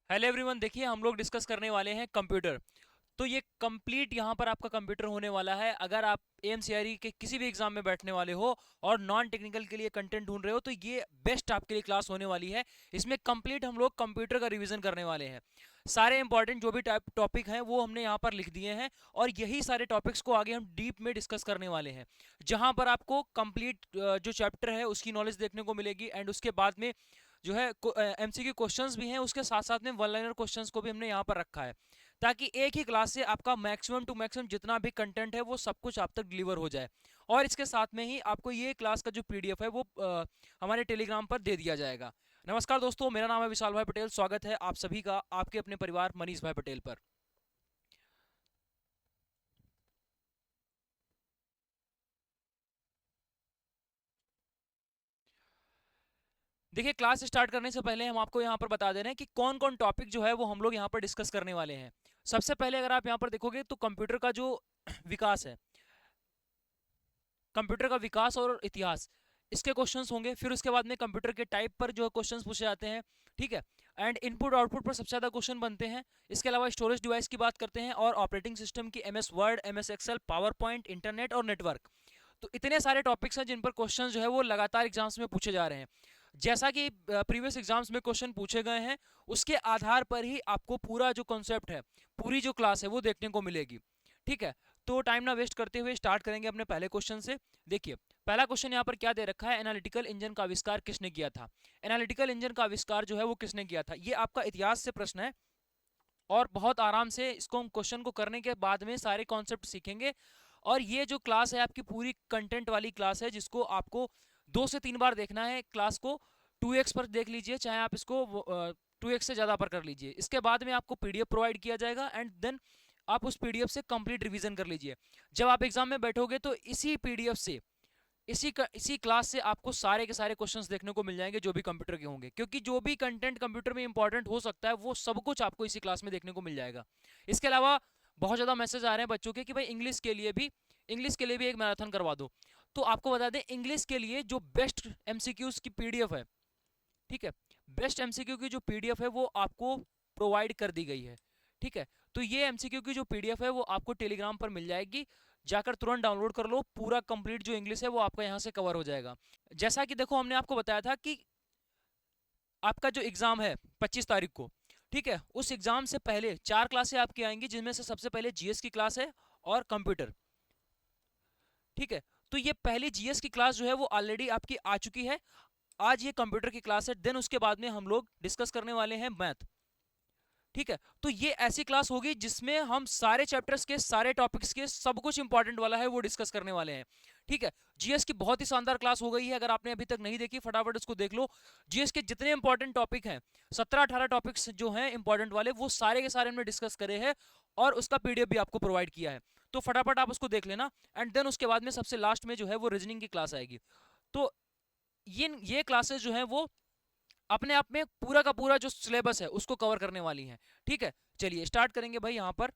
Hello everyone, देखिए हम लोग डिस्कस करने वाले हैं कंप्यूटर। तो ये कंप्लीट यहाँ पर आपका कंप्यूटर होने वाला है। अगर आप एमसीआरई के किसी भी एग्जाम में बैठने वाले हो और नॉन टेक्निकल के लिए कंटेंट ढूंढ रहे हो तो ये बेस्ट आपके लिए क्लास होने वाली है। इसमें कंप्लीट हम लोग कंप्यूटर का रिवीजन करने वाले हैं। सारे इंपॉर्टेंट जो भी टाइप टॉपिक हैं वो हमने यहाँ पर लिख दिए हैं और यही सारे टॉपिक्स को आगे हम डीप में डिस्कस करने वाले हैं, जहाँ पर आपको कंप्लीट जो चैप्टर है उसकी नॉलेज देखने को मिलेगी। एंड उसके बाद में जो है एमसीक्यू क्वेश्चंस भी हैं, उसके साथ साथ में वन लाइनर क्वेश्चंस को भी हमने यहाँ पर रखा है, ताकि एक ही क्लास से आपका मैक्सिमम टू मैक्सिमम जितना भी कंटेंट है वो सब कुछ आप तक डिलीवर हो जाए। और इसके साथ में ही आपको ये क्लास का जो पीडीएफ है वो हमारे टेलीग्राम पर दे दिया जाएगा। नमस्कार दोस्तों, मेरा नाम है विशाल भाई पटेल। स्वागत है आप सभी का आपके अपने परिवार मनीष भाई पटेल पर। देखिए, क्लास स्टार्ट करने से पहले हम आपको यहाँ पर बता दे रहे हैं कि कौन कौन टॉपिक जो है वो हम लोग यहाँ पर डिस्कस करने वाले हैं। सबसे पहले अगर आप यहाँ पर देखोगे तो कंप्यूटर का जो विकास है, कंप्यूटर का विकास और इतिहास, इसके क्वेश्चंस होंगे। फिर उसके बाद में कंप्यूटर के टाइप पर जो क्वेश्चंस पूछे जाते हैं, ठीक है। एंड इनपुट आउटपुट पर सबसे ज़्यादा क्वेश्चन बनते हैं। इसके अलावा स्टोरेज डिवाइस की बात करते हैं और ऑपरेटिंग सिस्टम की MS Word, MS Excel, power point, internet और नेटवर्क। तो इतने सारे टॉपिक्स हैं जिन पर क्वेश्चन जो है वो लगातार एग्जाम्स में पूछे जा रहे हैं। जैसा कि प्रीवियस एग्जाम्स में क्वेश्चन पूछे गए हैं, उसके आधार पर ही आपको पूरा जो कॉन्सेप्ट है, पूरी जो क्लास है वो देखने को मिलेगी, ठीक है। तो टाइम ना वेस्ट करते हुए स्टार्ट करेंगे अपने पहले क्वेश्चन से। देखिए, पहला क्वेश्चन यहाँ पर क्या दे रखा है, एनालिटिकल इंजन का आविष्कार किसने किया था। एनालिटिकल इंजन का आविष्कार जो है वो किसने किया था, ये आपका इतिहास से प्रश्न है। और बहुत आराम से इसको हम क्वेश्चन को करने के बाद में सारे कॉन्सेप्ट सीखेंगे। और ये जो क्लास है आपकी पूरी कंटेंट वाली क्लास है, जिसको आपको 2 से 3 बार देखना है। क्लास को 2x पर देख लीजिए, चाहे आप इसको 2x से ज़्यादा पर कर लीजिए। इसके बाद में आपको पीडीएफ प्रोवाइड किया जाएगा एंड देन आप उस पीडीएफ से कंप्लीट रिवीजन कर लीजिए। जब आप एग्जाम में बैठोगे तो इसी पीडीएफ से, इसी क्लास से आपको सारे के सारे क्वेश्चंस देखने को मिल जाएंगे जो भी कंप्यूटर के होंगे, क्योंकि जो भी कंटेंट कंप्यूटर में इंपॉर्टेंट हो सकता है वो सब कुछ आपको इसी क्लास में देखने को मिल जाएगा। इसके अलावा बहुत ज़्यादा मैसेज आ रहे हैं बच्चों के कि भाई इंग्लिश के लिए भी एक मैराथन करवा दो। तो आपको बता दें, इंग्लिश के लिए जो बेस्ट एमसीक्यूज की पीडीएफ है, ठीक है, बेस्ट एमसीक्यू की जो पीडीएफ है वो आपको प्रोवाइड कर दी गई है, ठीक है। तो ये एमसीक्यू की जो पीडीएफ है वो आपको टेलीग्राम पर मिल जाएगी। जाकर तुरंत डाउनलोड कर लो, पूरा कंप्लीट जो इंग्लिश है वो आपका यहाँ से कवर हो जाएगा। जैसा कि देखो, हमने आपको बताया था कि आपका जो एग्जाम है 25 तारीख को, ठीक है, उस एग्जाम से पहले 4 क्लासें आपकी आएंगी, जिनमें से सबसे पहले जीएस की क्लास है और कंप्यूटर, ठीक है। तो ये पहली जीएस की क्लास जो है वो ऑलरेडी आपकी आ चुकी है। आज ये कंप्यूटर की क्लास है। देन उसके बाद में हम लोग डिस्कस करने वाले हैं मैथ, ठीक है। तो ये ऐसी क्लास होगी जिसमें हम सारे चैप्टर्स के सारे टॉपिक्स के सब कुछ इंपॉर्टेंट वाला है वो डिस्कस करने वाले हैं, ठीक है। जीएस की बहुत ही शानदार क्लास हो गई है। अगर आपने अभी तक नहीं देखी, फटाफट उसको देख लो। जीएस के जितने इंपॉर्टेंट टॉपिक हैं, 17-18 टॉपिक्स जो हैं इंपॉर्टेंट वाले, वो सारे के सारे हमने डिस्कस करे हैं और उसका पीडीएफ भी आपको प्रोवाइड किया है। तो फटाफट आप उसको देख लेना। एंड देन उसके बाद में सबसे लास्ट में जो है वो रीजनिंग की क्लास आएगी। तो ये क्लासेस जो है वो अपने आप में पूरा का पूरा जो सिलेबस है उसको कवर करने वाली हैं, ठीक है। चलिए स्टार्ट करेंगे भाई यहाँ पर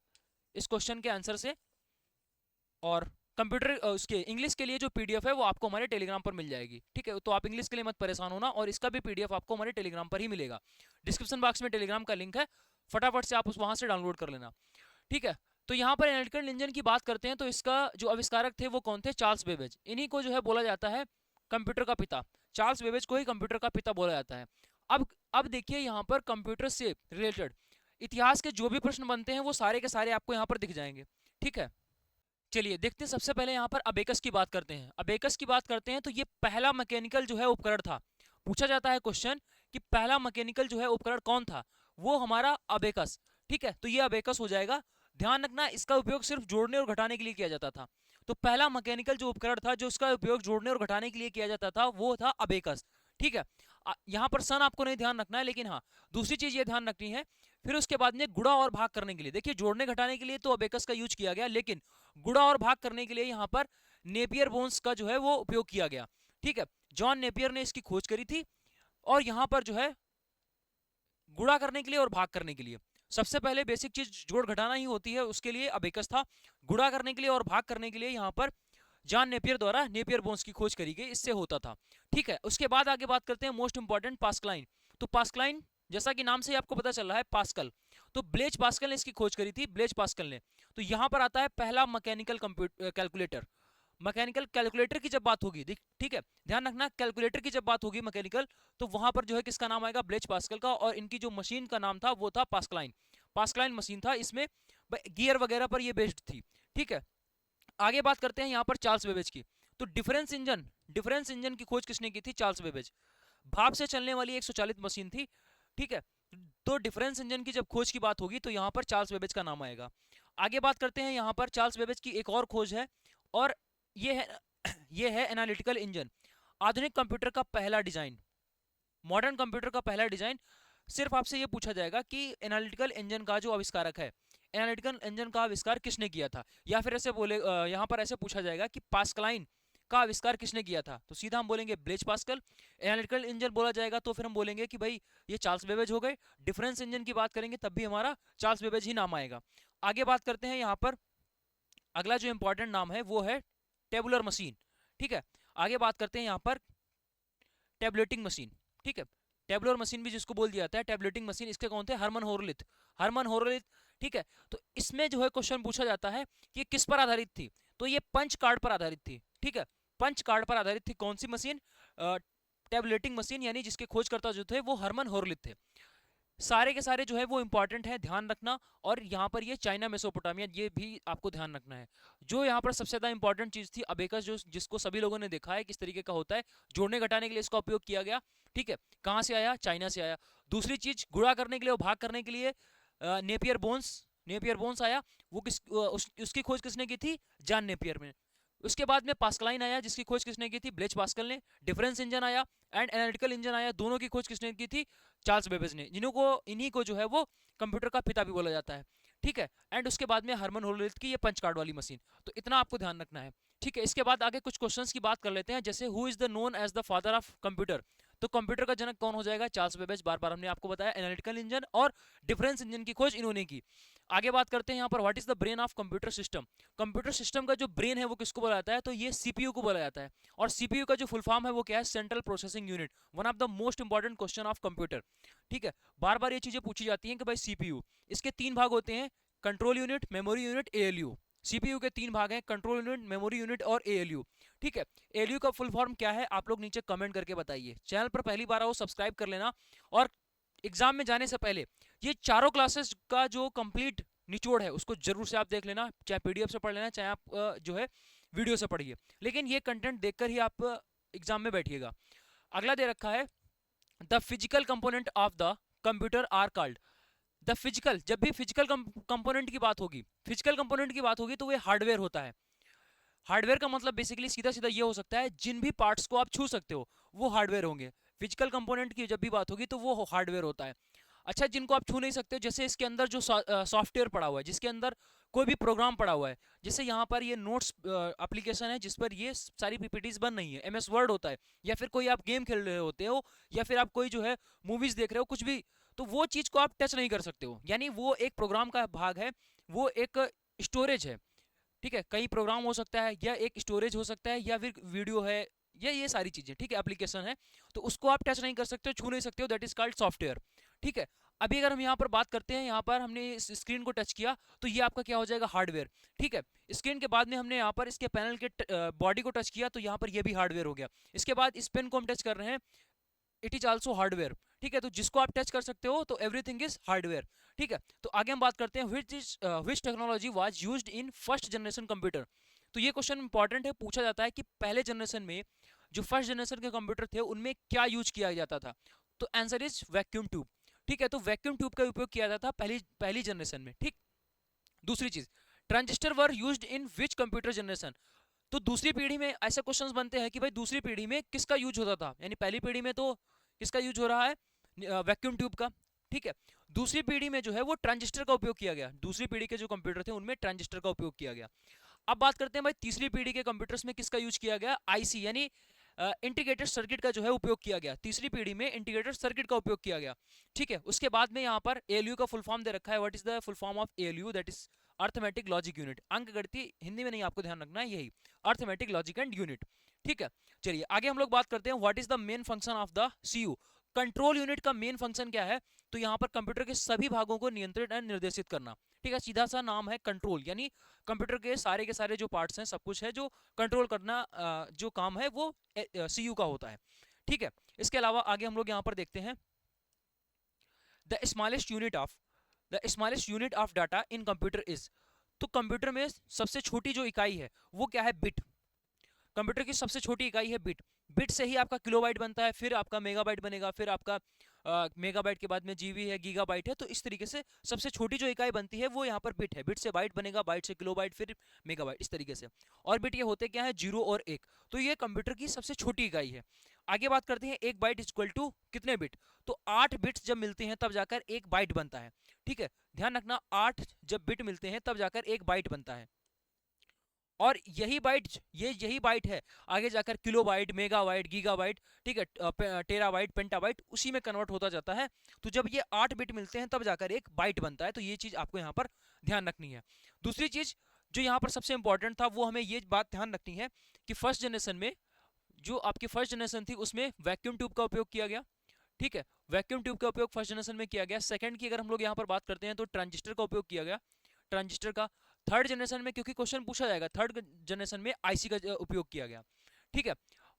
इस क्वेश्चन के आंसर से। और कंप्यूटर उसके इंग्लिश के लिए जो पीडीएफ है वो आपको हमारे टेलीग्राम पर मिल जाएगी, ठीक है। तो आप इंग्लिश के लिए मत परेशान होना, और इसका भी पीडीएफ आपको हमारे टेलीग्राम पर ही मिलेगा। डिस्क्रिप्शन बॉक्स में टेलीग्राम का लिंक है, फटाफट से आप उस वहां से डाउनलोड कर लेना, ठीक है। तो यहाँ पर एनालिटिकल इंजन की बात करते हैं तो इसका जो आविष्कारक थे वो कौन थे, चार्ल्स बेबेज। इन्हीं को जो है बोला जाता है कंप्यूटर का पिता। चार्ल्स बेबेज को ही कंप्यूटर का पिता बोला जाता है। अब देखिए, यहाँ पर कंप्यूटर से रिलेटेड इतिहास के जो भी प्रश्न बनते हैं वो सारे के सारे आपको यहाँ पर दिख जाएंगे, ठीक है। चलिए देखते हैं। सबसे पहले यहाँ पर अबेकस की बात करते हैं। अबेकस की बात करते हैं तो ये पहला मैकेनिकल जो है उपकरण था। पूछा जाता है क्वेश्चन कि पहला मैकेनिकल जो है उपकरण कौन था, वो हमारा अबेकस, ठीक है। तो ये अबेकस हो जाएगा। ध्यान रखना, इसका उपयोग सिर्फ जोड़ने और घटाने के लिए किया जाता था। तो पहला मैकेनिकल जो उपकरण था जो इसका उपयोग जोड़ने और घटाने के लिए किया जाता था वो था अबेकस, ठीक है। यहाँ पर सन आपको नहीं ध्यान रखना है, लेकिन हाँ, दूसरी चीज ये ध्यान रखनी है। फिर उसके बाद में गुणा और भाग करने के लिए, देखिए जोड़ने घटाने के लिए तो अबेकस का यूज किया गया, लेकिन गुणा और भाग करने के लिए यहाँ पर नेपियर बोन्स का जो है वो उपयोग किया गया, ठीक है। जॉन नेपियर ने इसकी खोज करी थी। और यहाँ पर जो है गुणा करने के लिए और भाग करने के लिए सबसे पहले बेसिक चीज जोड़ घटाना ही होती है, उसके लिए अबेकस था। गुणा करने के लिए और भाग करने के लिए यहाँ पर जॉन नेपियर द्वारा नेपियर बोन्स की खोज करी गई, इससे होता था, ठीक है। उसके बाद आगे बात करते हैं मोस्ट इंपॉर्टेंट पास्कलाइन। तो पास्कलाइन जैसा कि नाम से ही आपको पता चल रहा है पास्कल, तो ब्लेज पास्कल ने इसकी खोज करी थी, ब्लेज पास्कल ने। तो यहाँ पर आता है पहला मैकेनिकल कैलकुलेटर। मैकेनिकल कैलकुलेटर की जब बात होगी, ठीक है, ध्यान रखना, कैलकुलेटर की जब बात होगी मैकेनिकल, तो वहां पर जो है किसका नाम आएगा, ब्लेज पास्कल का। और इनकी जो मशीन का नाम था वो था पास्कलाइन, पास्कलाइन मशीन था। इसमें गियर वगैरह पर ये बेस्ड थी, ठीक है। आगे बात करते हैं यहाँ पर चार्ल्स बेबेज की। तो डिफरेंस इंजन की खोज किसने की थी, चार्ल्स बेबेज। भाप से चलने वाली एक स्वचालित मशीन थी, ठीक है। तो डिफरेंस इंजन की जब खोज की बात होगी तो यहाँ पर चार्ल्स बेबेज का नाम आएगा। आगे बात करते हैं यहाँ पर चार्ल्स बेबेज की एक और खोज है, और ये है ये है एनालिटिकल इंजन। आधुनिक कंप्यूटर का पहला डिजाइन, मॉडर्न कंप्यूटर का पहला डिजाइन। सिर्फ आपसे ये पूछा जाएगा कि एनालिटिकल इंजन का जो आविष्कारक है, एनालिटिकल इंजन का आविष्कार किसने किया था, या फिर ऐसे बोले यहाँ पर ऐसे पूछा जाएगा कि पास्कलाइन का आविष्कार किसने किया था, तो सीधा हम बोलेंगे ब्लेज पास्कल। एनालिटिकल इंजन बोला जाएगा तो फिर हम बोलेंगे कि भाई ये चार्ल्स बेबेज हो गए। डिफरेंस इंजन की बात करेंगे तब भी हमारा चार्ल्स बेबेज ही नाम आएगा। आगे बात करते हैं यहाँ पर, अगला जो इंपॉर्टेंट नाम है वो है टेबुलर मशीन, ठीक है। आगे बात करते हैं यहाँ पर टेबलेटिंग मशीन, ठीक है। टेबुलर मशीन भी जिसको बोल दिया जाता है टेबलेटिंग मशीन, इसके कौन थे, हरमन होरलिथ, हरमन होरलिथ, ठीक है। तो इसमें जो है क्वेश्चन पूछा जाता है कि किस पर आधारित थी, तो ये पंच कार्ड पर आधारित थी, ठीक है। पंच कार्ड पर आधारित थी कौन सी मशीन, टेबलेटिंग मशीन, यानी जिसके खोजकर्ता जो थे वो हरमन होरलिथ थे। सारे के सारे जो है वो इंपॉर्टेंट है, ध्यान रखना। और यहाँ पर ये चाइना मेसोपोटामिया, ये भी आपको ध्यान रखना है। जो यहाँ पर सबसे ज्यादा इंपॉर्टेंट चीज थी अबेकस, जो जिसको सभी लोगों ने देखा है किस तरीके का होता है, जोड़ने घटाने के लिए इसका उपयोग किया गया, ठीक है। कहाँ से आया, चाइना से आया। दूसरी चीज गुणा करने के लिए और भाग करने के लिए नेपियर बोन्स आया, वो उसकी खोज किसने की थी, जॉन नेपियर में। उसके बाद में पास्कलाइन आया जिसकी खोज किसने की थी, ब्लेज पास्कल ने। डिफरेंस इंजन आया एंड एनालिटिकल इंजन आया, दोनों की खोज किसने की थी, चार्ल्स बेबेज ने, इन्हीं को जो है वो कंप्यूटर का पिता भी बोला जाता है, ठीक है। एंड उसके बाद में हरमन होरलिथ की ये पंच कार्ड वाली मशीन। तो इतना आपको ध्यान रखना है, ठीक है। इसके बाद आगे कुछ क्वेश्चंस की बात कर लेते हैं, जैसे who is the known as the father of computer. तो कंप्यूटर का जनक कौन हो जाएगा, चार्ल्स बेबेज। बार बार हमने आपको बताया, एनालिटिकल इंजन और डिफरेंस इंजन की खोज इन्होंने की। आगे बात करते हैं यहाँ पर, what is the brain of computer system. Computer system का जो ब्रेन है वो किसको बोला जाता है, तो ये सीपीयू को बोला जाता है। और सीपीयू का जो फुल फॉर्म है वो क्या है, central processing unit. One of the most important question of computer, ठीक है। बार बार ये चीजें पूछी जाती हैं कि भाई सीपीयू, इसके तीन भाग होते हैं, control unit, memory unit, ALU. CPU के तीन भाग हैं, कंट्रोल यूनिट, मेमोरी यूनिट और एएलयू, ठीक है। एएलयू का फुल फॉर्म क्या है, आप लोग नीचे कमेंट करके बताइए। चैनल पर पहली बार आओ, सब्सक्राइब कर लेना। और एग्जाम में जाने से पहले ये चारों क्लासेस का जो कंप्लीट निचोड़ है उसको जरूर से आप देख लेना, चाहे पीडीएफ से पढ़ लेना, चाहे आप जो है वीडियो से पढ़िए, लेकिन ये कंटेंट देखकर ही आप एग्जाम में बैठिएगा। अगला दे रखा है, the physical component of the computer are called. The physical, जब भी फिजिकल कंपोनेंट की बात होगी, फिजिकल कंपोनेंट की बात होगी तो वो हार्डवेयर होता है। हार्डवेयर का मतलब बेसिकली सीधा सीधा ये हो सकता है, जिन भी पार्ट्स को आप छू सकते हो वो हार्डवेयर होंगे। फिजिकल कंपोनेंट की जब भी बात होगी तो वो हार्डवेयर होता है। अच्छा, जिनको आप छू नहीं सकते हो, जैसे इसके अंदर जो सॉफ्टवेयर पड़ा हुआ है, जिसके अंदर कोई भी प्रोग्राम पड़ा हुआ है, जैसे यहाँ पर ये नोट्स एप्लीकेशन है जिस पर ये सारी पीपीटीज बन रही है, एमएस वर्ड होता है, या फिर कोई आप गेम खेल रहे होते हो, या फिर आप कोई जो है मूवीज देख रहे हो, कुछ भी, तो वो चीज को आप टच नहीं कर सकते हो, यानी वो एक प्रोग्राम का भाग है, वो एक स्टोरेज है, ठीक है। कई प्रोग्राम हो सकता है, या एक स्टोरेज हो सकता है, या फिर वीडियो है, ये सारी चीजें, ठीक है, एप्लीकेशन है, तो उसको आप टच नहीं कर सकते हो, छू नहीं सकते हो, दैट इज कॉल्ड सॉफ्टवेयर, ठीक है। अभी अगर हम यहाँ पर बात करते हैं, यहाँ पर हमने इस स्क्रीन को टच किया तो ये आपका क्या हो जाएगा, हार्डवेयर, ठीक है। स्क्रीन के बाद में हमने यहाँ पर इसके पैनल के बॉडी को टच किया तो यहाँ पर ये भी हार्डवेयर हो गया। इसके बाद इस पेन को हम टच कर रहे हैं, इट इज ऑल्सो हार्डवेयर, ठीक है। तो जिसको आप टच कर सकते हो तो एवरीथिंग इज हार्डवेयर, ठीक है। तो आगे हम बात करते हैं, विच technology was used in first generation computer. तो ये क्वेश्चन इंपॉर्टेंट है, पूछा जाता है कि पहले जनरेशन में जो फर्स्ट जनरेशन के कंप्यूटर थे उनमें क्या यूज किया जाता था, तो आंसर इज वैक्यूम ट्यूब, ठीक है। तो वैक्यूम ट्यूब का उपयोग किया जाता था पहली जनरेशन में, ठीक। दूसरी चीज, transistor were used in which computer generation. तो दूसरी पीढ़ी में ऐसे क्वेश्चंस बनते हैं कि भाई दूसरी पीढ़ी में किसका यूज होता था, यानी पहली पीढ़ी में तो किसका यूज हो रहा है, वैक्यूम ट्यूब का, ठीक है। दूसरी पीढ़ी में जो है वो ट्रांजिस्टर का उपयोग किया गया, दूसरी पीढ़ी के जो कंप्यूटर थे उनमें ट्रांजिस्टर का उपयोग किया गया। अब बात करते हैं भाई तीसरी पीढ़ी के कंप्यूटर्स में किसका यूज किया गया, आईसी, यानी इंटीग्रेटेड सर्किट का जो है उपयोग किया गया। तीसरी पीढ़ी में इंटीग्रेटेड सर्किट का उपयोग किया गया, ठीक है। उसके बाद में यहाँ पर एएलयू का फुल फॉर्म दे रखा है, what is the full form of ALU, that is arithmetic logic unit. अंक गणितीय, हिंदी में नहीं, आपको ध्यान रखना है यही, अर्थमेटिक लॉजिक एंड यूनिट, ठीक है। चलिए आगे हम लोग बात करते हैं, what is the main function of the CU. Control unit का मेन फंक्शन क्या है, तो यहाँ पर कंप्यूटर के सभी भागों को नियंत्रित एंड निर्देशित करना। ठीक है, सीधा सा नाम है कंट्रोल, यानी कंप्यूटर के सारे जो पार्ट्स हैं, सब कुछ है जो कंट्रोल करना, जो काम है वो सीयू का होता है। ठीक है, इसके अलावा आगे हम लोग यहाँ पर देखते हैं the smallest unit of data in computer is. तो कंप्यूटर में सबसे छोटी जो इकाई है वो क्या है? बिट। कंप्यूटर की सबसे छोटी इकाई है बिट। बिट से ही आपका किलोबाइट बनता है, फिर आपका मेगाबाइट बनेगा, फिर आपका मेगाबाइट के बाद में जीबी है, गीगाबाइट है। तो इस तरीके से सबसे छोटी जो इकाई बनती है वो यहाँ पर बिट है। बिट से बाइट बनेगा, बाइट से किलोबाइट, फिर मेगाबाइट, इस तरीके से। और बिट ये होते क्या है? 0 और 1। तो ये कंप्यूटर की सबसे छोटी इकाई है। आगे बात करते हैं, एक बाइट इक्वल टू कितने बिट? तो 8 बिट्स जब मिलते हैं तब जाकर एक बाइट बनता है। ठीक है, ध्यान रखना, 8 जब बिट मिलते हैं तब जाकर एक बाइट बनता है। और यही बाइट है आगे जाकर किलोबाइट, मेगाबाइट, गीगाबाइट, ठीक है, टेराबाइट, पेंटाबाइट, उसी में कन्वर्ट होता जाता है। तो जब ये 8 बिट मिलते हैं तब जाकर एक बाइट बनता है। तो ये चीज आपको यहाँ पर ध्यान रखनी है। दूसरी चीज जो यहाँ पर सबसे इंपॉर्टेंट था, वो हमें ये बात ध्यान रखनी है कि फर्स्ट जनरेशन में, जो आपकी फर्स्ट जनरेशन थी, उसमें वैक्यूम ट्यूब का उपयोग किया गया। ठीक है, वैक्यूम ट्यूब का उपयोग फर्स्ट जनरेशन में किया गया। सेकंड की अगर हम लोग यहाँ पर बात करते हैं तो ट्रांजिस्टर का उपयोग किया गया, ट्रांजिस्टर का। थर्ड जनरेशन में, क्योंकि क्वेश्चन पूछा जाएगा, थर्ड जनरेशन में आईसी का उपयोग किया गया। ठीक है,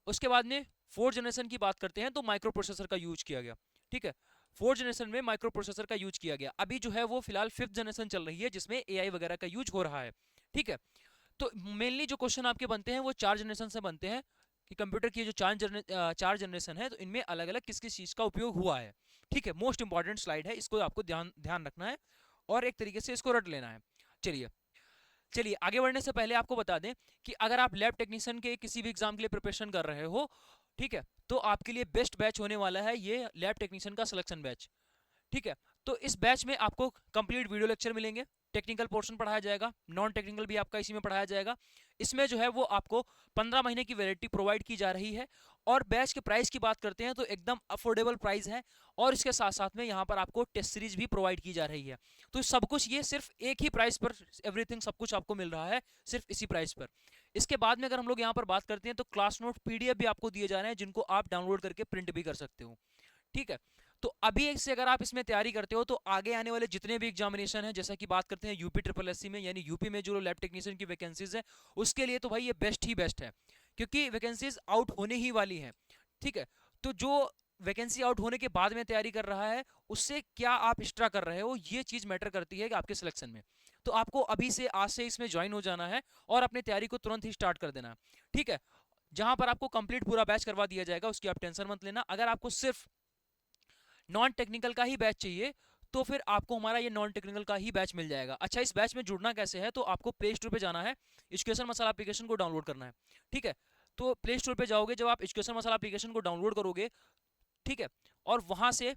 उसके बाद में फोर्थ जनरेशन की बात करते हैं तो माइक्रो प्रोसेसर का यूज किया गया। ठीक है, फोर्थ जनरेशन में माइक्रो प्रोसेसर का यूज किया गया। अभी जो है वो फिलहाल फिफ्थ जनरेशन चल रही है जिसमें एआई वगैरह का यूज हो रहा है। ठीक है, तो मेनली जो क्वेश्चन आपके बनते हैं वो 4 जनरेशन से बनते हैं कि कंप्यूटर की जो 4 जनरेशन है तो इनमें अलग अलग किस किस चीज का उपयोग हुआ है। ठीक है, मोस्ट इंपॉर्टेंट स्लाइड है, इसको आपको ध्यान रखना है और एक तरीके से इसको रट लेना है। चलिए आगे बढ़ने से पहले आपको बता दें कि अगर आप लैब टेक्नीशियन के किसी भी एग्जाम के लिए प्रिपरेशन कर रहे हो, ठीक है, तो आपके लिए बेस्ट बैच होने वाला है ये लैब टेक्नीशियन का सिलेक्शन बैच। ठीक है, तो इस बैच में आपको कंप्लीट वीडियो लेक्चर मिलेंगे, टेक्निकल पोर्शन पढ़ाया जाएगा, नॉन टेक्निकल भी आपका इसी में पढ़ाया जाएगा। इसमें जो है वो आपको 15 महीने की वैलिडिटी प्रोवाइड की जा रही है। और बैच के प्राइस की बात करते हैं तो एकदम अफोर्डेबल प्राइस है, और इसके साथ साथ में यहाँ पर आपको टेस्ट सीरीज भी प्रोवाइड की जा रही है। तो सब कुछ ये सिर्फ एक ही प्राइस पर, एवरीथिंग सब कुछ आपको मिल रहा है सिर्फ इसी प्राइस पर। इसके बाद में अगर हम लोग यहाँ पर बात करते हैं तो क्लास नोट पीडीएफ भी आपको दिए जा रहे हैं जिनको आप डाउनलोड करके प्रिंट भी कर सकते हो। ठीक है, तो अभी से अगर आप इसमें तैयारी करते हो तो आगे आने वाले जितने भी एग्जामिनेशन है, जैसा कि बात करते हैं यूपी ट्रिपल एससी में, यानी यूपी में जो लैब टेक्नीशियन की वैकेंसीज है, उसके लिए तो भाई ये बेस्ट ही बेस्ट है, क्योंकि वैकेंसीज आउट होने ही वाली हैं। ठीक है, तो जो वैकेंसी आउट होने के बाद में तैयारी कर रहा है, उससे क्या आप एक्स्ट्रा कर रहे हो, ये चीज मैटर करती है कि आपके सिलेक्शन में। तो आपको अभी से, आज से इसमें ज्वाइन हो जाना है और अपनी तैयारी को तुरंत ही स्टार्ट कर देना है। ठीक है, जहां पर आपको कंप्लीट पूरा बैच करवा दिया जाएगा, उसकी आप टेंशन मत लेना। अगर आपको सिर्फ नॉन टेक्निकल का ही बैच चाहिए तो फिर आपको हमारा ये नॉन टेक्निकल का ही बैच मिल जाएगा। अच्छा, इस बैच में जुड़ना कैसे है? तो आपको प्ले स्टोर पे जाना है, एजुकेशन मसाला एप्लीकेशन को डाउनलोड करना है। ठीक है, तो प्ले स्टोर पे जाओगे, जब आप एजुकेशन मसाला एप्लीकेशन को डाउनलोड करोगे, ठीक है, और वहां से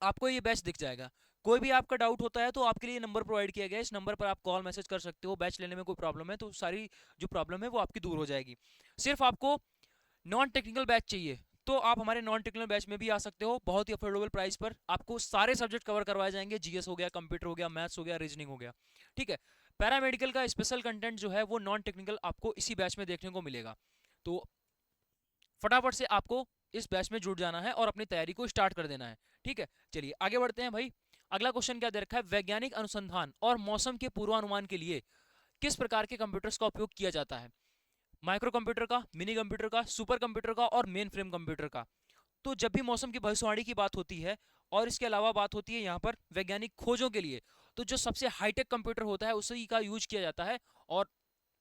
आपको ये बैच दिख जाएगा। कोई भी आपका डाउट होता है तो आपके लिए नंबर प्रोवाइड किया गया है, इस नंबर पर आप कॉल मैसेज कर सकते हो। बैच लेने में कोई प्रॉब्लम है तो सारी जो प्रॉब्लम है वो आपकी दूर हो जाएगी। सिर्फ आपको नॉन टेक्निकल बैच चाहिए तो आप हमारे नॉन टेक्निकल बैच में भी आ सकते हो, बहुत ही अफोर्डेबल प्राइस पर। आपको सारे सब्जेक्ट कवर करवाए जाएंगे, जीएस हो गया, कंप्यूटर हो गया, मैथ्स हो गया, रीजनिंग हो गया। ठीक है, पैरामेडिकल का स्पेशल कंटेंट जो है वो नॉन टेक्निकल आपको इसी बैच में देखने को मिलेगा। तो फटाफट से आपको इस बैच में जुड़ जाना है और अपनी तैयारी को स्टार्ट कर देना है। ठीक है, चलिए आगे बढ़ते हैं भाई। अगला क्वेश्चन क्या दे रखा है? वैज्ञानिक अनुसंधान और मौसम के पूर्वानुमान के लिए किस प्रकार के कंप्यूटर्स का उपयोग किया जाता है? माइक्रो कंप्यूटर का, मिनी कंप्यूटर का, सुपर कंप्यूटर का और मेन फ्रेम कंप्यूटर का। तो जब भी मौसम की भविष्यवाणी की बात होती है और इसके अलावा बात होती है यहाँ पर वैज्ञानिक खोजों के लिए, तो जो सबसे हाईटेक कंप्यूटर होता है उसी का यूज किया जाता है। और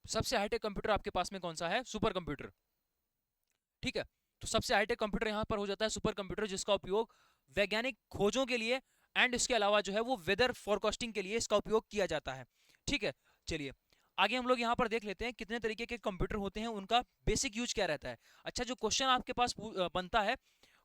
सबसे हाईटेक कंप्यूटर आपके पास में कौन सा है? Super computer. ठीक है, तो सबसे हाईटेक कंप्यूटर यहाँ पर हो जाता है सुपर कंप्यूटर, जिसका उपयोग वैज्ञानिक खोजों के लिए एंड इसके अलावा जो है वो वेदर फोरकास्टिंग के लिए इसका उपयोग किया जाता है। ठीक है, चलिए आगे हम लोग यहाँ पर देख लेते हैं कितने तरीके के कंप्यूटर होते हैं, उनका बेसिक यूज क्या रहता है। अच्छा, जो क्वेश्चन आपके पास बनता है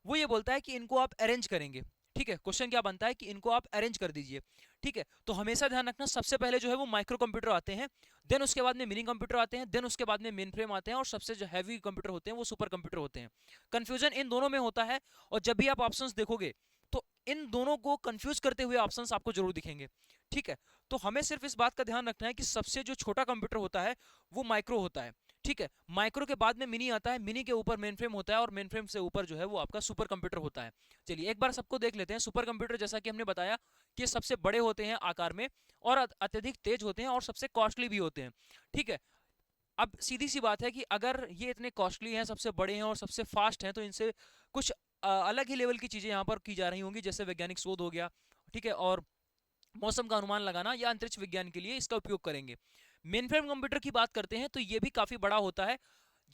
वो ये बोलता है कि इनको आप अरेंज करेंगे। ठीक है, क्वेश्चन क्या बनता है कि इनको आप अरेंज कर दीजिए। ठीक है, तो हमेशा ध्यान रखना, सबसे पहले जो है वो माइक्रो कंप्यूटर आते हैं, देन उसके बाद में मिनी कंप्यूटर आते हैं, देन उसके बाद में मेन फ्रेम आते हैं, और सबसे जो हैवी कंप्यूटर होते हैं वो सुपर कंप्यूटर होते हैं। कंफ्यूजन इन दोनों में होता है, और जब भी आप ऑप्शंस देखोगे तो इन दोनों को कंफ्यूज करते हुए ऑप्शंस आपको जरूर दिखेंगे। ठीक है, तो हमें सिर्फ इस बात का ध्यान रखना है कि सबसे जो छोटा कंप्यूटर होता है वो माइक्रो होता है। ठीक है। माइक्रो के बाद में मिनी आता है, मिनी के ऊपर मेन फ्रेम होता है और मेन फ्रेम से ऊपर जो है वो आपका सुपर कंप्यूटर होता है। चलिए एक बार सबको देख लेते हैं। सुपर कंप्यूटर जैसा कि हमने बताया कि सबसे बड़े होते हैं आकार में और अत्यधिक तेज होते हैं और सबसे कॉस्टली भी होते हैं। ठीक है, अब सीधी सी बात है कि अगर ये इतने कॉस्टली हैं, सबसे बड़े हैं और सबसे फास्ट हैं, तो इनसे कुछ अलग ही लेवल की चीजें यहाँ पर की जा रही होंगी, जैसे वैज्ञानिक शोध हो गया, ठीक है, और मौसम का अनुमान लगाना या अंतरिक्ष विज्ञान के लिए इसका उपयोग करेंगे। मेन फ्रेम कंप्यूटर की बात करते हैं तो ये भी काफी बड़ा होता है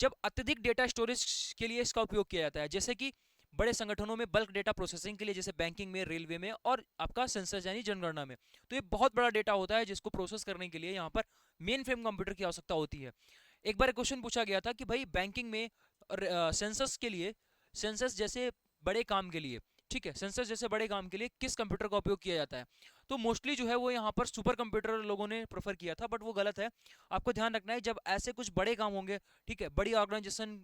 जब अत्यधिक डेटा स्टोरेज के लिए इसका उपयोग किया जाता है, जैसे कि बड़े संगठनों में बल्क डेटा प्रोसेसिंग के लिए, जैसे बैंकिंग में, रेलवे में और आपका सेंसस यानी जनगणना में। तो ये बहुत बड़ा डेटा होता है जिसको प्रोसेस करने के लिए यहाँ पर मेन फ्रेम कंप्यूटर की आवश्यकता होती है। एक बार क्वेश्चन पूछा गया था कि भाई बैंकिंग में सेंसस के लिए, सेंसस जैसे बड़े काम के लिए, ठीक है, सेंसस जैसे बड़े काम के लिए किस कंप्यूटर का उपयोग किया जाता है? तो मोस्टली जो है वो यहाँ पर सुपर कंप्यूटर लोगों ने प्रेफर किया था, बट वो गलत है। आपको ध्यान रखना है जब ऐसे कुछ बड़े काम होंगे, ठीक है, बड़ी ऑर्गेनाइजेशन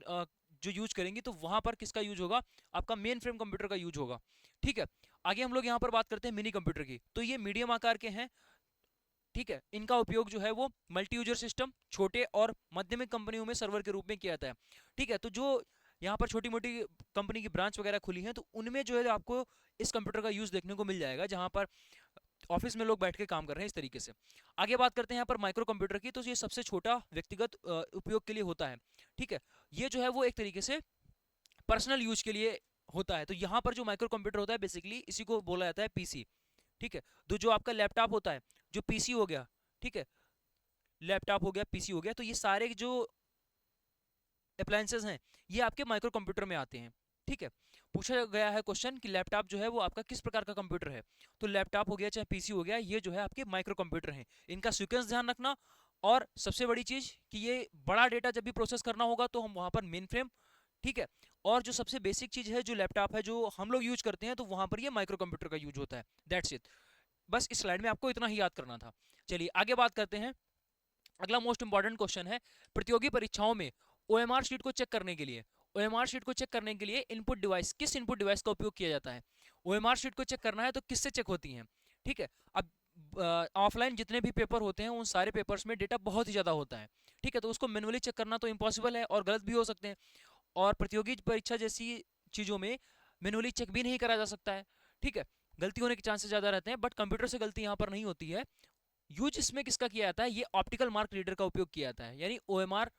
जो यूज करेंगी, तो वहां पर किसका यूज होगा? आपका मेन फ्रेम कंप्यूटर का यूज होगा। ठीक है, आगे हम लोग यहाँ पर बात करते हैं मिनी कंप्यूटर की। तो ये मीडियम आकार के हैं, ठीक है, इनका उपयोग जो है वो मल्टी यूजर सिस्टम, छोटे और मध्यमिक कंपनियों में सर्वर के रूप में किया जाता है। ठीक है, तो जो यहाँ पर छोटी मोटी कंपनी की ब्रांच वगैरह खुली हैं, तो उनमें जो है आपको इस कंप्यूटर का यूज देखने को मिल जाएगा, जहाँ पर ऑफिस में लोग बैठ के काम कर रहे हैं इस तरीके से। आगे बात करते हैं यहाँ पर माइक्रो कंप्यूटर की। तो ये सबसे छोटा व्यक्तिगत उपयोग के लिए होता है। ठीक है, ये जो है वो एक तरीके से पर्सनल यूज के लिए होता है। तो यहाँ पर जो माइक्रो कंप्यूटर होता है बेसिकली इसी को बोला जाता है पीसी। ठीक है, तो जो आपका लैपटॉप होता है, जो पीसी हो गया, ठीक है, लैपटॉप हो गया, पीसी हो गया, तो ये सारे जो अप्लायंसेस हैं ये आपके माइक्रो कंप्यूटर में आते हैं। ठीक है, पूछा गया है क्वेश्चन कि लैपटॉप जो है वो आपका किस प्रकार का कंप्यूटर है? तो लैपटॉप हो गया चाहे पीसी हो गया, ये जो है आपके माइक्रो कंप्यूटर हैं। इनका सीक्वेंस ध्यान रखना। और सबसे बड़ी चीज कि ये बड़ा डेटा जब भी प्रोसेस करना होगा तो हम वहां पर मेन फ्रेम, ठीक है, और जो सबसे बेसिक चीज है जो लैपटॉप है जो हम लोग यूज करते हैं, तो वहां पर ये माइक्रो कंप्यूटर का यूज होता है। दैट्स इट, बस इस स्लाइड में आपको इतना ही याद करना था। चलिए आगे बात करते हैं। अगला मोस्ट इंपॉर्टेंट क्वेश्चन है, प्रतियोगी परीक्षाओं में ओएमआर शीट को चेक करने के लिए, ओएमआर शीट को चेक करने के लिए इनपुट डिवाइस, किस इनपुट डिवाइस का उपयोग किया जाता है? ओएमआर शीट को चेक करना है तो किससे चेक होती है? ठीक है, अब ऑफलाइन जितने भी पेपर होते हैं उन सारे पेपर्स में डेटा बहुत ही ज़्यादा होता है। ठीक है, तो उसको मैनुअली चेक करना तो इम्पॉसिबल है और गलत भी हो सकते हैं। और प्रतियोगी परीक्षा जैसी चीज़ों में मैनुअली चेक भी नहीं करा जा सकता है। ठीक है, गलती होने के चांसेस ज़्यादा रहते हैं, बट कंप्यूटर से गलती यहाँ पर नहीं होती है। यूज इसमें किसका किया जाता है? ये ऑप्टिकल मार्क रीडर का उपयोग किया जाता है, यानी ओएमआर,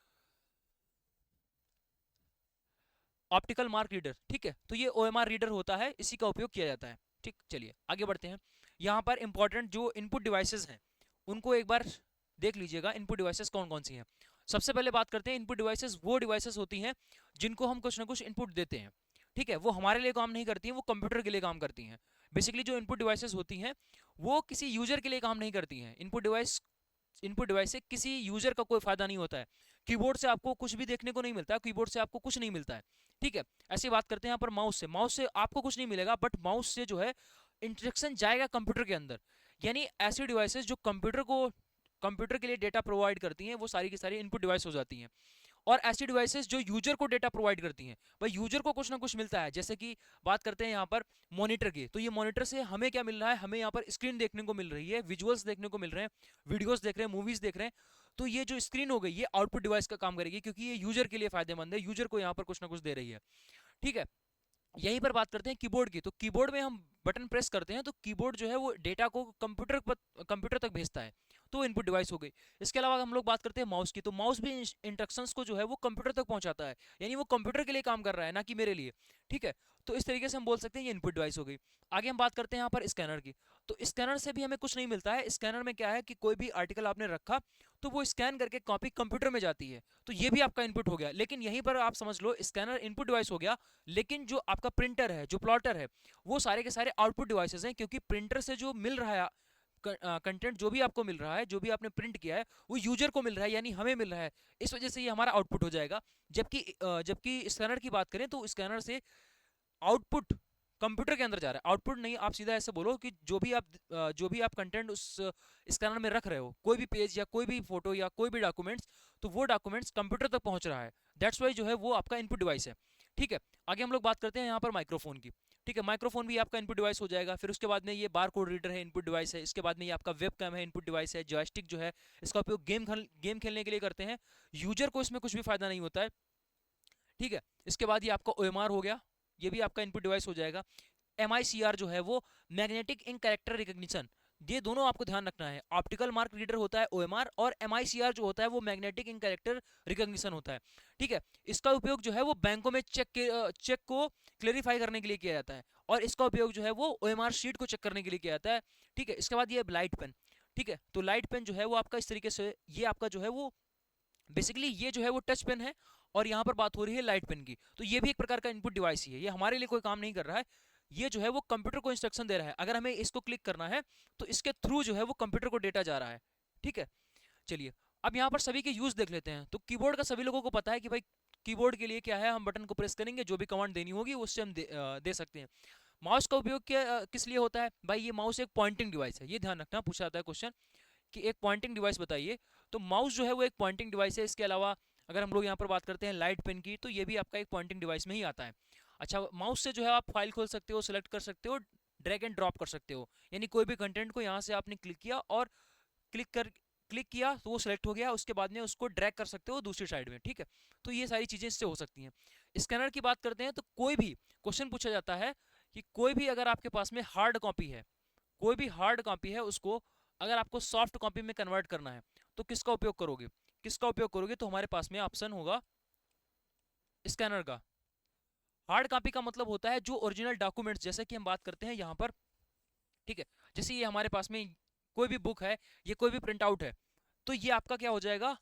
ऑप्टिकल मार्क रीडर। ठीक है, तो ये ओएमआर रीडर होता है, इसी का उपयोग किया जाता है। ठीक, चलिए आगे बढ़ते हैं। यहाँ पर इंपॉर्टेंट जो इनपुट डिवाइसेस हैं उनको एक बार देख लीजिएगा, इनपुट डिवाइसेस कौन कौन सी हैं। सबसे पहले बात करते हैं इनपुट डिवाइसेस, वो डिवाइसेस होती हैं जिनको हम कुछ ना कुछ इनपुट देते हैं। ठीक है, वो हमारे लिए काम नहीं करती हैं, वो कंप्यूटर के लिए काम करती हैं। बेसिकली जो इनपुट डिवाइसेस होती हैं वो किसी यूजर के लिए काम नहीं करती हैं। इनपुट डिवाइस से किसी यूजर का कोई फायदा नहीं होता है। कीबोर्ड से आपको कुछ भी देखने को नहीं मिलता है, कीबोर्ड से आपको कुछ नहीं मिलता है। ठीक है, ऐसी बात करते हैं यहाँ पर माउस से। माउस से आपको कुछ नहीं मिलेगा, बट माउस से जो है इंस्ट्रक्शन जाएगा कंप्यूटर के अंदर। यानी ऐसी डिवाइसेस जो कंप्यूटर के लिए डेटा प्रोवाइड करती हैं, वो सारी की सारी इनपुट डिवाइस हो जाती हैं। और ऐसी डिवाइसेस जो यूजर को डेटा प्रोवाइड करती हैं, भाई यूजर को कुछ ना कुछ मिलता है। जैसे कि बात करते हैं यहाँ पर मॉनिटर की, तो ये मॉनिटर से हमें क्या मिल रहा है? हमें यहाँ पर स्क्रीन देखने को मिल रही है, विजुअल्स देखने को मिल रहे हैं, वीडियोस देख रहे हैं, मूवीज देख रहे हैं। तो ये जो स्क्रीन हो गई ये आउटपुट डिवाइस का काम करेगी, क्योंकि ये यूजर के लिए फायदेमंद है, यूजर को यहाँ पर कुछ ना कुछ दे रही है। ठीक है, यहीं पर बात करते हैं कीबोर्ड की। तो कीबोर्ड में हम बटन प्रेस करते हैं तो कीबोर्ड जो है वो डेटा को कंप्यूटर तक भेजता है, तो इनपुट डिवाइस हो गई। इसके अलावा हम लोग बात करते हैं माउस की। तो माउस भी इंस्ट्रक्शंस को जो है वो कंप्यूटर तक पहुंचाता है, यानी वो कंप्यूटर के लिए काम कर रहा है, ना कि मेरे लिए। ठीक है, तो इस तरीके से हम बोल सकते हैं ये इनपुट डिवाइस हो गई। आगे हम बात करते हैं यहाँ पर स्कैनर की। तो स्कैनर से भी हमें कुछ नहीं मिलता है। स्कैनर में क्या है कि कोई भी आर्टिकल आपने रखा तो वो स्कैन करके कॉपी कंप्यूटर में जाती है, तो ये भी आपका इनपुट हो गया। लेकिन यहीं पर आप समझ लो स्कैनर इनपुट डिवाइस हो गया, लेकिन जो आपका प्रिंटर है, जो प्लॉटर है, वो सारे के सारे आउटपुट डिवाइसेस हैं, क्योंकि प्रिंटर से जो मिल रहा है कंटेंट, जो भी आपको मिल रहा है, जो भी आपने प्रिंट किया है, वो यूजर को मिल रहा है, यानी हमें मिल रहा है। इस वजह से ये हमारा आउटपुट हो जाएगा। जबकि स्कैनर की बात करें तो स्कैनर से आउटपुट कंप्यूटर के अंदर जा रहा है। आउटपुट नहीं, आप सीधा ऐसे बोलो कि जो भी आप कंटेंट उस स्कैनर में रख रहे हो, कोई भी पेज या कोई भी फोटो या कोई भी डॉक्यूमेंट्स, तो वो डॉक्यूमेंट्स कंप्यूटर तक पहुंच रहा है। दैट्स वाई जो है वो आपका इनपुट डिवाइस है। ठीक है, आगे हम लोग बात करते हैं यहाँ पर माइक्रोफोन की। ठीक है, माइक्रोफोन भी आपका इनपुट डिवाइस हो जाएगा। फिर उसके बाद में ये बार कोड रीडर है, इनपुट डिवाइस है। इसके बाद में ये आपका वेब कैम है, इनपुट डिवाइस है। जॉयस्टिक जो है इसका उपयोग गेम खेलने के लिए करते हैं। यूजर को इसमें कुछ भी फायदा नहीं होता है। ठीक है, इसके बाद ये आपका OMR हो गया, ये भी आपका इनपुट डिवाइस हो जाएगा। MICR जो है वो मैग्नेटिक इंक कैरेक्टर रिकॉग्निशन, ये दोनों आपको ध्यान रखना है। ऑप्टिकल मार्क रीडर होता है OMR, और MICR जो होता है वो मैग्नेटिक इंक कैरेक्टर रिकॉग्निशन होता है। ठीक है, इसका उपयोग जो है वो बैंकों में चेक को क्लेरिफाई करने के लिए किया जाता है, और इसका उपयोग जो है वो OMR शीट को चेक करने के लिए किया जाता है। ठीक है, इसके बाद ये लाइट पेन। ठीक है, तो लाइट पेन जो है वो आपका इस तरीके से, ये आपका जो है वो बेसिकली ये जो है वो टच पेन है, और यहाँ पर बात हो रही है लाइट पेन की। तो ये भी एक प्रकार का इनपुट डिवाइस ही है, ये हमारे लिए कोई काम नहीं कर रहा है, ये जो है वो कंप्यूटर को इंस्ट्रक्शन दे रहा है। अगर हमें इसको क्लिक करना है तो इसके थ्रू जो है वो कंप्यूटर को डेटा जा रहा है। ठीक है, चलिए अब यहाँ पर सभी के यूज देख लेते हैं। तो कीबोर्ड का सभी लोगों को पता है कि भाई कीबोर्ड के लिए क्या है, हम बटन को प्रेस करेंगे, जो भी कमांड देनी होगी उससे हम दे सकते हैं। माउस का उपयोग किस लिए होता है भाई? ये माउस एक पॉइंटिंग डिवाइस है, ये ध्यान रखना, पूछा जाता है क्वेश्चन कि एक पॉइंटिंग डिवाइस बताइए। तो माउस जो है वो एक पॉइंटिंग डिवाइस है। इसके अलावा अगर हम लोग यहाँ पर बात करते हैं लाइट पेन की, तो ये भी आपका एक पॉइंटिंग डिवाइस में ही आता है। अच्छा, माउस से जो है आप फाइल खोल सकते हो, सिलेक्ट कर सकते हो, ड्रैग एंड ड्रॉप कर सकते हो, यानी कोई भी कंटेंट को यहाँ से आपने क्लिक किया और क्लिक किया तो वो सिलेक्ट हो गया, उसके बाद में उसको ड्रैग कर सकते हो दूसरी साइड में। ठीक है, तो ये सारी चीजें इससे हो सकती हैं। स्कैनर की बात करते हैं, तो कोई भी क्वेश्चन पूछा जाता है कि कोई भी अगर आपके पास में हार्ड कॉपी है, कोई भी हार्ड कॉपी है, उसको अगर आपको सॉफ्ट कॉपी में कन्वर्ट करना है तो किसका उपयोग करोगे? किसका उपयोग करोगे? तो हमारे पास में ऑप्शन होगा स्कैनर का। हार्ड कॉपी का मतलब होता है जो ओरिजिनल डॉक्यूमेंट्स, जैसे कि हम बात करते हैं यहाँ पर। ठीक है, जैसे ये हमारे पास में कोई भी बुक है, ये कोई भी प्रिंट आउट है, तो ये आपका क्या हो जाएगा?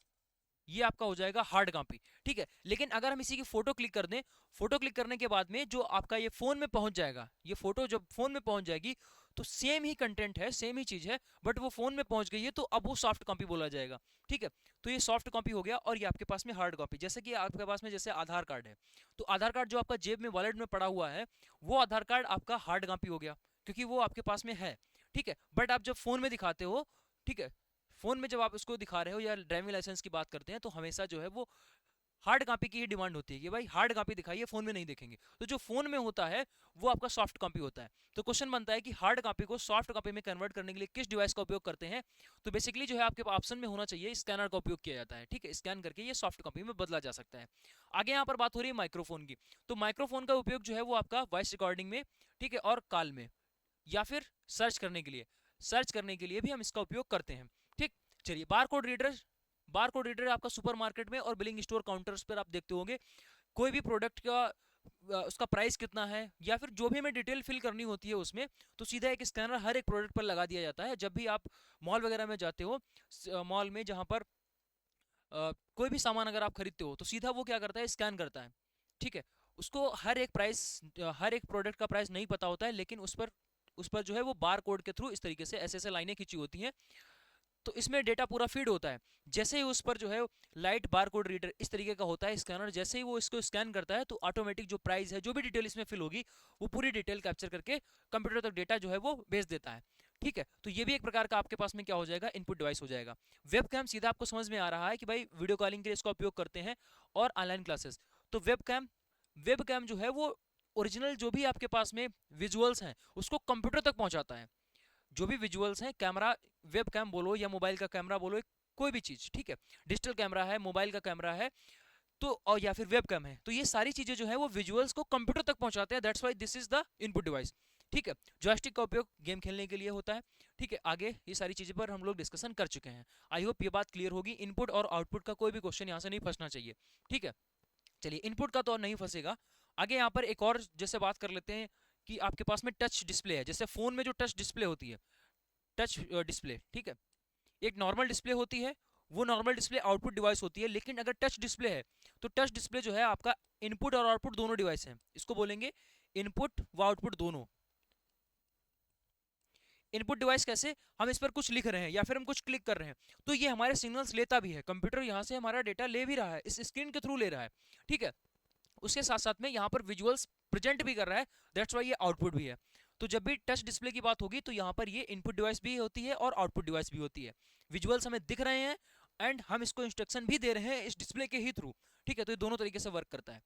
ये आपका हो जाएगा हार्ड कॉपी। ठीक है, लेकिन अगर हम इसी की फोटो क्लिक कर दें, फोटो क्लिक करने के बाद में जो आपका ये फोन में पहुंच जाएगा, ये फोटो जब फोन में पहुंच जाएगी तो सेम ही कंटेंट है, सेम ही चीज है, बट वो फोन में पहुंच गई है, तो अब वो सॉफ्ट कॉपी बोला जाएगा। ठीक है, तो ये सॉफ्ट कॉपी हो गया, और ये आपके पास में हार्ड कॉपी। जैसे कि आपके पास में जैसे आधार कार्ड है, तो आधार कार्ड जो आपका जेब में वॉलेट में पड़ा हुआ है, वो आधार कार्ड आपका हार्ड कॉपी हो गया, क्योंकि वो आपके पास में है। ठीक है, बट आप जब फोन में दिखाते हो, ठीक है, फोन में जब आप उसको दिखा रहे हो, या ड्राइविंग लाइसेंस की बात करते हैं, तो हमेशा जो है वो हार्ड कॉपी की ही डिमांड होती है कि भाई हार्ड कॉपी दिखाइए, फोन में नहीं देखेंगे। तो जो फोन में होता है वो आपका सॉफ्ट कॉपी होता है। तो क्वेश्चन बनता है कि हार्ड कॉपी को सॉफ्ट कॉपी में कन्वर्ट करने के लिए किस डिवाइस का उपयोग करते हैं? तो बेसिकली जो है आपके ऑप्शन में होना चाहिए स्कैनर का उपयोग किया जाता है। ठीक है, स्कैन करके ये सॉफ्ट कॉपी में बदला जा सकता है। आगे यहाँ पर बात हो रही है माइक्रोफोन की। तो माइक्रोफोन का उपयोग जो है वो आपका वॉइस रिकॉर्डिंग में, ठीक है, और कॉल में, या फिर सर्च करने के लिए भी हम इसका उपयोग करते हैं। ठीक, चलिए बार कोड रीडर आपका सुपरमार्केट में और बिलिंग स्टोर काउंटर्स पर आप देखते होंगे। कोई भी प्रोडक्ट का उसका प्राइस कितना है, या फिर जो भी हमें डिटेल फिल करनी होती है उसमें, तो सीधा एक स्कैनर हर एक प्रोडक्ट पर लगा दिया जाता है। जब भी आप मॉल वगैरह में जाते हो, मॉल में जहाँ पर कोई भी सामान अगर आप खरीदते हो, तो सीधा वो क्या करता है, स्कैन करता है। ठीक है, उसको हर एक प्रोडक्ट का प्राइस नहीं पता होता है, लेकिन उस पर जो है वो बार कोड के थ्रू इस तरीके से ऐसे ऐसे लाइनें खींची होती हैं, तो इसमें डेटा पूरा फीड होता है। जैसे ही उस पर जो है लाइट बार कोड रीडर इस तरीके का होता है स्कैनर, जैसे ही वो इसको स्कैन करता है, तो ऑटोमेटिक जो प्राइस है, जो भी डिटेल इसमें फिल होगी, वो पूरी डिटेल कैप्चर करके कंप्यूटर तक डेटा जो है वो भेज देता है। ठीक है, तो ये भी एक प्रकार का आपके पास में क्या हो जाएगा, इनपुट डिवाइस हो जाएगा। वेब कैम सीधा आपको समझ में आ रहा है कि भाई वीडियो कॉलिंग के लिए इसका उपयोग करते हैं, और ऑनलाइन क्लासेस। तो वेब कैम जो है वो ओरिजिनल जो भी आपके पास में विजुअल्स हैं उसको कंप्यूटर तक पहुंचाता है। जो भी विजुअल्स हैं, कैमरा, वेब कैम बोलो या मोबाइल का कैमरा बोलो, कोई भी चीज, ठीक है, डिजिटल कैमरा है, मोबाइल का कैमरा है, तो और या फिर वेब कैम है, तो ये सारी चीजें जो है वो विजुअल्स को कंप्यूटर तक पहुंचाते हैं। That's why this is the input device. ठीक है, जॉयस्टिक का उपयोग गेम खेलने के लिए होता है। ठीक है, आगे ये सारी चीजें पर हम लोग डिस्कशन कर चुके हैं। आई होप ये बात क्लियर होगी। इनपुट और आउटपुट का कोई भी क्वेश्चन यहाँ से नहीं फंसना चाहिए। ठीक है, चलिए इनपुट का तो नहीं फंसेगा। आगे यहाँ पर एक और जैसे बात कर लेते हैं कि आपके पास में टच डिस्प्ले है। जैसे फोन में जो टच डिस्प्ले होती है, टच डिस्प्ले, ठीक है, एक नॉर्मल डिस्प्ले होती है, वो नॉर्मल डिस्प्ले आउटपुट डिवाइस होती है। लेकिन अगर टच डिस्प्ले है, तो टच डिस्प्ले जो है आपका इनपुट और आउटपुट दोनों डिवाइस हैं। इसको बोलेंगे इनपुट व आउटपुट दोनों। इनपुट डिवाइस कैसे? हम इस पर कुछ लिख रहे हैं या फिर हम कुछ क्लिक कर रहे हैं, तो ये हमारे सिग्नल्स लेता भी है, कंप्यूटर यहाँ से हमारा डेटा ले भी रहा है, इस स्क्रीन के थ्रू ले रहा है। ठीक है, उसके साथ साथ में यहाँ पर विजुअल्स प्रेजेंट भी कर रहा है, दैट्स वाई ये आउटपुट भी है। तो जब भी टच डिस्प्ले की बात होगी, तो यहाँ पर ये इनपुट डिवाइस भी होती है और आउटपुट डिवाइस भी होती है। विजुअल्स हमें दिख रहे हैं एंड हम इसको इंस्ट्रक्शन भी दे रहे हैं इस डिस्प्ले के ही थ्रू। ठीक है, तो ये दोनों तरीके से वर्क करता है।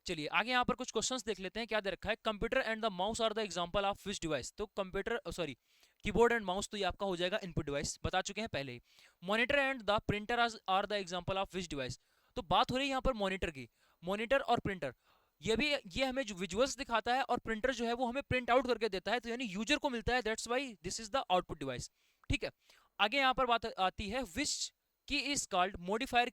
चलिए आगे यहाँ पर कुछ क्वेश्चंस देख लेते हैं क्या दे रखा है। Computer and the mouse are the example of which device. तो computer sorry keyboard and mouse तो ये आपका हो जाएगा इनपुट डिवाइस, बता चुके हैं पहले ही। Monitor and the printer are the example of which device. तो बात हो रही है यहाँ पर मॉनिटर की। मॉनिटर और प्रिंटर ये हमें जो विजुअल्स दिखाता है, और प्रिंटर जो है वो हमें प्रिंट आउट करके देता है, तो यानी यूजर को मिलता है, that's why this is the output device. ठीक है, आगे यहाँ पर बात आती है which key is called modifier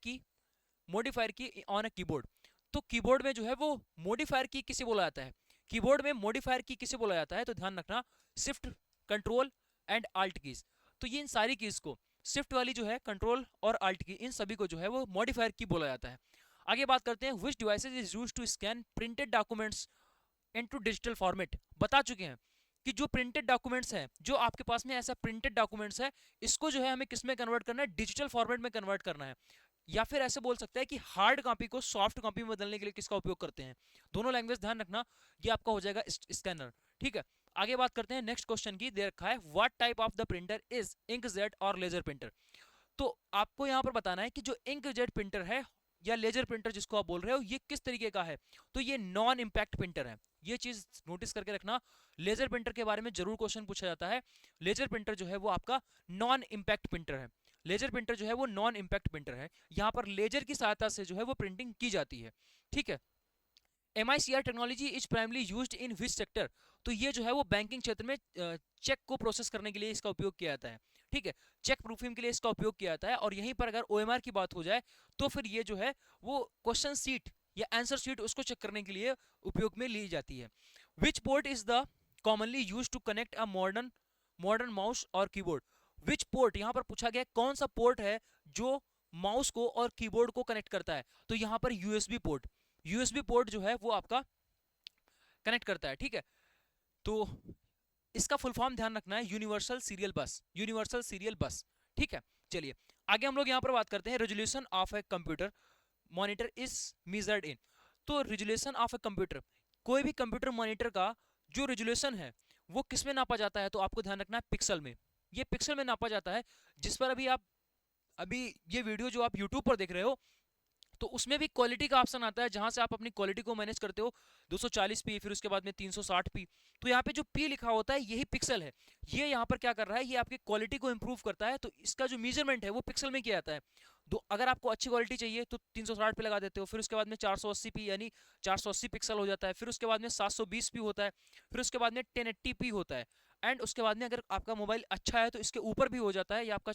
की ऑन अ कीबोर्ड। तो कीबोर्ड में जो है वो मॉडिफायर की किसे बोला जाता है, कीबोर्ड में मॉडिफायर की किसे बोला जाता है, तो ध्यान रखना shift, control and alt keys. तो ये इन सारी कीज को, शिफ्ट वाली जो है, कंट्रोल और आल्ट की, इन सभी को जो है वो मॉडिफायर की बोला जाता है। आगे बात करते हैं which devices is used to scan printed documents into digital format. बता चुके हैं कि जो प्रिंटेड डॉक्यूमेंट्स है, जो आपके पास में ऐसा प्रिंटेड डॉक्यूमेंट्स है, इसको जो है हमें किस में कन्वर्ट करना है, डिजिटल फॉर्मेट में कन्वर्ट करना है। या फिर ऐसे बोल सकते हैं कि हार्ड कॉपी को सॉफ्ट कॉपी में बदलने के लिए किसका उपयोग करते हैं, दोनों लैंग्वेज ध्यान रखना, ये आपका हो जाएगा स्कैनर। ठीक है, आगे बात करते हैं नेक्स्ट क्वेश्चन की, दे रखा है what type of the printer is inkjet और लेजर प्रिंटर। तो आपको यहां पर बताना है कि जो इंकजेट प्रिंटर है या लेजर प्रिंटर जिसको आप बोल रहे हो, ये किस तरीके का है। तो ये नॉन इंपैक्ट प्रिंटर है, ये चीज नोटिस करके रखना। लेजर प्रिंटर के बारे में जरूर क्वेश्चन पूछा जाता है। लेजर प्रिंटर जो है वो आपका नॉन इंपैक्ट प्रिंटर है। लेजर प्रिंटर जो है वो नॉन इंपैक्ट प्रिंटर है, यहाँ पर लेजर की सहायता से जो है वो प्रिंटिंग की जाती है। ठीक है, MICR technology is primarily used in which sector. तो ये जो है वो बैंकिंग क्षेत्र में चेक को प्रोसेस करने के लिए इसका उपयोग किया जाता है। ठीक है, चेक प्रूफिंग के लिए इसका उपयोग किया जाता है। और यहीं पर अगर OMR की बात हो जाए तो फिर ये जो है वो क्वेश्चन सीट या आंसर सीट उसको चेक करने के लिए उपयोग में ली जाती है। Which port is the commonly use to connect a modern mouse और कीबोर्ड। विच पोर्ट, यहाँ पर पूछा गया कौन सा पोर्ट है जो माउस को और कीबोर्ड को कनेक्ट करता है। तो यहाँ पर यूएसबी पोर्ट जो है वो आपका कनेक्ट करता है। ठीक है, तो इसका फुल फॉर्म ध्यान रखना है, यूनिवर्सल सीरियल बस। ठीक है, चलिए आगे हम लोग यहाँ पर बात करते हैं resolution of a computer monitor is measured in. तो रेजोल्यूशन ऑफ ए कंप्यूटर, कोई भी कंप्यूटर मॉनिटर का जो रेजोल्यूशन है वो किस में नापा जाता है, तो आपको ध्यान रखना है पिक्सल में। ये पिक्सल में नापा जाता है, जिस पर अभी ये वीडियो जो आप यूट्यूब पर देख रहे हो, तो उसमें भी क्वालिटी का ऑप्शन आता है, जहां से आप अपनी क्वालिटी को मैनेज करते हो, 240p, फिर उसके बाद में 360p। तो यहाँ पे जो p लिखा होता है यही पिक्सल है। ये यहाँ पर क्या कर रहा है, ये आपकी क्वालिटी को इंप्रूव करता है, तो इसका जो मेजरमेंट है वो पिक्सल में किया जाता है। अगर आपको अच्छी क्वालिटी चाहिए तो 360 पे लगा देते हो, फिर उसके बाद में 480p यानी 480 पिक्सल हो जाता है, फिर उसके बाद में 720p होता है, फिर उसके बाद में 1080p होता है, एंड उसके बाद में अगर आपका मोबाइल अच्छा है तो इसके ऊपर भी हो जाता है, ये आपका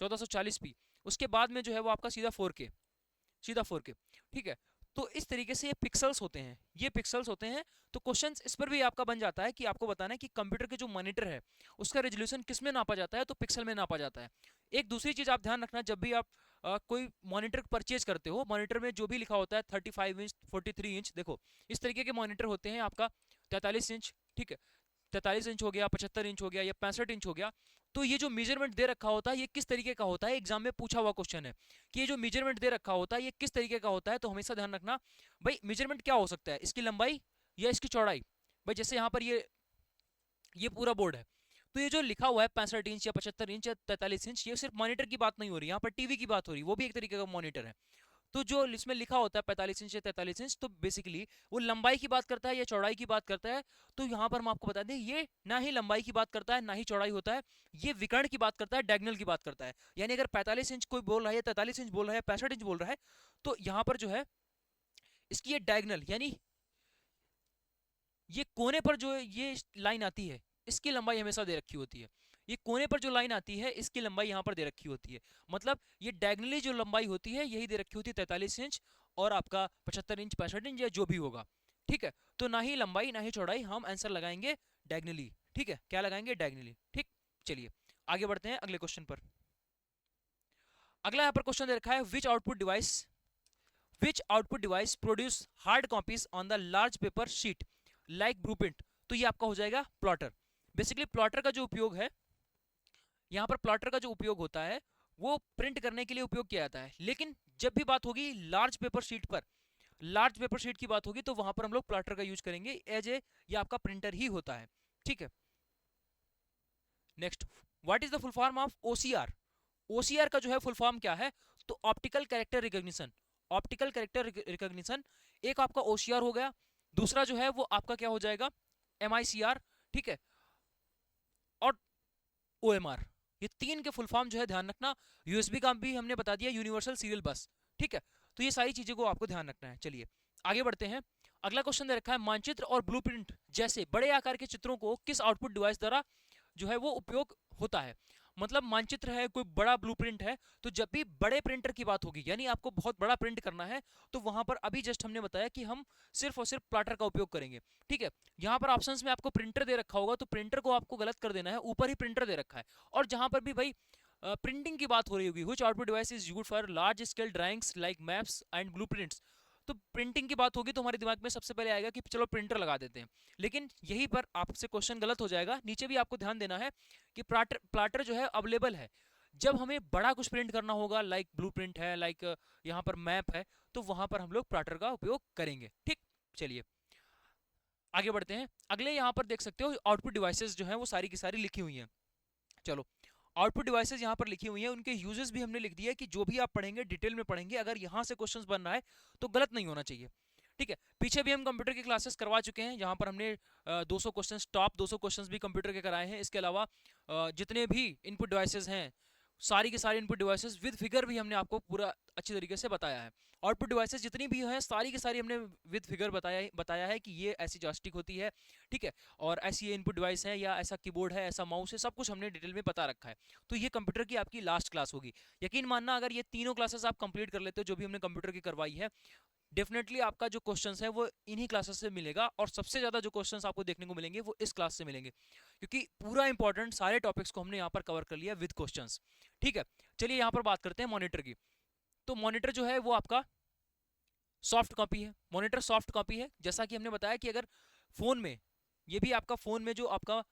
1440p। उसके बाद में जो है वो आपका सीधा 4K। ठीक है, तो इस तरीके से ये पिक्सल्स होते हैं। तो क्वेश्चंस इस पर भी आपका बन जाता है कि आपको बताना है कि कंप्यूटर के जो मॉनिटर है उसका रेजोल्यूशन किस में नापा जाता है, तो पिक्सल में नापा जाता है। एक दूसरी चीज आप ध्यान रखना, जब भी आप कोई मॉनिटर परचेज करते हो, मॉनिटर में जो भी लिखा होता है 35 इंच 43 इंच, देखो इस तरीके के मॉनिटर होते हैं आपका 43 इंच, ठीक है, 43 इंच हो गया, 75 इंच हो गया या 65 इंच हो गया। तो ये जो मेजरमेंट दे रखा होता है ये किस तरीके का होता है, एग्जाम में पूछा हुआ क्वेश्चन है कि ये जो मेजरमेंट दे रखा होता है ये किस तरीके का होता है। तो हमेशा ध्यान रखना भाई, मेजरमेंट क्या हो सकता है, इसकी लंबाई या इसकी चौड़ाई। भाई जैसे यहाँ पर ये पूरा बोर्ड है, तो ये जो लिखा हुआ है 65 इंच या 75 इंच या 43 इंच, ये सिर्फ मॉनिटर की बात नहीं हो रही, यहाँ पर टीवी की बात हो रही, वो भी एक तरीके का मॉनिटर है। तो जो इसमें लिखा होता है 45 इंच या 43 इंच, तो बेसिकली वो लंबाई की बात करता है या चौड़ाई की बात करता है। तो यहाँ पर हम आपको बता दें, ये ना ही लंबाई की बात करता है ना ही चौड़ाई होता है, ये विकर्ण की बात करता है, डायगोनल की बात करता है। यानी अगर 45 इंच कोई बोल रहा है, 43 इंच बोल रहा है, 65 इंच बोल रहा है, तो यहाँ पर जो है इसकी ये डायगोनल यानी ये कोने पर जो ये लाइन आती है इसकी लंबाई हमेशा दे रखी होती है। ये कोने पर जो लाइन आती है इसकी लंबाई यहाँ पर दे रखी होती है। मतलब ये डायगनली जो लंबाई होती है यही दे रखी होती है 43 इंच और आपका 75 इंच 65 इंच या जो भी होगा। ठीक है, तो ना ही लंबाई ना ही चौड़ाई, हम आंसर लगाएंगे डायगनली। ठीक है, क्या लगाएंगे, डायगनली। ठीक, चलिए आगे बढ़ते हैं अगले क्वेश्चन पर। अगला यहाँ पर क्वेश्चन दे रखा है which output device produce hard copies on the large paper sheet like blueprint. तो ये आपका हो जाएगा प्लॉटर। बेसिकली प्लॉटर का जो उपयोग है, यहाँ पर प्लॉटर का जो उपयोग होता है वो प्रिंट करने के लिए उपयोग किया जाता है, लेकिन जब भी बात होगी लार्ज पेपर शीट की बात होगी तो वहां पर हम लोग प्लॉटर का यूज करेंगे एज ए, ये आपका प्रिंटर ही होता है। ठीक है, next, what is the full form of OCR. OCR का जो है फुल फॉर्म क्या है, तो ऑप्टिकल कैरेक्टर रिकॉग्निशन एक आपका OCR हो गया, दूसरा जो है वो आपका क्या हो जाएगा, MICR, ठीक है, और OMR। ये तीन के फुल फॉर्म जो है ध्यान रखना। USB का भी हमने बता दिया, यूनिवर्सल सीरियल बस, ठीक है। तो ये सारी चीजें को आपको ध्यान रखना है। चलिए आगे बढ़ते हैं। अगला क्वेश्चन दे रखा है, मानचित्र और ब्लूप्रिंट जैसे बड़े आकार के चित्रों को किस आउटपुट डिवाइस द्वारा जो है वो उपयोग होता है। मतलब मानचित्र है, कोई बड़ा ब्लूप्रिंट है, तो जब भी बड़े प्रिंटर की बात होगी, यानी आपको बहुत बड़ा प्रिंट करना है, तो वहां पर अभी जस्ट हमने बताया कि हम सिर्फ और सिर्फ प्लाटर का उपयोग करेंगे, ठीक है। यहाँ पर ऑप्शंस में आपको प्रिंटर दे रखा होगा, तो प्रिंटर को आपको गलत कर देना है, ऊपर ही प्रिंटर दे रखा है। और जहां पर भी भाई प्रिंटिंग की बात हो रही होगी, which output device is used for large scale drawings like maps and blueprints, तो प्रिंटिंग की बात होगी तो हमारे दिमाग में सबसे पहले आएगा कि चलो प्रिंटर लगा देते हैं। लेकिन यहीं पर आपसे क्वेश्चन गलत हो जाएगा। नीचे भी आपको ध्यान देना है कि प्लाटर प्लाटर जो है अवेलेबल है जब हमें बड़ा कुछ प्रिंट करना होगा, लाइक ब्लूप्रिंट है, लाइक यहाँ पर मैप है, तो वहां पर हम लोग प्लाटर का उपयोग करेंगे, ठीक। चलिए आगे बढ़ते हैं। अगले यहाँ पर देख सकते हो आउटपुट डिवाइसेस जो है वो सारी की सारी लिखी हुई हैं। चलो आउटपुट डिवाइसेस यहाँ पर लिखी हुई हैं, उनके यूजेस भी हमने लिख दिया कि जो भी आप पढ़ेंगे डिटेल में पढ़ेंगे, अगर यहाँ से क्वेश्चंस बन रहा है तो गलत नहीं होना चाहिए, ठीक है। पीछे भी हम कंप्यूटर की क्लासेस करवा चुके हैं, यहाँ पर हमने 200 क्वेश्चंस, टॉप 200 क्वेश्चंस भी कंप्यूटर के कराए हैं। इसके अलावा जितने भी इनपुट डिवाइसेस हैं, सारी के सारी इनपुट डिवाइसेस विद फिगर भी हमने आपको पूरा अच्छी तरीके से बताया है। आउटपुट डिवाइसेस जितनी भी हैं सारी की सारी हमने विद फिगर बताया है कि ये ऐसी जॉयस्टिक होती है, ठीक है, और ऐसी ये इनपुट डिवाइस है, या ऐसा कीबोर्ड है, ऐसा माउस है, सब कुछ हमने डिटेल में बता रखा है। तो ये कंप्यूटर की आपकी लास्ट क्लास होगी। यकीन मानना अगर ये तीनों क्लासेस आप कंप्लीट कर लेते हो जो भी हमने कंप्यूटर की करवाई है, डेफिनेटली आपका जो क्वेश्चंस है वो इन्हीं क्लासेस से मिलेगा, और सबसे ज्यादा जो क्वेश्चंस आपको देखने को मिलेंगे वो इस क्लास से मिलेंगे, क्योंकि पूरा इंपॉर्टेंट सारे टॉपिक्स को हमने यहाँ पर कवर कर लिया विद क्वेश्चंस, ठीक है। चलिए यहाँ पर बात करते हैं मॉनिटर की। तो मॉनिटर जो है वो आपका सॉफ्ट कॉपी है। मॉनिटर सॉफ्ट कॉपी है, जैसा कि हमने बताया कि अगर फोन में, ये भी आपका फोन में जो आपका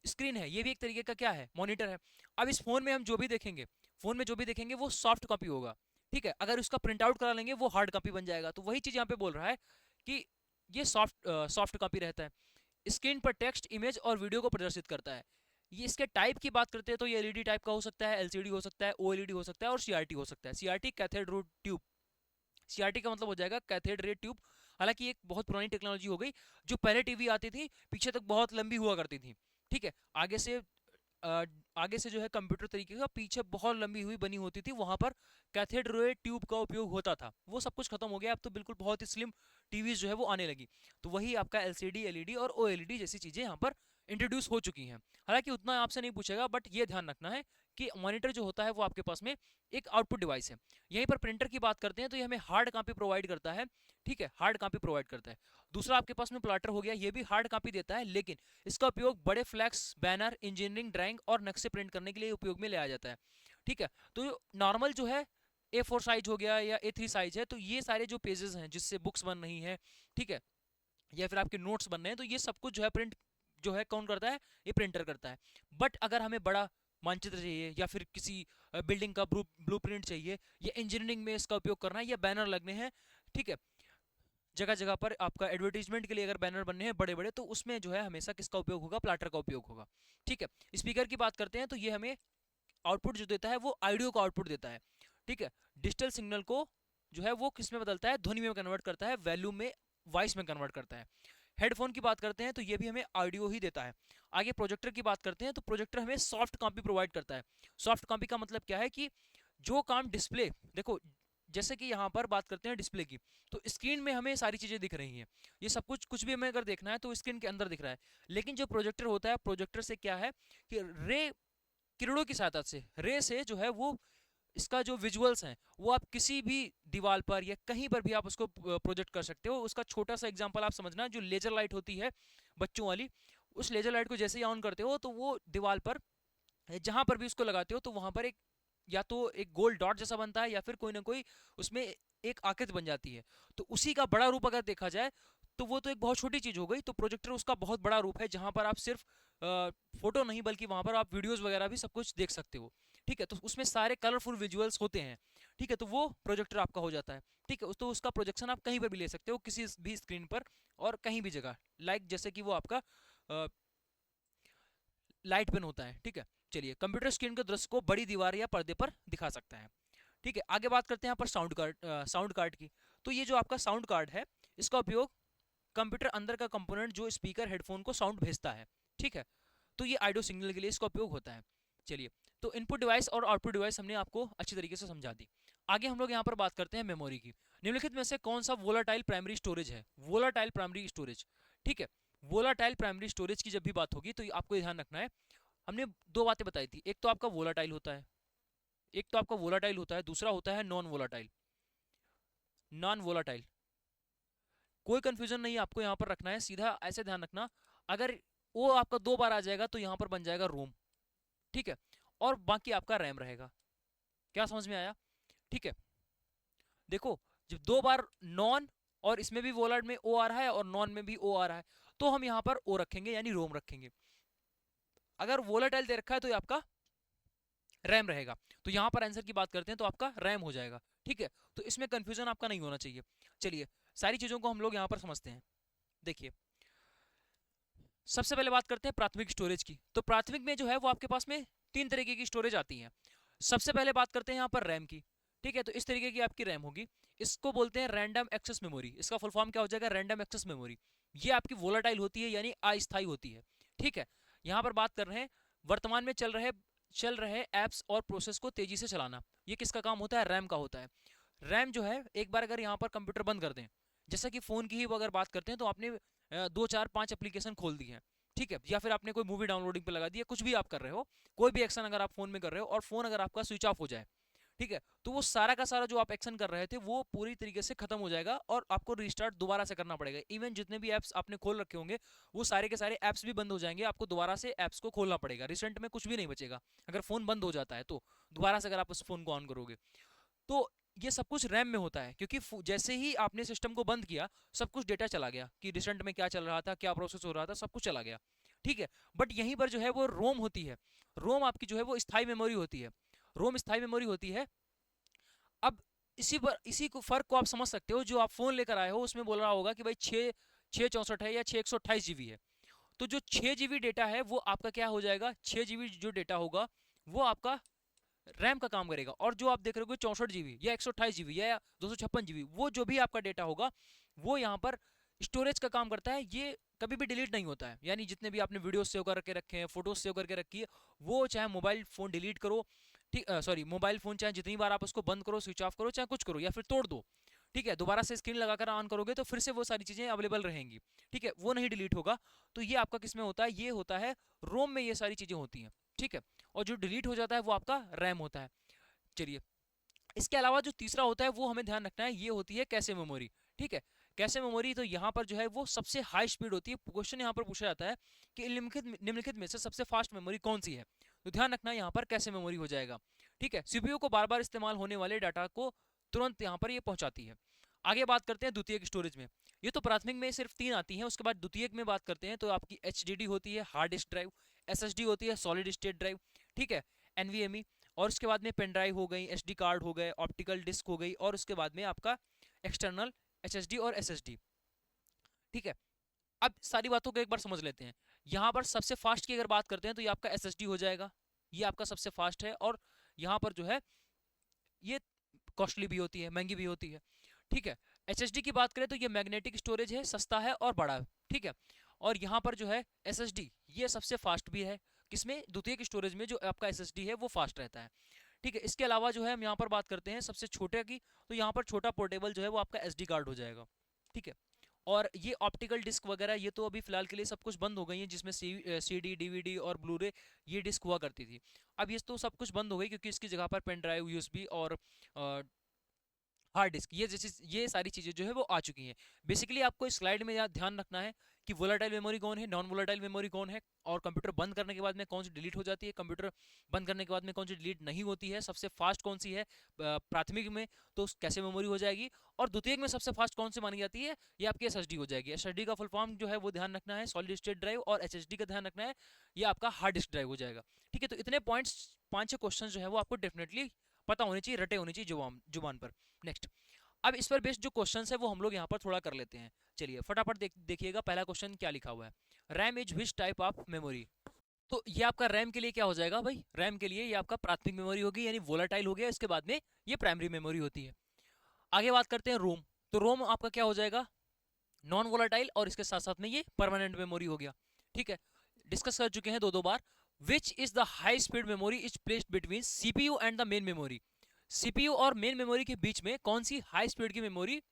स्क्रीन है, ये भी एक तरीके का क्या है, मॉनिटर है। अब इस फोन में हम जो भी देखेंगे, फोन में जो भी देखेंगे वो सॉफ्ट कॉपी होगा, ठीक है। अगर उसका प्रिंट आउट करा लेंगे वो हार्ड कॉपी बन जाएगा। तो वही चीज यहाँ पे बोल रहा है कि ये सॉफ्ट कॉपी रहता है, स्क्रीन पर टेक्स्ट, इमेज और वीडियो को प्रदर्शित करता है। ये इसके टाइप की बात करते हैं तो ये एलईडी टाइप का हो सकता है, एलसीडी हो सकता है, ओएलईडी हो सकता है, और सीआरटी हो सकता है। CRT cathode ray tube, CRT का मतलब हो जाएगा कैथोड रे ट्यूब। हालांकि एक बहुत पुरानी टेक्नोलॉजी हो गई, जो पहले टीवी आती थी पीछे तक बहुत लंबी हुआ करती थी, ठीक है। आगे से जो है कंप्यूटर तरीके का पीछे बहुत लंबी हुई बनी होती थी, वहां पर कैथोड रे ट्यूब का उपयोग होता था। वो सब कुछ खत्म हो गया, अब तो बिल्कुल बहुत ही स्लिम टीवी जो है वो आने लगी। तो वही आपका एलसीडी, एलईडी और ओएलईडी जैसी चीजें यहाँ पर इंट्रोड्यूस हो चुकी हैं। हालांकि उतना आपसे नहीं पूछेगा, बट ये ध्यान रखना है कि मॉनिटर जो होता है वो आपके पास में एक आउटपुट डिवाइस है। यहीं पर प्रिंटर की बात करते हैं तो ये हमें हार्ड कॉपी प्रोवाइड करता है, ठीक है, हार्ड कॉपी प्रोवाइड करता है। दूसरा आपके पास में प्लाटर हो गया, ये भी हार्ड कॉपी देता है, लेकिन इसका उपयोग बड़े फ्लैक्स, बैनर, इंजीनियरिंग ड्राइंग और नक्शे प्रिंट करने के लिए उपयोग में लिया जाता है, ठीक है। तो नॉर्मल जो है A4 साइज हो गया या A3 साइज है, तो ये सारे जो पेजेस हैं जिससे बुक्स बन रही हैं, ठीक है, या फिर आपके नोट्स बन रहे हैं, तो ये सब कुछ जो है प्रिंट जो है कौन करता है, ये प्रिंटर करता है। बट अगर हमें बड़ा मानचित्र चाहिए, या फिर किसी बिल्डिंग का ब्लूप्रिंट चाहिए, या इंजीनियरिंग में इसका उपयोग करना है, या बैनर लगने हैं, ठीक है, जगह जगह पर आपका एडवर्टीजमेंट के लिए अगर बैनर बनने हैं बड़े बड़े, तो उसमें जो है हमेशा किसका उपयोग होगा, प्लाटर का उपयोग होगा, ठीक है। स्पीकर की बात करते हैं तो ये हमें आउटपुट जो देता है वो ऑडियो का आउटपुट देता है, ठीक है। डिजिटल सिग्नल को जो है वो किस में बदलता है, ध्वनि में कन्वर्ट करता है, वैल्यू में, वॉइस में कन्वर्ट करता है। हेडफोन की बात करते हैं तो ये भी हमें ऑडियो ही देता है। आगे प्रोजेक्टर की बात करते हैं तो प्रोजेक्टर हमें सॉफ्ट कॉपी प्रोवाइड करता है। सॉफ्ट कॉपी का मतलब क्या है कि जो काम डिस्प्ले, देखो जैसे कि यहाँ पर बात करते हैं डिस्प्ले की, तो स्क्रीन में हमें सारी चीजें दिख रही हैं, ये सब कुछ भी हमें अगर देखना है तो स्क्रीन के अंदर दिख रहा है। लेकिन जो प्रोजेक्टर होता है, प्रोजेक्टर से क्या है कि रे, किरणों की सहायता से, रे से जो है वो इसका जो विजुअल्स हैं वो आप किसी भी दीवार पर या कहीं पर भी आप उसको प्रोजेक्ट कर सकते हो। उसका छोटा सा एग्जांपल आप समझना, जो लेजर लाइट होती है बच्चों वाली, उस लेजर लाइट को जैसे ही ऑन करते हो तो वो दीवार पर जहां पर भी उसको लगाते हो तो वहां पर एक, या तो एक गोल डॉट जैसा बनता है, या फिर कोई ना कोई उसमें एक आकृति बन जाती है। तो उसी का बड़ा रूप अगर देखा जाए तो वो तो एक बहुत छोटी चीज हो गई, तो प्रोजेक्टर उसका बहुत बड़ा रूप है, जहां पर आप सिर्फ फोटो नहीं बल्कि वहां पर आप वीडियोस वगैरह भी सब कुछ देख सकते हो, ठीक है। तो उसमें सारे कलरफुल विजुअल्स होते हैं, ठीक है, तो वो प्रोजेक्टर आपका हो जाता है, ठीक है। तो उसका प्रोजेक्शन आप कहीं पर भी ले सकते हो, किसी भी स्क्रीन पर और कहीं भी जगह, लाइक जैसे कि वो आपका लाइट पेन होता है, ठीक है। चलिए कंप्यूटर स्क्रीन के दृश्य को बड़ी दीवार या पर्दे पर दिखा सकता है, ठीक है। आगे बात करते हैं यहाँ पर साउंड कार्ड की। तो ये जो आपका साउंड कार्ड है इसका उपयोग कंप्यूटर अंदर का कंपोनेंट जो स्पीकर हेडफोन को साउंड भेजता है, ठीक है, तो ये ऑडियो सिग्नल के लिए इसका उपयोग होता है। चलिए, तो इनपुट डिवाइस और आउटपुट डिवाइस हमने आपको अच्छी तरीके से समझा दी। आगे हम लोग यहाँ पर बात करते हैं मेमोरी की। निम्नलिखित में से कौन सा वोलाटाइल प्राइमरी स्टोरेज है? वोलाटाइल प्राइमरी स्टोरेज, ठीक है। वोलाटाइल प्राइमरी स्टोरेज की जब भी बात होगी तो आपको ध्यान रखना है, हमने दो बातें बताई थी, एक तो आपका वोलाटाइल होता है, एक तो आपका वोलाटाइल होता है, दूसरा होता है नॉन वोलाटाइल। नॉन वोलाटाइल, कोई कंफ्यूजन नहीं आपको यहाँ पर रखना है, सीधा ऐसे ध्यान रखना, अगर वो आपका दो बार आ जाएगा तो यहाँ पर बन जाएगा रोम, ठीक है, और बाकी आपका रैम रहेगा। क्या समझ में आया? ठीक है, देखो जब दो बार नॉन और इसमें भी वोलाट में ओ आ रहा है और नॉन में भी ओ आ रहा है, तो हम यहाँ पर ओ रखेंगे यानी रोम रखेंगे। अगर वोलाटाइल दे रखा है तो ये आपका रैम रहेगा। तो यहाँ पर आंसर की बात करते हैं तो आपका रैम हो जाएगा, ठीक है। तो इसमें कंफ्यूजन आपका नहीं होना चाहिए। चलिए, सारी चीजों को हम लोग यहाँ पर समझते हैं। देखिए, सबसे पहले बात करते हैं प्राथमिक स्टोरेज की। तो प्राथमिक में जो है वो आपके पास में तीन तरीके की स्टोरेज आती है। सबसे पहले बात करते हैं यहाँ पर रैम की, ठीक है। तो इस तरीके की आपकी रैम होगी, इसको बोलते हैं रैंडम एक्सेस मेमोरी। इसका फुल फॉर्म क्या हो जाएगा? Random access memory. ये आपकी वोलाटाइल होती है यानी अस्थायी होती है, ठीक है। यहाँ पर बात कर रहे हैं वर्तमान में चल रहे एप्स और प्रोसेस को तेजी से चलाना, ये किसका काम होता है? रैम का होता है। रैम जो है, एक बार अगर यहाँ पर कंप्यूटर बंद कर दें, जैसा कि फोन की ही अगर बात करते हैं तो आपने 2 4 5 एप्लीकेशन खोल दी है, ठीक है, या फिर आपने कोई मूवी डाउनलोडिंग पे लगा दी है, कुछ भी आप कर रहे हो, कोई भी एक्शन अगर आप फोन में कर रहे हो और फोन अगर आपका स्विच ऑफ हो जाए, ठीक है, तो वो सारा का सारा जो आप एक्शन कर रहे थे वो पूरी तरीके से खत्म हो जाएगा और आपको रिस्टार्ट दोबारा से करना पड़ेगा। इवन जितने भी एप्स आपने खोल रखे होंगे वो सारे के सारे एप्स भी बंद हो जाएंगे, आपको दोबारा से एप्स को खोलना पड़ेगा, रिसेंट में कुछ भी नहीं बचेगा। अगर फोन बंद हो जाता है तो दोबारा से अगर आप उस फोन को ऑन करोगे तो ये सब कुछ रैम में होता है, क्योंकि जैसे ही आपने सिस्टम को बंद किया सब कुछ डेटा चला गया कि रिसेंट में क्या चल रहा था, क्या प्रोसेस हो रहा था, सब कुछ चला गया, ठीक है। बट यहीं पर जो है वो रोम होती है। रोम आपकी जो है वो स्थायी मेमोरी होती है। रोम स्थायी मेमोरी होती है। अब इसी को फर्क को आप समझ सकते हो, जो आप फोन लेकर आए हो उसमें बोल रहा होगा कि भाई 6 6 64 है या 6 128 GB है, तो जो 6 GB डेटा है वो आपका क्या हो जाएगा? 6 GB जो डेटा होगा वो आपका रैम का काम करेगा, और जो आप देख रहे हो 64 GB या 128 GB या 256 GB, वो जो भी आपका डेटा होगा वो यहाँ पर स्टोरेज का काम करता है। ये कभी भी डिलीट नहीं होता है, यानी जितने भी आपने वीडियो सेव करके रखे हैं, फोटोज सेव करके रखी है, वो चाहे मोबाइल फोन डिलीट करो, ठीक, सॉरी, मोबाइल फोन चाहे जितनी बार आप उसको बंद करो, स्विच ऑफ करो, चाहे कुछ करो या फिर तोड़ दो, ठीक है, दोबारा से स्क्रीन लगाकर ऑन करोगे तो फिर से वो सारी चीजें अवेलेबल रहेंगी, ठीक है, वो नहीं डिलीट होगा। तो ये आपका किस में होता है? ये होता है रोम में, ये सारी चीजें होती हैं, ठीक है। और जो डिलीट हो जाता है वो आपका रैम होता है। चलिए, इसके अलावा जो तीसरा होता है वो हमें ध्यान रखना है, ये होती है कैशे मेमोरी, ठीक है। कैशे मेमोरी तो यहाँ पर जो है वो सबसे हाई स्पीड होती है। क्वेश्चन यहाँ पर पूछा जाता है कि निम्नलिखित में से सबसे फास्ट मेमोरी कौन सी है, तो ध्यान रखना यहाँ पर कैशे मेमोरी हो जाएगा, ठीक है। सीपीयू को बार बार इस्तेमाल होने वाले डाटा को तुरंत यहाँ पर ये पहुंचाती है। आगे बात करते हैं द्वितीयक स्टोरेज में। ये तो प्राथमिक में सिर्फ 3 आती हैं, उसके बाद द्वितीयक में बात करते हैं तो आपकी HDD होती है, हार्ड डिस्क ड्राइव, SSD होती है, सॉलिड स्टेट ड्राइव, ठीक है, NVMe, और उसके बाद में पेन ड्राइव हो गई, SD कार्ड हो गए, ऑप्टिकल डिस्क हो गई, और उसके बाद में आपका एक्सटर्नल HSD और SSD, ठीक है। अब सारी बातों को एक बार समझ लेते हैं। यहाँ पर सबसे फास्ट की अगर बात करते हैं तो ये आपका SSD हो जाएगा, ये आपका सबसे फास्ट है, और यहाँ पर जो है ये कॉस्टली भी होती है, महंगी भी होती है, ठीक है। HSD की बात करें तो ये मैग्नेटिक स्टोरेज है, सस्ता है और बड़ा है, ठीक है। और यहाँ पर जो है SSD, ये सबसे फास्ट भी है, किसमें? द्वितीयक स्टोरेज में जो आपका SSD है वो फास्ट रहता है, ठीक है। इसके अलावा जो है हम यहाँ पर बात करते हैं सबसे छोटे की, तो यहाँ पर छोटा पोर्टेबल जो है वो आपका SD कार्ड हो जाएगा, ठीक है। और ये ऑप्टिकल डिस्क वगैरह ये तो अभी फिलहाल के लिए सब कुछ बंद हो गई है, जिसमें CD DVD और ब्लूरे ये डिस्क हुआ करती थी। अब ये तो सब कुछ बंद हो गई, क्योंकि इसकी जगह पर पेन ड्राइव, USB और हार्ड डिस्क, ये सारी चीजें जो है वो आ चुकी हैं। बेसिकली आपको इस स्लाइड में ध्यान रखना है कि वोलेटाइल मेमोरी कौन है, नॉन वोलेटाइल मेमोरी कौन है, और कंप्यूटर बंद करने के बाद में कौन सी डिलीट हो जाती है, कंप्यूटर बंद करने के बाद में कौन सी डिलीट नहीं होती है, सबसे फास्ट कौन सी है प्राथमिक में, तो कैसे मेमोरी हो जाएगी, और द्वितीयक में सबसे फास्ट कौन सी मानी जाती है, ये आपकी SSD हो जाएगी। SSD का फुल फॉर्म जो है वो ध्यान रखना है, सॉलिड स्टेट ड्राइव, और HSD का ध्यान रखना है, ये आपका हार्ड डिस्क ड्राइव हो जाएगा, ठीक है। तो इतने पॉइंट्स, 5 6 क्वेश्चन जो है वो आपको डेफिनेटली पता होने चाहिए, रटे होने चाहिए जुबान पर। नेक्स्ट, अब इस पर बेस्ड जो क्वेश्चंस है वो हम लोग यहाँ पर थोड़ा कर लेते हैं। चलिए फटाफट देखिएगा, पहला क्वेश्चन क्या लिखा हुआ है, RAM is which type of memory. तो ये आपका रैम के लिए क्या हो जाएगा भाई? रैम के लिए ये आपका प्राथमिक मेमोरी होगी, यानी वोलाटाइल हो गया, इसके बाद में ये प्राइमरी मेमोरी होती है। आगे बात करते हैं रोम। तो रोम आपका क्या हो जाएगा? नॉन वोलाटाइल, और इसके साथ साथ में ये परमानेंट मेमोरी हो गया। ठीक है, डिस्कस कर चुके हैं दो बार। Which is the high speed memory is placed between CPU and the main memory. CPU और मेन मेमोरी के बीच में कौन सी हाई स्पीड की मेमोरी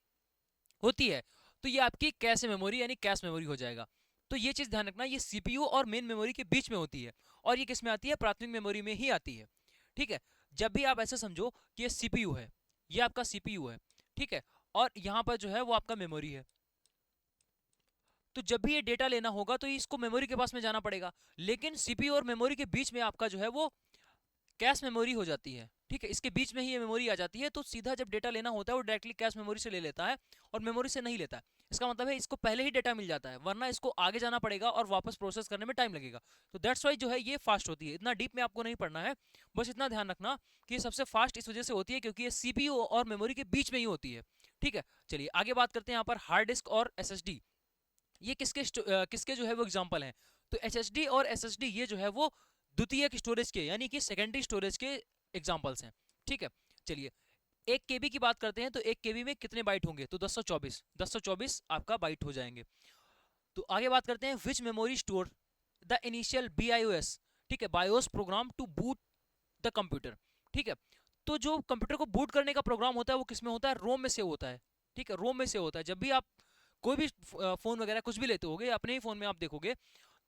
होती है? तो ये आपकी कैश मेमोरी यानी कैश मेमोरी हो जाएगा। तो ये चीज ध्यान रखना, ये सीपीयू और मेन मेमोरी के बीच में होती है, और ये किस में आती है? प्राथमिक मेमोरी में ही आती है। ठीक है, जब भी आप ऐसे समझो कि ये सीपीयू है, ये आपका सीपीयू है, ठीक है, और यहाँ पर जो है वो आपका मेमोरी है, तो जब भी ये डेटा लेना होगा तो इसको मेमोरी के पास में जाना पड़ेगा। लेकिन सीपीयू और मेमोरी के बीच में आपका जो है वो कैश मेमोरी हो जाती है। ठीक है, इसके बीच में ही ये मेमोरी आ जाती है, तो सीधा जब डेटा लेना होता है वो डायरेक्टली कैश मेमोरी से ले लेता है और मेमोरी से नहीं लेता है। इसका मतलब है इसको पहले ही डेटा मिल जाता है, वरना इसको आगे जाना पड़ेगा और वापस प्रोसेस करने में टाइम लगेगा। तो दैट्स वाई जो है ये फास्ट होती है। इतना डीप में आपको नहीं पढ़ना है, बस इतना ध्यान रखना कि ये सबसे फास्ट इस वजह से होती है क्योंकि ये सीपीयू और मेमोरी के बीच में ही होती है। ठीक है, चलिए आगे बात करते हैं यहाँ पर हार्ड डिस्क और एसएसडी। ये किसके जो है वो एग्जांपल हैं? तो एचएसडी और एसएसडी ये जो है वो द्वितीयक स्टोरेज के यानी कि सेकेंडरी स्टोरेज के एग्जांपल्स हैं। ठीक है, चलिए 1 KB की बात करते हैं, तो 1 KB में कितने बाइट होंगे? तो 1024 आपका बाइट हो जाएंगे। तो आगे बात करते हैं which memory store the initial BIOS, ठीक है, BIOS program to boot the computer. ठीक है, तो जो कंप्यूटर को बूट करने का प्रोग्राम होता है वो किस में होता है? रोम में से होता है। ठीक है, रोम में से होता है। जब भी आप कोई भी फोन वगैरह कुछ भी लेते होगे, अपने ही फोन में आप देखोगे,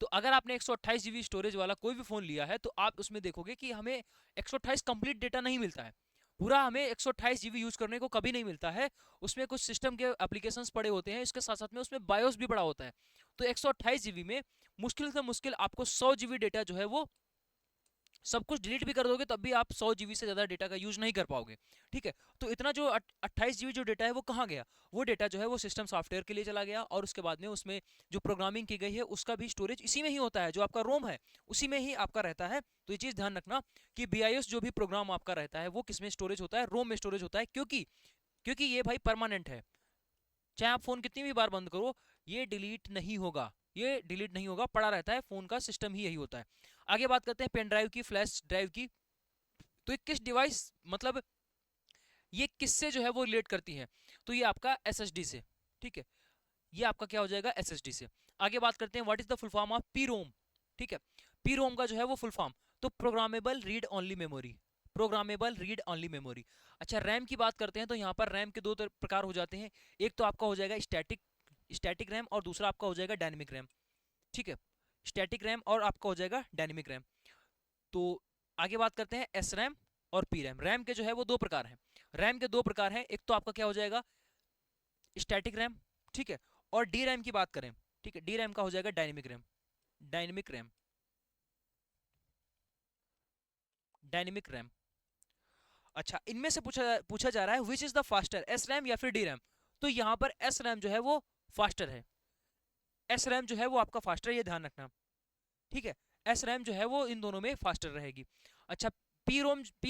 तो अगर आपने 128 GB स्टोरेज वाला कोई भी फोन लिया है तो आप उसमें देखोगे कि हमें 128 कंप्लीट डेटा नहीं मिलता है, पूरा हमें 128 GB यूज करने को कभी नहीं मिलता है। उसमें कुछ सिस्टम के एप्लीकेशंस पड़े होते हैं, इसके साथ साथ में उसमें बायोस भी पड़ा होता है। तो 128 GB में मुश्किल से मुश्किल आपको 100 GB डेटा जो है वो सब कुछ डिलीट भी कर दोगे तब भी आप 100 GB से ज़्यादा डेटा का यूज नहीं कर पाओगे। ठीक है, तो इतना जो 28 GB जो डेटा है वो कहाँ गया? वो डेटा जो है वो सिस्टम सॉफ्टवेयर के लिए चला गया, और उसके बाद में उसमें जो प्रोग्रामिंग की गई है उसका भी स्टोरेज इसी में ही होता है, जो आपका रोम है उसी में ही आपका रहता है। तो ये चीज़ ध्यान रखना कि BIOS जो भी प्रोग्राम आपका रहता है वो किस में स्टोरेज होता है? रोम में स्टोरेज होता है, क्योंकि ये भाई परमानेंट है। चाहे आप फोन कितनी भी बार बंद करो, ये डिलीट नहीं होगा, ये डिलीट नहीं होगा, पड़ा रहता है। फोन का सिस्टम ही यही होता है। आगे बात करते हैं पेन ड्राइव की, फ्लैश ड्राइव की। तो ये किस डिवाइस, मतलब ये किससे जो है वो रिलेट करती है? तो ये आपका SSD से। ठीक है, ये आपका क्या हो जाएगा? SSD से। आगे बात करते हैं what is the full form of PROM। ठीक है, PROM का जो है वो फुल फॉर्म, तो programmable read only memory, programmable read only memory. अच्छा, रैम की बात करते हैं, तो यहाँ पर रैम के दो प्रकार हो जाते हैं। एक तो आपका हो जाएगा स्टैटिक रैम, और दूसरा आपका हो जाएगा डायनेमिक रैम। ठीक है, स्टैटिक रैम और आपका हो जाएगा डायनेमिक रैम। तो आगे बात करते हैं एस रैम और पी रैम। रैम के जो है वो दो प्रकार हैं। रैम के दो प्रकार हैं, एक तो आपका क्या हो जाएगा? Static RAM. ठीक है, और डी रैम की बात करें, ठीक है, डी रैम का हो जाएगा dynamic RAM. Dynamic RAM, dynamic RAM. अच्छा, इनमें से पूछा जा रहा है विच is the faster, S RAM या फिर डी रैम? तो यहाँ पर एस रैम जो है वो फास्टर है। एस रैम जो है वो आपका फास्टर, ये ध्यान रखना। ठीक है, एस रैम जो है वो इन दोनों में फास्टर रहेगी। अच्छा, पी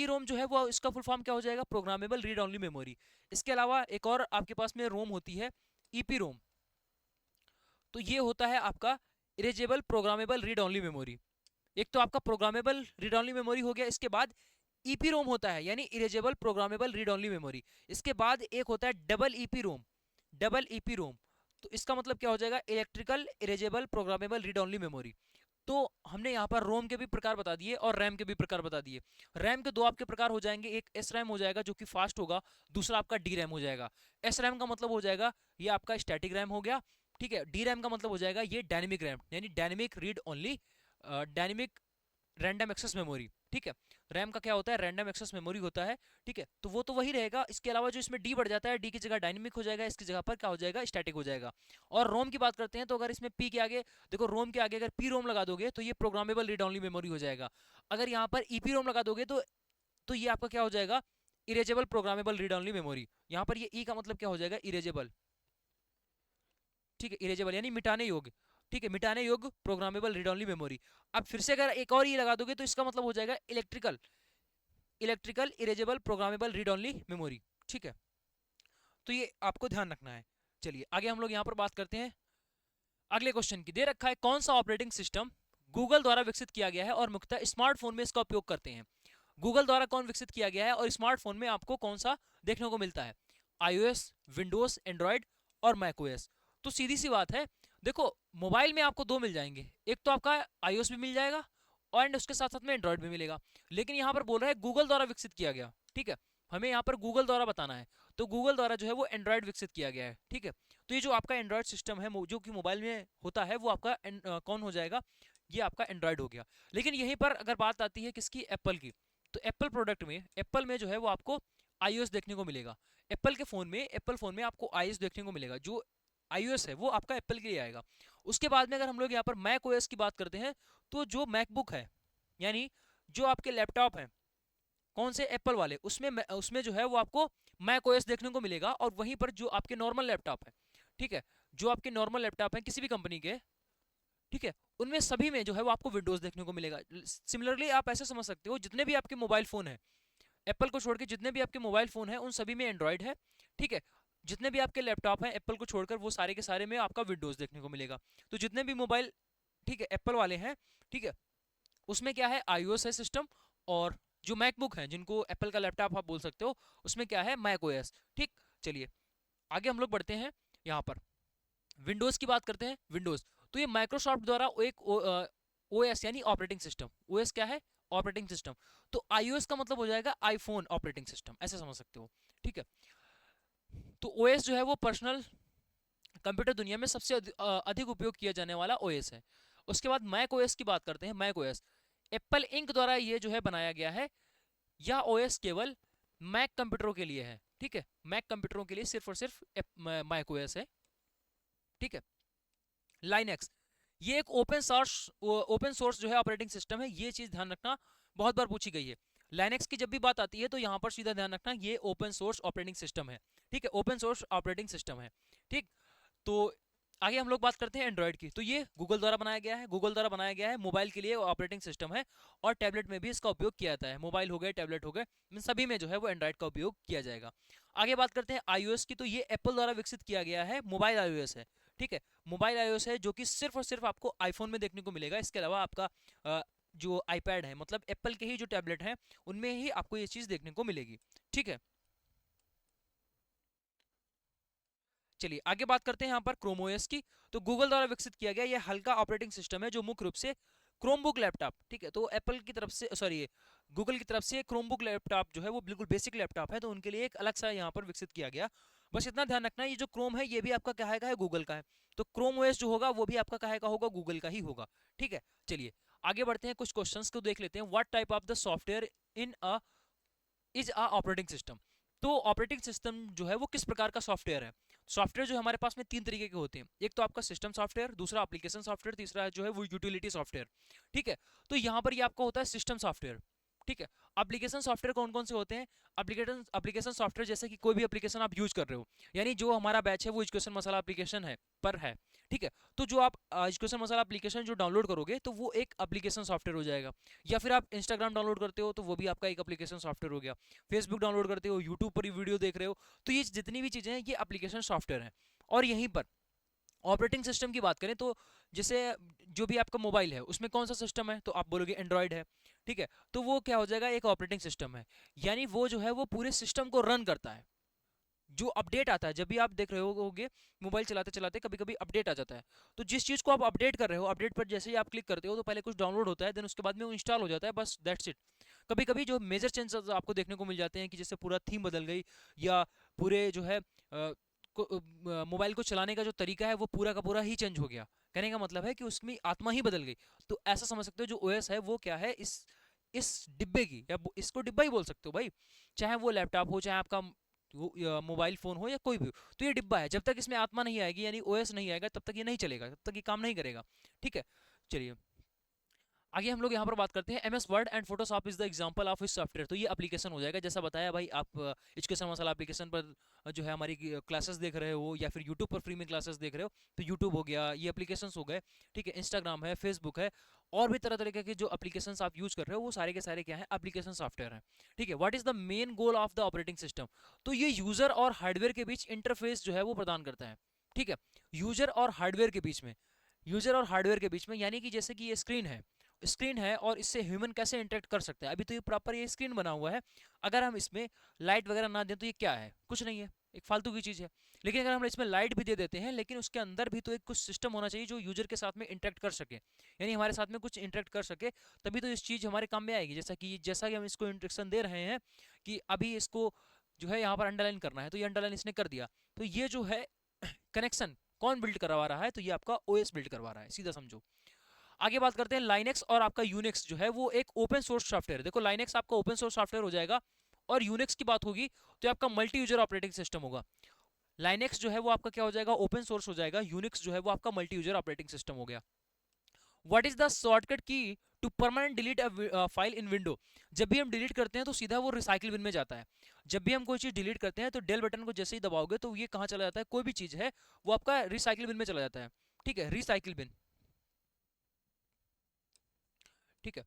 रोम जो है वो इसका फुल फॉर्म क्या हो जाएगा? Programmable read only memory. इसके अलावा एक और आपके पास में रोम होती है, ईपी रोम। तो ये होता है आपका erasable programmable read only memory. एक तो आपका प्रोग्रामेबल रीड ओनली मेमोरी हो गया, इसके बाद ईपी रोम होता है यानी erasable programmable read only memory. इसके बाद एक होता है डबल ईपी रोम, डबल ईपी रोम। तो इसका मतलब क्या हो जाएगा? Electrical erasable programmable read only memory. तो हमने यहाँ पर रोम के भी प्रकार बता दिए और रैम के भी प्रकार बता दिए। रैम के दो आपके प्रकार हो जाएंगे, एक एस रैम हो जाएगा जो कि फास्ट होगा, दूसरा आपका डी रैम हो जाएगा। एस रैम का मतलब हो जाएगा ये आपका स्टैटिक रैम हो गया। ठीक है, डी रैम का मतलब हो जाएगा ये डायनेमिक रैम यानी dynamic read only, dynamic random access memory. ठीक है, रैम का क्या होता है? रैंडम एक्सेस मेमोरी होता है। ठीक है, तो वो तो वही रहेगा। इसके अलावा जो इसमें डी बढ़ जाता है, डी की जगह डायनेमिक हो जाएगा, इसकी जगह पर क्या हो जाएगा? स्टैटिक हो जाएगा। और रोम की बात करते हैं, तो अगर इसमें पी के आगे देखो, रोम के आगे अगर पी रोम लगा दोगे तो ये प्रोग्रामेबल रीड ओनली मेमोरी हो जाएगा। अगर यहाँ पर ईपी रोम लगा दोगे तो ये आपका क्या हो जाएगा? Erasable programmable read only memory. यहाँ पर ये ई का मतलब क्या हो जाएगा? इरेजेबल। ठीक है, इरेजेबल यानी मिटाने योग्य। ठीक है, मिटाने योग्य प्रोग्रामेबल रीड ओनली मेमोरी। अब फिर से अगर एक और ये लगा दोगे तो इसका मतलब हो जाएगा electrical erasable programmable read only memory. ठीक है, तो ये आपको ध्यान रखना है। चलिए आगे हम लोग यहाँ पर बात करते हैं अगले क्वेश्चन की। दे रखा है कौन सा ऑपरेटिंग सिस्टम गूगल द्वारा विकसित किया गया है और मुख्यतः स्मार्टफोन में इसका उपयोग करते हैं? गूगल द्वारा कौन विकसित किया गया है और स्मार्टफोन में आपको कौन सा देखने को मिलता है? iOS, विंडोज, एंड्रॉयड और मैकओएस। तो सीधी सी बात है, देखो मोबाइल में आपको दो मिल जाएंगे, एक तो आपका iOS भी मिल जाएगा और उसके साथ साथ में एंड्रॉइड भी मिलेगा। लेकिन यहाँ पर बोल रहा है गूगल द्वारा विकसित किया गया, ठीक है, हमें यहाँ पर गूगल द्वारा बताना है, तो गूगल द्वारा जो है वो एंड्रॉइड विकसित किया गया है, ठीक है। तो ये जो आपका एंड्रॉइड सिस्टम है जो कि मोबाइल में होता है वो आपका कौन हो जाएगा, ये आपका एंड्रॉइड हो गया। लेकिन यहीं पर अगर बात आती है किसकी, एप्पल की, तो एप्पल प्रोडक्ट में, एप्पल में जो है वो आपको iOS देखने को मिलेगा। एप्पल के फोन में, एप्पल फोन में आपको iOS देखने को मिलेगा, जो iOS है वो आपका एप्पल के लिए आएगा। उसके बाद में अगर हम लोग यहाँ पर मैक ओएस की बात करते हैं, तो जो मैकबुक है, यानी जो आपके लैपटॉप हैं कौन से, एप्पल वाले, उसमें जो है वो आपको मैक ओएस देखने को मिलेगा। और वहीं पर जो आपके नॉर्मल लैपटॉप है, ठीक है, जो आपके नॉर्मल लैपटॉप हैं किसी भी कंपनी के, ठीक है, उनमें सभी में जो है वो आपको विंडोज देखने को मिलेगा। सिमिलरली आप ऐसे समझ सकते हो, जितने भी आपके मोबाइल फोन है, एप्पल को छोड़ के जितने भी आपके मोबाइल फोन है उन सभी में एंड्रॉइड है, ठीक है। जितने भी आपके लैपटॉप हैं एप्पल को छोड़कर, वो सारे के सारे में आपका विंडोज देखने को मिलेगा। तो जितने भी मोबाइल, ठीक है, एप्पल वाले हैं, ठीक है, उसमें क्या है, iOS है सिस्टम। और जो मैकबुक है, जिनको एप्पल का लैपटॉप आप बोल सकते हो, उसमें क्या है, मैक ओएस, ठीक। चलिए आगे हम लोग बढ़ते हैं, यहाँ पर विंडोज की बात करते हैं। विंडोज, तो ये माइक्रोसॉफ्ट द्वारा एक ओएस यानी ऑपरेटिंग सिस्टम, ओएस क्या है, ऑपरेटिंग सिस्टम। तो iOS का मतलब हो जाएगा आईफोन ऑपरेटिंग सिस्टम, ऐसे समझ सकते हो, ठीक है। तो ओएस जो है वो पर्सनल कंप्यूटर दुनिया में सबसे अधिक उपयोग किया जाने वाला ओएस है। उसके बाद मैक ओएस की बात करते हैं। मैक ओएस एप्पल इंक द्वारा ये जो है बनाया गया है। यह ओएस केवल मैक कंप्यूटरों के लिए है, ठीक है, मैक कंप्यूटरों के लिए सिर्फ और सिर्फ मैक ओएस है, ठीक है। लाइनेक्स, ये एक ओपन सोर्स जो है ऑपरेटिंग सिस्टम है, ये चीज ध्यान रखना, बहुत बार पूछी गई है। लाइनेक्स की जब भी बात आती है तो यहाँ पर सीधा ध्यान रखना, ये ओपन सोर्स ऑपरेटिंग सिस्टम है, ठीक है, ओपन सोर्स ऑपरेटिंग सिस्टम है, ठीक। तो आगे हम लोग बात करते हैं एंड्रॉइड की। तो ये गूगल द्वारा बनाया गया है, गूगल द्वारा बनाया गया है, मोबाइल के लिए ऑपरेटिंग सिस्टम है और टैबलेट में भी इसका उपयोग किया जाता है। मोबाइल हो गए, टैबलेट हो गए, इन सभी में जो है वो एंड्रॉइड का उपयोग किया जाएगा। आगे बात करते हैं iOS की। तो ये एप्पल द्वारा विकसित किया गया है, मोबाइल iOS है, ठीक है, मोबाइल iOS है, जो कि सिर्फ और सिर्फ आपको आईफोन में देखने को मिलेगा। इसके अलावा आपका जो आईपैड है, मतलब एप्पल के ही जो टैबलेट हैं उनमें ही आपको ये चीज देखने को मिलेगी, ठीक है। चलिए आगे बात करते हैं यहाँ पर क्रोम ओएस की। तो गूगल द्वारा विकसित किया गया यह हल्का ऑपरेटिंग सिस्टम है, जो मुख्य रूप से क्रोमबुक लैपटॉप, ठीक है, तो एप्पल की तरफ से, सॉरी, गूगल की तरफ से क्रोमबुक लैपटॉप जो है वो बिल्कुल बेसिक लैपटॉप है, तो उनके लिए एक अलग सा यहाँ पर विकसित किया गया। बस इतना ध्यान रखना, ये जो क्रोम है ये भी आपका क्या है, गूगल का है। तो क्रोम ओएस जो होगा वो भी आपका क्या होगा, गूगल का ही होगा, ठीक है। चलिए आगे बढ़ते हैं, कुछ क्वेश्चंस को देख लेते हैं। What type of the software in a is a operating system. तो ऑपरेटिंग सिस्टम जो है वो किस प्रकार का सॉफ्टवेयर है। सॉफ्टवेयर जो हमारे पास में तीन तरीके के होते हैं, एक तो आपका सिस्टम सॉफ्टवेयर, दूसरा एप्लीकेशन सॉफ्टवेयर, तीसरा जो है वो यूटिलिटी सॉफ्टवेयर, ठीक है। तो यहाँ पर ये आपका होता है सिस्टम सॉफ्टवेयर, ठीक है। एप्लीकेशन सॉफ्टवेयर कौन कौन से होते हैं, एप्लीकेशन सॉफ्टवेयर जैसे कि कोई भी एप्लीकेशन आप यूज कर रहे हो, यानी जो हमारा बैच है वो एजुकेशन मसाला एप्लीकेशन है पर है, ठीक है। तो जो आप एजुकेशन मसाला एप्लीकेशन जो डाउनलोड करोगे तो वो एक एप्लीकेशन सॉफ्टवेयर हो जाएगा। या फिर आप इंस्टाग्राम डाउनलोड करते हो तो वो भी आपका एक एप्लीकेशन सॉफ्टवेयर हो गया। फेसबुक डाउनलोड करते हो, यूट्यूब पर वीडियो देख रहे हो, तो ये जितनी भी चीजें हैं ये एप्लीकेशन सॉफ्टवेयर है। और यहीं पर ऑपरेटिंग सिस्टम की बात करें तो जैसे जो भी आपका मोबाइल है उसमें कौन सा सिस्टम है, तो आप बोलोगे एंड्रॉइड है, ठीक है। तो वो क्या हो जाएगा, एक ऑपरेटिंग सिस्टम है, यानी वो जो है वो पूरे सिस्टम को रन करता है। जो अपडेट आता है, जब भी आप देख रहे होगे मोबाइल चलाते चलाते कभी कभी अपडेट आ जाता है, तो जिस चीज़ को आप अपडेट कर रहे हो, अपडेट पर जैसे ही आप क्लिक करते हो तो पहले कुछ डाउनलोड होता है, देन उसके बाद में वो इंस्टॉल हो जाता है, बस दैट्स इट। कभी कभी जो मेजर चेंजेस आपको देखने को मिल जाते हैं कि जैसे पूरा थीम बदल गई, या पूरे जो है मोबाइल को चलाने का जो तरीका है वो पूरा का पूरा ही चेंज हो गया। कहने का मतलब है कि उसमें आत्मा ही बदल गई। तो ऐसा समझ सकते हो जो ओएस है वो क्या है, इस डिब्बे की, या इसको डिब्बा ही बोल सकते हो भाई, चाहे वो लैपटॉप हो, चाहे आपका वो मोबाइल फोन हो या कोई भी हो, तो ये डिब्बा है। जब तक इसमें आत्मा नहीं आएगी यानी ओएस नहीं आएगा तब तक ये नहीं चलेगा, तब तक ये काम नहीं करेगा, ठीक है। चलिए आगे हम लोग यहाँ पर बात करते हैं। MS word and Photoshop is the example of इस सॉफ्टवेयर। तो ये एप्लीकेशन हो जाएगा, जैसा बताया भाई, आप एजुकेशन मसाला एप्लीकेशन पर जो है हमारी क्लासेस देख रहे हो, या फिर यूट्यूब पर फ्री में क्लासेस देख रहे हो, तो यूट्यूब हो गया, ये एप्लीकेशन हो गए, ठीक है। इंस्टाग्राम है, फेसबुक है, और भी तरह तरह के जो एप्लीकेशन आप यूज कर रहे हो वो सारे के सारे क्या है, एप्लीकेशन सॉफ्टवेयर है, ठीक है। What is the main goal of the operating system. तो ये यूजर और हार्डवेयर के बीच इंटरफेस जो है वो प्रदान करता है, ठीक है। यूजर और हार्डवेयर के बीच में, यूजर और हार्डवेयर के बीच में, यानी कि जैसे कि ये स्क्रीन है स्क्रीन है और इससे ह्यूमन कैसे इंटरेक्ट कर सकते हैं। अभी तो ये प्रॉपर ये स्क्रीन बना हुआ है, अगर हम इसमें लाइट वगैरह ना दें तो ये क्या है, कुछ नहीं है, एक फालतू की चीज़ है। लेकिन अगर हम इसमें लाइट भी दे देते हैं, लेकिन उसके अंदर भी तो एक कुछ सिस्टम होना चाहिए जो यूजर के साथ में इंटरेक्ट कर सके, यानी हमारे साथ में कुछ इंटरेक्ट कर सके, तभी तो इस चीज़ हमारे काम में आएगी। जैसा कि हम इसको इंस्ट्रक्शन दे रहे हैं कि अभी इसको जो है यहाँ पर अंडरलाइन करना है, तो ये अंडरलाइन इसने कर दिया, तो ये जो है कनेक्शन कौन बिल्ड करवा रहा है, तो ये आपका ओएस बिल्ड करवा रहा है, सीधा समझो। आगे बात करते हैं लाइनेक्स और आपका यूनिक्स जो है वो एक ओपन सोर्स सॉफ्टवेयर है। देखो लाइनेक्स आपका ओपन सोर्स सॉफ्टवेयर हो जाएगा, और यूनिक्स की बात होगी तो आपका मल्टी यूजर ऑपरेटिंग सिस्टम होगा। लाइनेक्स जो है वो आपका क्या हो जाएगा, ओपन सोर्स हो जाएगा, यूनिक्स जो है वो आपका मल्टी यूजर ऑपरेटिंग सिस्टम हो गया। What is the shortcut key to permanent delete a file in window. जब भी हम डिलीट करते हैं तो सीधा वो रिसाइकिल बिन में जाता है। जब भी हम कोई चीज डिलीट करते हैं तो डेल बटन को जैसे ही दबाओगे तो ये कहाँ चला जाता है, कोई भी चीज है वो आपका रिसाइकिल बिन में चला जाता है। ठीक है, रिसाइकिल बिन, ठीक है।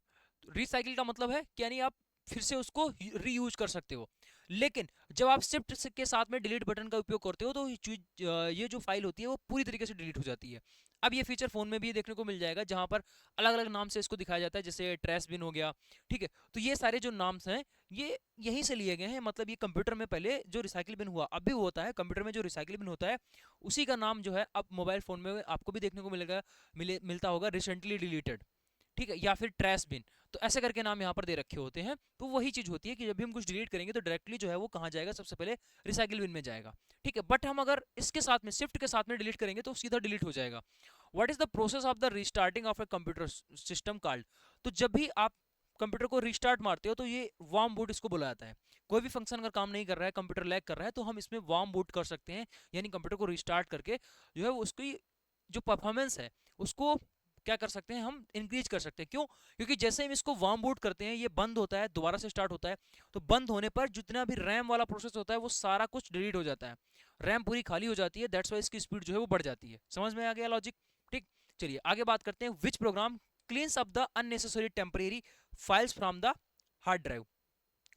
रिसाइकिल का मतलब है कि यानी आप फिर से उसको रीयूज कर सकते हो। लेकिन जब आप शिफ्ट के साथ में डिलीट बटन का उपयोग करते हो तो ये जो फाइल होती है वो पूरी तरीके से डिलीट हो जाती है। अब ये फीचर फोन में भी देखने को मिल जाएगा, जहां पर अलग अलग नाम से इसको दिखाया जाता है, जैसे ट्रेस बिन हो गया। ठीक है, तो ये सारे जो नाम्स हैं ये यहीं से लिए गए हैं। मतलब ये कंप्यूटर में पहले जो रिसाइकिल बिन हुआ, अब भी वो होता है कंप्यूटर में जो रिसाइकिल बिन होता है, उसी का नाम जो है अब मोबाइल फोन में आपको भी देखने को मिलेगा, मिलता होगा रिसेंटली डिलीटेड। ठीक है, या फिर ट्रैश बिन, तो ऐसे करके नाम यहाँ पर दे रखे होते हैं। तो वही चीज होती है कि जब भी हम कुछ डिलीट करेंगे तो डायरेक्टली जो है वो कहाँ जाएगा, सबसे पहले रिसाइकिल बिन में जाएगा। ठीक है, बट हम अगर इसके साथ में शिफ्ट के साथ में डिलीट करेंगे तो सीधा डिलीट हो जाएगा। What is the process of the restarting of a computer system called. तो जब भी आप कंप्यूटर को रिस्टार्ट मारते हो तो ये वार्म बूट इसको बुलाया जाता है। कोई भी फंक्शन अगर काम नहीं कर रहा है, कंप्यूटर लैग कर रहा है, तो हम इसमें वार्म बूट कर सकते हैं, यानी कंप्यूटर को रिस्टार्ट करके जो है उसकी जो परफॉर्मेंस है उसको क्या कर सकते हैं, हम इंक्रीज कर सकते हैं। क्यों? क्योंकि जैसे हम इसको वार्म बूट करते हैं ये बंद होता है, दोबारा से स्टार्ट होता है, तो बंद होने पर जितना भी रैम वाला प्रोसेस होता है वो सारा कुछ डिलीट हो जाता है, रैम पूरी खाली हो जाती है, दैट्स वाई इसकी स्पीड जो है वो बढ़ जाती है। समझ में आ गया लॉजिक? ठीक, चलिए आगे बात करते हैं। विच programme cleans up the unnecessary temporary files from the hard drive.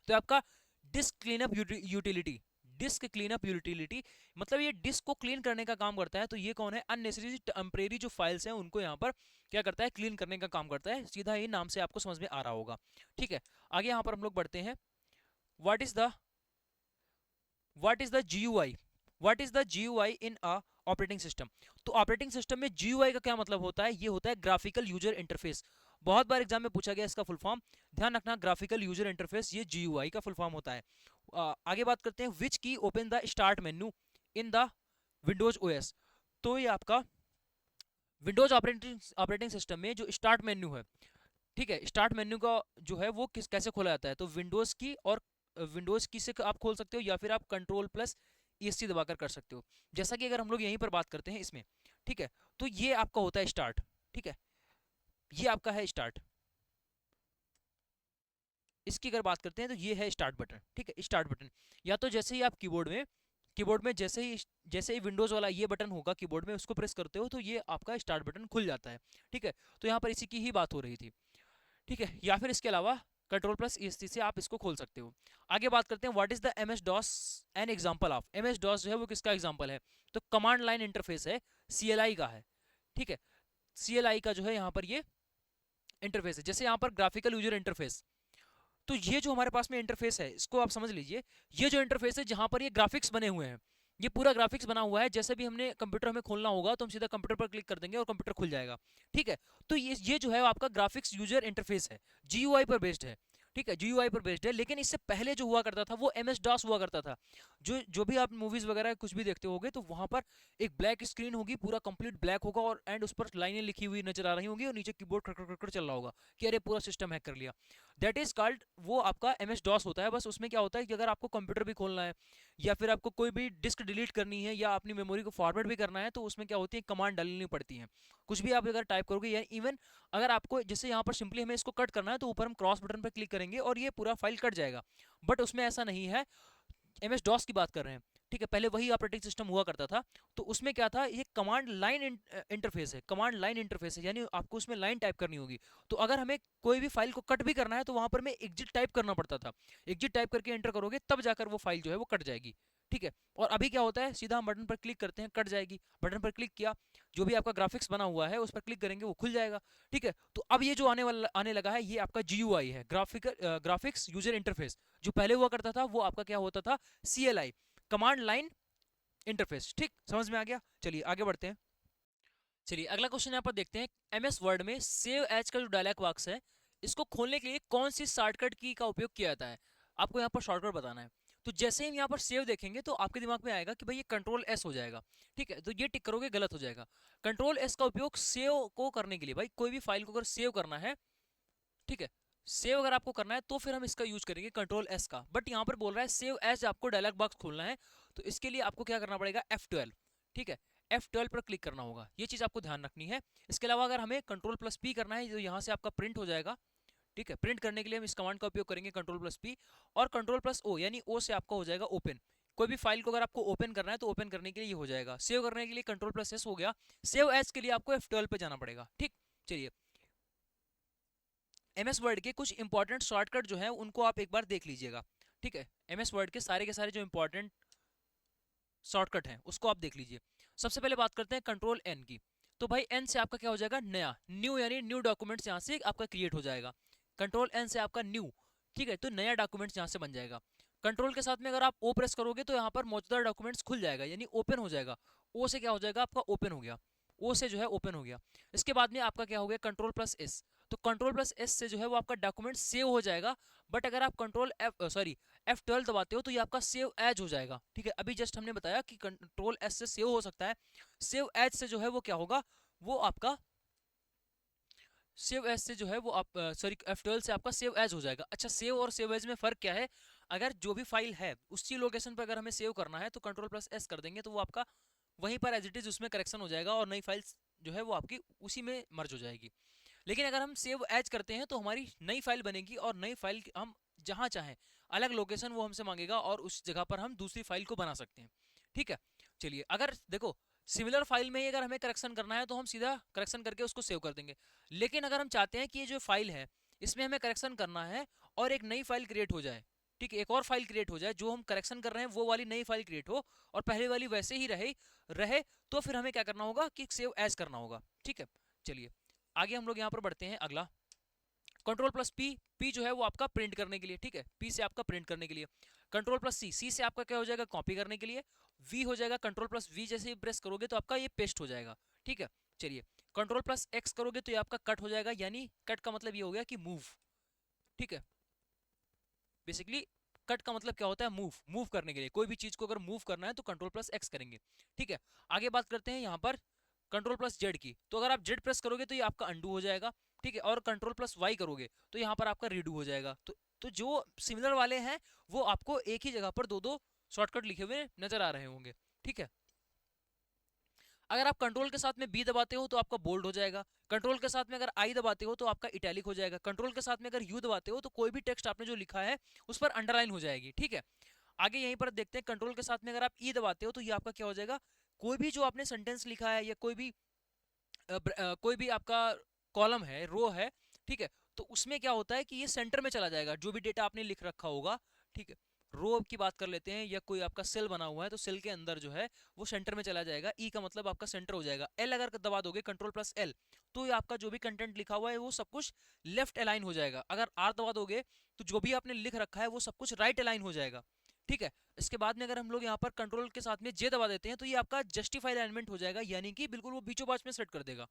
तो आपका disc cleanup utility, disc cleanup utility मतलब ये डिस्क को क्लीन करने का काम करता है। तो ये कौन है, अननेसेसरी टेम्परेरी जो फाइल्स हैं उनको यहाँ पर क्या करता है, क्लीन करने का काम करता है। सीधा ही नाम से आपको समझ में आ रहा होगा। ठीक है, आगे यहाँ पर हम लोग बढ़ते हैं। What is the GUI, what is the GUI in a operating system. तो ऑपरेटिंग सिस्टम में GUI का क्या मतलब होता है, ये होता है ग्राफिकल यूजर इंटरफेस। बहुत बार एग्जाम में पूछा गया इसका फुल फॉर्म, ध्यान रखना, ग्राफिकल यूजर इंटरफेस ये GUI का फुल फॉर्म होता है। आगे बात करते हैं। विच की open the start menu in the Windows OS। तो ये आपका विंडोज ऑपरेटिंग सिस्टम में जो स्टार्ट मेन्यू है, ठीक है, स्टार्ट मेन्यू का जो है वो कैसे खोला जाता है, तो विंडोज की और विंडोज की से आप खोल सकते हो, या फिर आप कंट्रोल प्लस ESC दबाकर कर सकते हो। जैसा कि अगर हम लोग यहीं पर बात करते हैं इसमें, ठीक है, तो ये आपका होता है स्टार्ट। ठीक है, ये आपका है स्टार्ट। इसकी अगर बात करते हैं तो ये है स्टार्ट बटन। ठीक है, स्टार्ट बटन, या तो जैसे ही आप कीबोर्ड में जैसे ही विंडोज वाला ये बटन होगा कीबोर्ड में, उसको प्रेस करते हो तो ये आपका स्टार्ट बटन खुल जाता है। ठीक है, तो यहाँ पर इसी की ही बात हो रही थी। ठीक है, या फिर इसके अलावा कंट्रोल प्लस ESC से आप इसको खोल सकते हो। आगे बात करते हैं। What is the MS DOS an example of. MS DOS जो है वो किसका एग्जांपल है, तो कमांड लाइन इंटरफेस है, CLI का है। ठीक है, CLI का जो है यहाँ पर ये इंटरफेस है। जैसे यहाँ पर ग्राफिकल यूजर इंटरफेस, तो ये जो हमारे पास में इंटरफेस है इसको आप समझ लीजिए, ये जो इंटरफेस है जहां पर ये ग्राफिक्स बने हुए हैं, ये पूरा ग्राफिक्स बना हुआ है। जैसे भी हमने कंप्यूटर हमें खोलना होगा तो हम सीधा कंप्यूटर पर क्लिक कर देंगे और कंप्यूटर खुल जाएगा। ठीक है, तो ये जो है आपका ग्राफिक्स यूजर इंटरफेस है, GUI पर बेस्ड है। ठीक है, GUI पर बेस्ड है। लेकिन इससे पहले जो हुआ करता था वो MS DOS हुआ करता था। जो भी आप मूवीज वगैरह कुछ भी देखते होगे तो वहां पर एक ब्लैक स्क्रीन होगी, पूरा कंप्लीट ब्लैक होगा, और एंड उस पर लाइनें लिखी हुई नजर आ रही होंगी, और नीचे कीबोर्ड खड़ चल रहा होगा कि अरे पूरा सिस्टम हैक कर लिया। दैट इज कॉल्ड, वो आपका MS DOS होता है। बस उसमें क्या होता है कि अगर आपको कंप्यूटर भी खोलना है, या फिर आपको कोई भी डिस्क डिलीट करनी है, या अपनी मेमोरी को फॉर्मेट भी करना है, तो उसमें क्या होती है, कमांड डालनी पड़ती है। कुछ भी आप अगर टाइप करोगे, या इवन अगर आपको जैसे यहाँ पर सिंपली हमें इसको कट करना है तो ऊपर हम क्रॉस बटन पर क्लिक करेंगे और ये पूरा फाइल कट जाएगा। बट उसमें ऐसा नहीं है, MS DOS की बात कर रहे हैं। ठीक है, पहले वही ऑपरेटिंग सिस्टम हुआ करता था। तो उसमें क्या था, ये कमांड लाइन इंटरफेस है, कमांड लाइन इंटरफेस है, यानी आपको उसमें लाइन टाइप करनी होगी। तो अगर हमें कोई भी फाइल को कट भी करना है तो वहां पर हमें एग्जिट टाइप करना पड़ता था। एग्जिट टाइप करके एंटर करोगे तब जाकर वो फाइल जो है वो कट जाएगी। ठीक है, और अभी क्या होता है, सीधा हम बटन पर क्लिक करते हैं, कट जाएगी, बटन पर क्लिक किया, जो भी आपका ग्राफिक्स बना हुआ है उस पर क्लिक करेंगे वो खुल जाएगा। ठीक है, तो अब ये जो आने लगा है ये आपका GUI है, ग्राफिक्स यूजर इंटरफेस। जो पहले हुआ करता था वो आपका क्या होता था, CLI, कमांड लाइन इंटरफेस। ठीक, समझ में आ गया। चलिए आगे बढ़ते हैं। चलिए अगला क्वेश्चन यहाँ पर देखते हैं। MS वर्ड में सेव एज का जो डायलॉग बॉक्स है इसको खोलने के लिए कौन सी शॉर्टकट की का उपयोग किया जाता है, आपको यहाँ पर शॉर्टकट बताना है। तो जैसे ही हम यहाँ पर सेव देखेंगे तो आपके दिमाग में आएगा कि भाई ये Ctrl+S हो जाएगा। ठीक है, तो ये टिक करोगे गलत हो जाएगा। Ctrl+S का उपयोग सेव को करने के लिए, भाई कोई भी फाइल को अगर सेव करना है, ठीक है, सेव अगर आपको करना है तो फिर हम इसका यूज करेंगे Ctrl+S का। बट यहाँ पर बोल रहा है सेव एज आपको डायलॉग बॉक्स खोलना है, तो इसके लिए आपको क्या करना पड़ेगा, F12। ठीक है, F12 पर क्लिक करना होगा, ये चीज आपको ध्यान रखनी है। इसके अलावा अगर हमें Ctrl+P करना है तो यहाँ से आपका प्रिंट हो जाएगा। ठीक है, प्रिंट करने के लिए हम इस कमांड का उपयोग करेंगे Ctrl+P, और Ctrl+O यानी O से आपका हो जाएगा ओपन। कोई भी फाइल को अगर आपको ओपन करना है तो ओपन करने के लिए ये हो जाएगा। सेव करने के लिए Ctrl+S हो गया। सेव एज के लिए आपको F12 पे जाना पड़ेगा। ठीक, चलिए MS वर्ड के कुछ इंपॉर्टेंट शॉर्टकट जो है उनको आप एक बार देख लीजिएगा। ठीक है, MS वर्ड के सारे जो इंपॉर्टेंट शॉर्टकट हैं उसको आप देख लीजिए। सबसे पहले बात करते हैं Ctrl+N की। तो भाई N से आपका क्या हो जाएगा, नया, न्यू, यानी न्यू डॉक्यूमेंट्स यहाँ से आपका क्रिएट हो जाएगा। Ctrl+N से आपका न्यू, ठीक है, तो नया डॉक्यूमेंट्स यहाँ से बन जाएगा। कंट्रोल के साथ में अगर आप O प्रेस करोगे तो यहाँ पर मौजूदा डॉक्यूमेंट्स खुल जाएगा, यानी ओपन हो जाएगा। O से क्या हो जाएगा आपका, ओपन हो गया। O से जो है ओपन हो गया। इसके बाद में आपका क्या हो गया, Ctrl+S। तो Ctrl+S से जो है वो आपका डॉक्यूमेंट सेव हो जाएगा। बट अगर आप F12 दबाते हो तो ये आपका सेव एज हो जाएगा। ठीक है, अभी जस्ट हमने बताया कि Ctrl+S से सेव हो सकता है, सेव एज से जो है वो क्या होगा, वो आपका सेव एज से जो है वो आप F12 से आपका सेव एज हो जाएगा। अच्छा, सेव और सेव एज में फर्क क्या है, अगर जो भी फाइल है उसी लोकेशन पर अगर हमें सेव करना है तो Ctrl+S कर देंगे तो वो आपका वहीं पर एज इट इज उसमें करेक्शन हो जाएगा और नई फाइल जो है वो आपकी उसी में मर्ज हो जाएगी। लेकिन अगर हम सेव एज करते हैं तो हमारी नई फाइल बनेगी और नई फाइल हम जहां चाहें, अलग लोकेशन वो हमसे मांगेगा और उस जगह पर हम दूसरी फाइल को बना सकते हैं। ठीक है, चलिए अगर देखो सिमिलर फाइल में ही अगर हमें करेक्शन करना है तो हम सीधा करेक्शन करके उसको सेव कर देंगे। लेकिन अगर हम चाहते हैं कि ये जो फाइल है इसमें हमें करेक्शन करना है और एक नई फाइल क्रिएट हो जाए, ठीक है, एक और फाइल क्रिएट हो जाए, जो हम करेक्शन कर रहे हैं वो वाली नई फाइल क्रिएट हो और पहले वाली वैसे ही रहे तो फिर हमें क्या करना होगा कि सेव एज करना होगा। ठीक है, चलिए आगे हम लोग यहाँ पर बढ़ते हैं। अगला Ctrl+P, P जो है वो आपका प्रिंट करने के लिए। ठीक है, P से आपका प्रिंट करने के लिए। Ctrl+C, C से आपका क्या हो जाएगा, कॉपी करने के लिए। V हो जाएगा, Ctrl+V जैसे ही प्रेस करोगे तो आपका ये पेस्ट हो जाएगा। ठीक है, चलिए Ctrl+X करोगे तो ये आपका कट हो जाएगा, यानी कट का मतलब ये हो गया कि मूव। ठीक है, बेसिकली कट का मतलब क्या होता है, मूव करने के लिए। कोई भी चीज को अगर मूव करना है तो Ctrl+X करेंगे। ठीक है, आगे बात करते हैं यहाँ पर Ctrl+Z की। तो अगर आप Z प्रेस करोगे तो ये आपका अंडू हो जाएगा। ठीक है, और Ctrl+Y करोगे तो यहाँ पर आपका रीडू हो जाएगा। तो जो सिमिलर वाले हैं वो आपको एक ही जगह पर दो दो शॉर्टकट लिखे हुए नजर आ रहे होंगे। ठीक है, अगर आप कंट्रोल के साथ में बी दबाते हो तो आपका बोल्ड हो जाएगा। कंट्रोल के साथ में अगर आई दबाते हो तो आपका इटैलिक हो जाएगा। कंट्रोल के साथ में अगर यू दबाते हो तो कोई भी टेक्स्ट आपने जो लिखा है उस पर अंडरलाइन हो जाएगी। ठीक है, आगे यहीं पर देखते हैं, कंट्रोल के साथ में अगर आप ई दबाते हो तो ये आपका क्या हो जाएगा, कोई भी जो आपने सेंटेंस लिखा है या कोई भी आपका कॉलम है, रो है, ठीक है, तो उसमें क्या होता है कि ये सेंटर में चला जाएगा, जो भी डेटा आपने लिख रखा होगा। ठीक है, रो की बात कर लेते हैं, या कोई आपका सेल बना हुआ है तो सेल के अंदर जो है वो सेंटर में चला जाएगा। ई का मतलब आपका सेंटर हो जाएगा। एल अगर दबा दोगे, Ctrl+L, तो ये आपका जो भी कंटेंट लिखा हुआ है वो सब कुछ लेफ्ट अलाइन हो जाएगा। अगर आर दबा दोगे तो जो भी आपने लिख रखा है वो सब कुछ राइट अलाइन हो जाएगा। ठीक है, इसके बाद में अगर हम लोग यहाँ पर कंट्रोल के साथ में जे दबा देते हैं तो ये आपका जस्टिफाई अलाइनमेंट हो जाएगा, यानी कि बिल्कुल वो बीचों बाच में सेट कर देगा।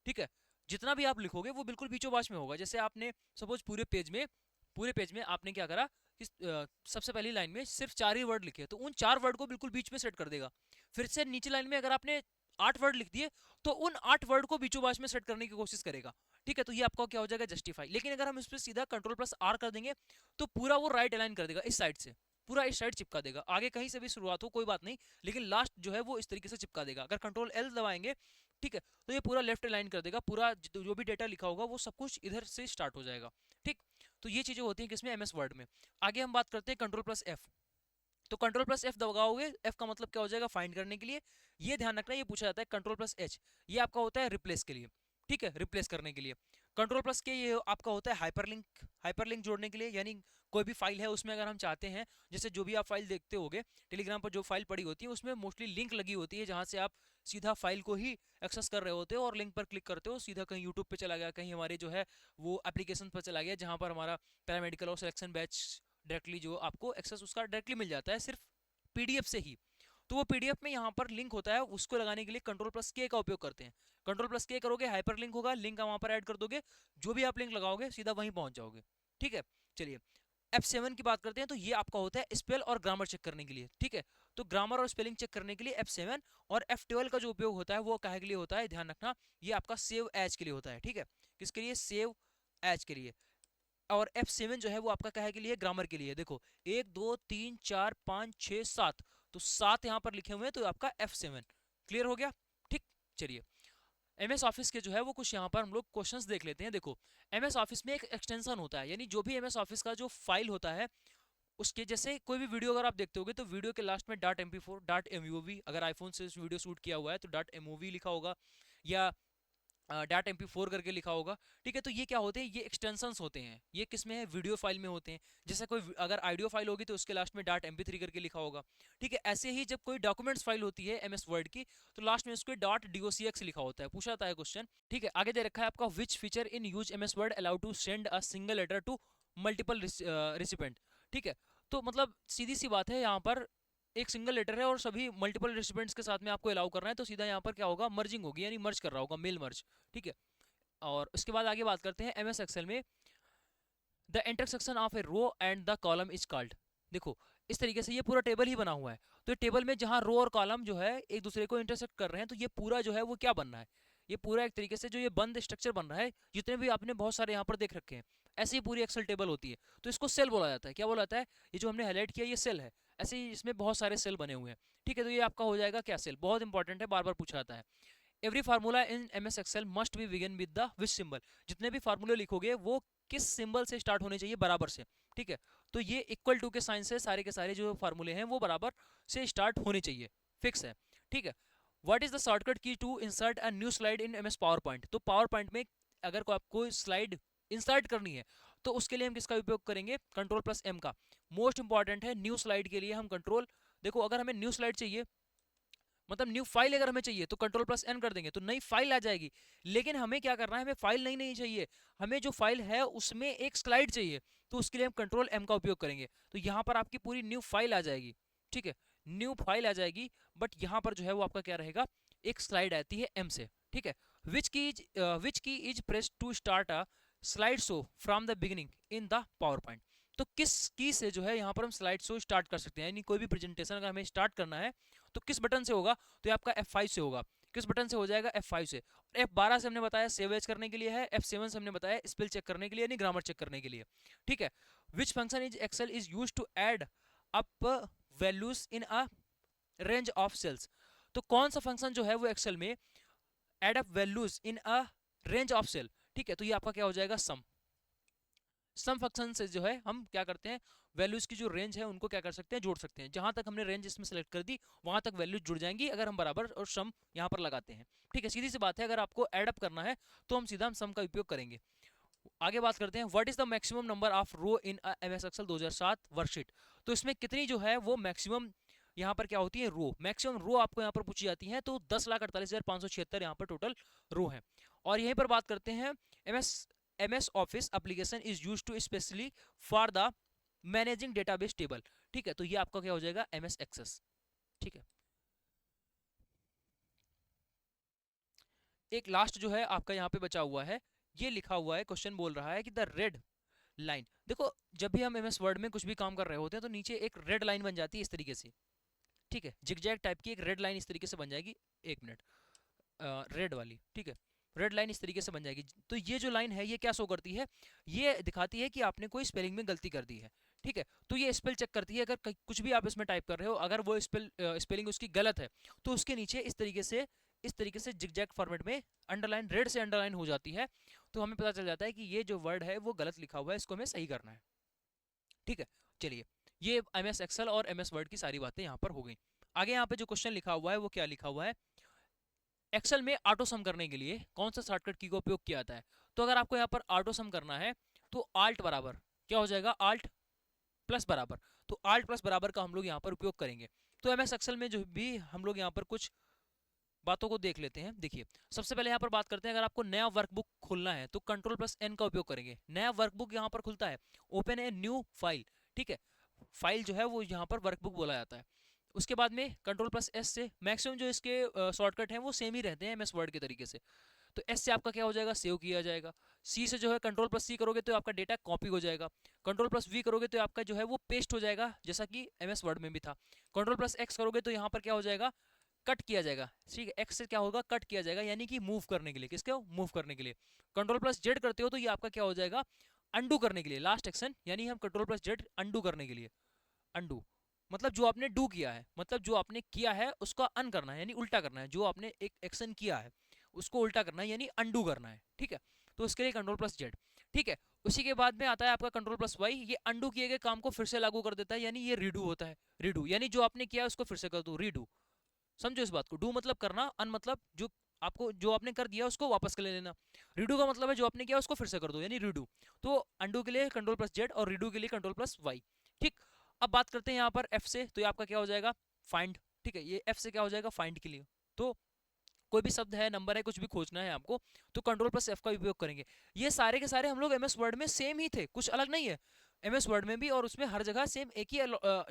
ठीक है, जितना भी आप लिखोगे वो बिल्कुल बीचों बाच में होगा। जैसे आपने सपोज पूरे पेज में आपने क्या करा कि सबसे पहली लाइन में सिर्फ 4 ही वर्ड लिखे, तो उन 4 वर्ड को बिल्कुल बीच में सेट कर देगा। फिर से नीचे लाइन में अगर आपने 8 वर्ड लिख दिए तो उन 8 वर्ड को बीचों बाच में सेट करने की कोशिश करेगा। ठीक है, तो ये आपका क्या हो जाएगा, जस्टिफाई। लेकिन अगर हम इस पर सीधा Ctrl+R कर देंगे तो पूरा वो राइट अलाइन कर देगा, इस साइड से पूरा इस साइड चिपका देगा। आगे कहीं से भी शुरुआत हो कोई बात नहीं, लेकिन लास्ट जो है वो इस तरीके से चिपका देगा। अगर Ctrl+L दबाएंगे, ठीक है, तो ये पूरा लेफ्ट अलाइन कर देगा, पूरा जो भी डेटा लिखा होगा वो सब कुछ इधर से स्टार्ट हो जाएगा। ठीक, तो ये चीजें होती हैं किसमें, MS वर्ड में। आगे हम बात करते हैं Ctrl+F। तो Ctrl+F दबाओगे, F का मतलब क्या हो जाएगा, फाइंड करने के लिए। ये ध्यान रखना, ये पूछा जाता है। Ctrl+H ये आपका होता है रिप्लेस के लिए। ठीक है, रिप्लेस करने के लिए। कंट्रोल प्लस के ये आपका होता है हाइपरलिंक जोड़ने के लिए, यानी कोई भी फाइल है उसमें अगर हम चाहते हैं, जैसे जो भी आप फाइल देखते होगे टेलीग्राम पर, जो फाइल पड़ी होती है उसमें मोस्टली लिंक लगी होती है, जहां से आप सीधा फाइल को ही एक्सेस कर रहे होते हो और लिंक पर क्लिक करते हो, सीधा कहीं यूट्यूब पे चला गया, कहीं हमारे जो है वो एप्लीकेशन पर चला गया, जहां पर हमारा पैरामेडिकल और सिलेक्शन बैच डायरेक्टली जो आपको एक्सेस उसका डायरेक्टली मिल जाता है सिर्फ पीडीएफ से ही। तो वो पीडीएफ में यहाँ पर लिंक होता है, उसको लगाने के लिए कंट्रोल प्लस के का उपयोग करते हैं। कंट्रोल प्लस के करोगे, हाइपर लिंक होगा, लिंक वहां पर ऐड कर दोगे, जो भी आप लिंक लगाओगे सीधा वहीं पहुंच जाओगे। ठीक है, चलिए F7 की बात करते हैं। तो ये आपका होता है स्पेल और ग्रामर चेक करने के लिए। ठीक है, तो ग्रामर और स्पेलिंग चेक करने के लिए F7, और F12 का जो उपयोग होता है वो काहे के लिए होता है, ध्यान रखना, ये आपका सेव एज के लिए होता है। ठीक है, किसके लिए, सेव एज के लिए। और F7 जो है वो आपका काहे के लिए, ग्रामर के लिए। देखो 1 2 3 4 5 6 7, तो 7 यहाँ पर लिखे हुए हैं, तो आपका F7 क्लियर हो गया। ठीक, चलिए एमएस ऑफिस के जो है वो कुछ यहाँ पर हम लोग क्वेश्चंस देख लेते हैं। देखो एमएस ऑफिस में एक एक्सटेंशन होता है, यानी जो भी एमएस ऑफिस का जो फाइल होता है उसके, जैसे कोई भी वीडियो अगर आप देखते होगे तो वीडियो के लास्ट में .mp4 .mov, अगर आईफोन से वीडियो शूट किया हुआ है तो .mov लिखा होगा, या .mp4 करके लिखा होगा। ठीक है, तो ये क्या होते हैं, ये एक्सटेंशंस होते हैं। ये किस में है, वीडियो फाइल में होते हैं। जैसे कोई अगर ऑडियो फाइल होगी तो उसके लास्ट में .mp3 करके लिखा होगा। ठीक है, ऐसे ही जब कोई डॉक्यूमेंट्स फाइल होती है एमएस वर्ड की, तो लास्ट में उसको .docx लिखा होता है। पूछा जाता है क्वेश्चन। ठीक है, आगे दे रखा है आपका, which feature in use MS Word allow to send a single letter to multiple recipient. ठीक है, तो मतलब सीधी सी बात है, यहाँ पर एक सिंगल लेटर है और सभी मल्टीपल रेसिपिएंट्स के साथ में आपको अलाउ करना है, तो सीधा यहाँ पर क्या होगा, मर्जिंग होगी, यानी मर्ज कर रहा होगा, मेल मर्ज। ठीक है, और उसके बाद आगे बात करते हैं एमएस एक्सेल में, the intersection of a row and the column is called. देखो इस तरीके से ये पूरा टेबल ही बना हुआ है, तो टेबल में जहां रो और कॉलम जो है एक दूसरे को इंटरसेक्ट कर रहे हैं, तो ये पूरा जो है वो क्या बन रहा है, ये पूरा एक तरीके से जो ये बंद स्ट्रक्चर बन रहा है, जितने भी आपने बहुत सारे यहाँ पर देख रखे हैं, ऐसी ही पूरी एक्सेल टेबल होती है, तो इसको सेल बोला जाता है। क्या बोला जाता है, ये जो हमने हाईलाइट किया ये सेल है, ऐसे ही इसमें बहुत सारे सेल बने हुए हैं। ठीक है, तो ये आपका हो जाएगा क्या, सेल। बहुत इंपॉर्टेंट है, बार बार पूछा जाता है। Every formula in MS Excel must be begin with the which symbol. जितने भी फार्मूले लिखोगे वो किस सिंबल से स्टार्ट होने चाहिए, बराबर से। ठीक है, तो ये इक्वल टू के साइन से सारे के सारे जो फार्मूले हैं वो बराबर से स्टार्ट होने चाहिए, फिक्स है। ठीक है, what is the shortcut key to insert a new slide in MS PowerPoint. तो पावर पॉइंट में अगर को आपको स्लाइड इंसर्ट करनी है तो उसके लिए हम किसका उपयोग करेंगे, कंट्रोल प्लस एम का। मोस्ट इंपॉर्टेंट है, न्यू स्लाइड के लिए हम कंट्रोल, देखो अगर हमें न्यू स्लाइड चाहिए, मतलब न्यू फाइल अगर हमें चाहिए तो कंट्रोल प्लस एन कर देंगे तो नई फाइल आ जाएगी। लेकिन हमें क्या करना है, हमें फाइल नहीं चाहिए, हमें जो फाइल है उसमें एक स्लाइड चाहिए, तो उसके लिए हम कंट्रोल एम का उपयोग करेंगे। तो यहाँ पर आपकी पूरी न्यू फाइल आ जाएगी। ठीक है, न्यू फाइल आ जाएगी, बट यहाँ पर जो है वो आपका क्या रहेगा, एक स्लाइड आती है एम से। ठीक है, which key is press to start a slide show from the beginning in the PowerPoint. तो किस की से जो है यहाँ पर हम स्लाइड शो स्टार्ट कर सकते हैं, यानी कोई भी प्रेजेंटेशन अगर हमें स्टार्ट करना है तो किस बटन से होगा, तो ये आपका F5 से होगा। किस बटन से हो जाएगा, F5 से। F12 से हमने बताया सेव एज करने के लिए है, F7 से हमने बताया स्पेल चेक करने के लिए, यानी ग्रामर चेक करने के लिए। ठीक है, which function is Excel is use to add up values in a range of cells. तो कौन सा फंक्शन जो है वो एक्सेल में add up values in a range of cell. ठीक है, तो ये आपका क्या हो जाएगा, सम फंक्शन से जो है हम क्या करते हैं, वैल्यूज की जो रेंज है उनको क्या कर सकते हैं, जोड़ सकते हैं। जहां तक हमने रेंज इसमें सेलेक्ट कर दी वहां तक वैल्यूज जुड़ जाएंगी अगर हम बराबर और सम यहाँ पर लगाते हैं। ठीक है, सीधी सी बात है, अगर आपको एड अप करना है तो हम सीधा सम का उपयोग करेंगे। आगे बात करते हैं, what is the maximum number of row in MS Excel 2007 worksheet. तो इसमें कितनी जो है वो मैक्सिमम यहाँ पर क्या होती है, रो, मैक्सिमम रो आपको यहाँ पर पूछी जाती है, तो 10,48,576 यहाँ पर टोटल रो है। और यहीं पर बात करते हैं, MS Office application is use to specially for the managing database table. ठीक है, तो ये आपका क्या हो जाएगा, MS एक्सेस। ठीक है, एक लास्ट जो है आपका यहाँ पे बचा हुआ है, ये लिखा हुआ है, क्वेश्चन बोल रहा है कि द रेड लाइन। देखो जब भी हम MS वर्ड में कुछ भी काम कर रहे होते हैं तो नीचे एक रेड लाइन बन जाती है इस तरीके से। ठीक है, जिगजैग टाइप की एक रेड लाइन इस तरीके से बन जाएगी, एक मिनट, रेड वाली। ठीक है, रेड लाइन इस तरीके से बन जाएगी। तो ये जो लाइन है ये क्या शो करती है, ये दिखाती है कि आपने कोई स्पेलिंग में गलती कर दी है। ठीक है, तो ये स्पेल चेक करती है, अगर कुछ भी आप इसमें टाइप कर रहे हो अगर वो स्पेलिंग उसकी गलत है तो उसके नीचे इस तरीके से जिगजैग फॉर्मेट में अंडरलाइन, रेड से अंडरलाइन हो जाती है, तो हमें पता चल जाता है कि ये जो वर्ड है वो गलत लिखा हुआ है, इसको हमें सही करना है। ठीक है, चलिए ये MS एक्सेल और MS वर्ड की सारी बातें यहाँ पर हो गई। आगे यहाँ पे जो क्वेश्चन लिखा हुआ है वो क्या लिखा हुआ है, एक्सेल में ऑटो सम करने के लिए कौन सा शॉर्टकट की का उपयोग किया जाता है। तो अगर आपको यहाँ पर ऑटो सम करना है तो आल्ट बराबर क्या हो जाएगा, आल्ट प्लस बराबर, तो आल्ट प्लस बराबर का हम लोग यहाँ पर उपयोग करेंगे। तो एमएस एक्सेल में जो भी हम लोग यहाँ पर कुछ बातों को देख लेते हैं। देखिए सबसे पहले यहाँ पर बात करते हैं, अगर आपको नया वर्कबुक खोलना है तो कंट्रोल प्लस एन का उपयोग करेंगे। नया वर्कबुक यहाँ पर खुलता है, ओपन ए न्यू फाइल, ठीक है, फाइल जो है वो यहाँ पर वर्कबुक बोला जाता है। उसके बाद में कंट्रोल प्लस एस से मैक्सिमम जो इसके शॉर्टकट हैं वो सेम ही रहते हैं एमएस वर्ड के तरीके से। तो एस से आपका क्या हो जाएगा, सेव किया जाएगा। सी से जो है कंट्रोल प्लस सी करोगे तो आपका डेटा कॉपी हो जाएगा। कंट्रोल प्लस वी करोगे तो आपका जो है वो पेस्ट हो जाएगा, जैसा कि एमएस वर्ड में भी था। कंट्रोल प्लस एक्स करोगे तो यहाँ पर क्या हो जाएगा, कट किया जाएगा, ठीक है, एक्स से क्या होगा, कट किया जाएगा, यानी कि मूव करने के लिए, किसके मूव करने के लिए। कंट्रोल प्लस जेड करते हो तो ये आपका क्या हो जाएगा, अंडू करने के लिए, लास्ट एक्शन, यानी हम कंट्रोल प्लस जेड अंडू करने के लिए। अंडू मतलब जो आपने डू किया है, मतलब जो आपने किया है उसका अन करना है, यानी उल्टा करना है। जो आपने एक एक्शन किया है उसको उल्टा करना है, यानी अंडू करना है, ठीक है। तो उसके लिए कंट्रोल प्लस जेड, ठीक है। उसी के बाद में आता है आपका कंट्रोल प्लस वाई, ये अंडू किए गए काम को फिर से लागू कर देता है, यानी ये रीडू होता है। रीडू यानी जो आपने किया उसको फिर से कर दो, रीडू। समझो इस बात को, डू मतलब करना, अन मतलब जो आपको जो आपने कर दिया उसको वापस कर ले लेना। रीडू का मतलब है जो आपने किया उसको फिर से कर दो, यानी रीडू। तो अंडू के लिए कंट्रोल प्लस जेड और रीडू के लिए कंट्रोल प्लस वाई, ठीक। अब बात करते हैं यहाँ पर एफ से, तो ये आपका क्या हो जाएगा, फाइंड, ठीक है। ये एफ से क्या हो जाएगा, फाइंड के लिए। तो कोई भी शब्द है, नंबर है, कुछ भी खोजना है आपको तो कंट्रोल प्लस एफ का उपयोग करेंगे। ये सारे के सारे हम लोग एमएस वर्ड में सेम ही थे, कुछ अलग नहीं है। एमएस वर्ड में भी और उसमें हर जगह सेम एक ही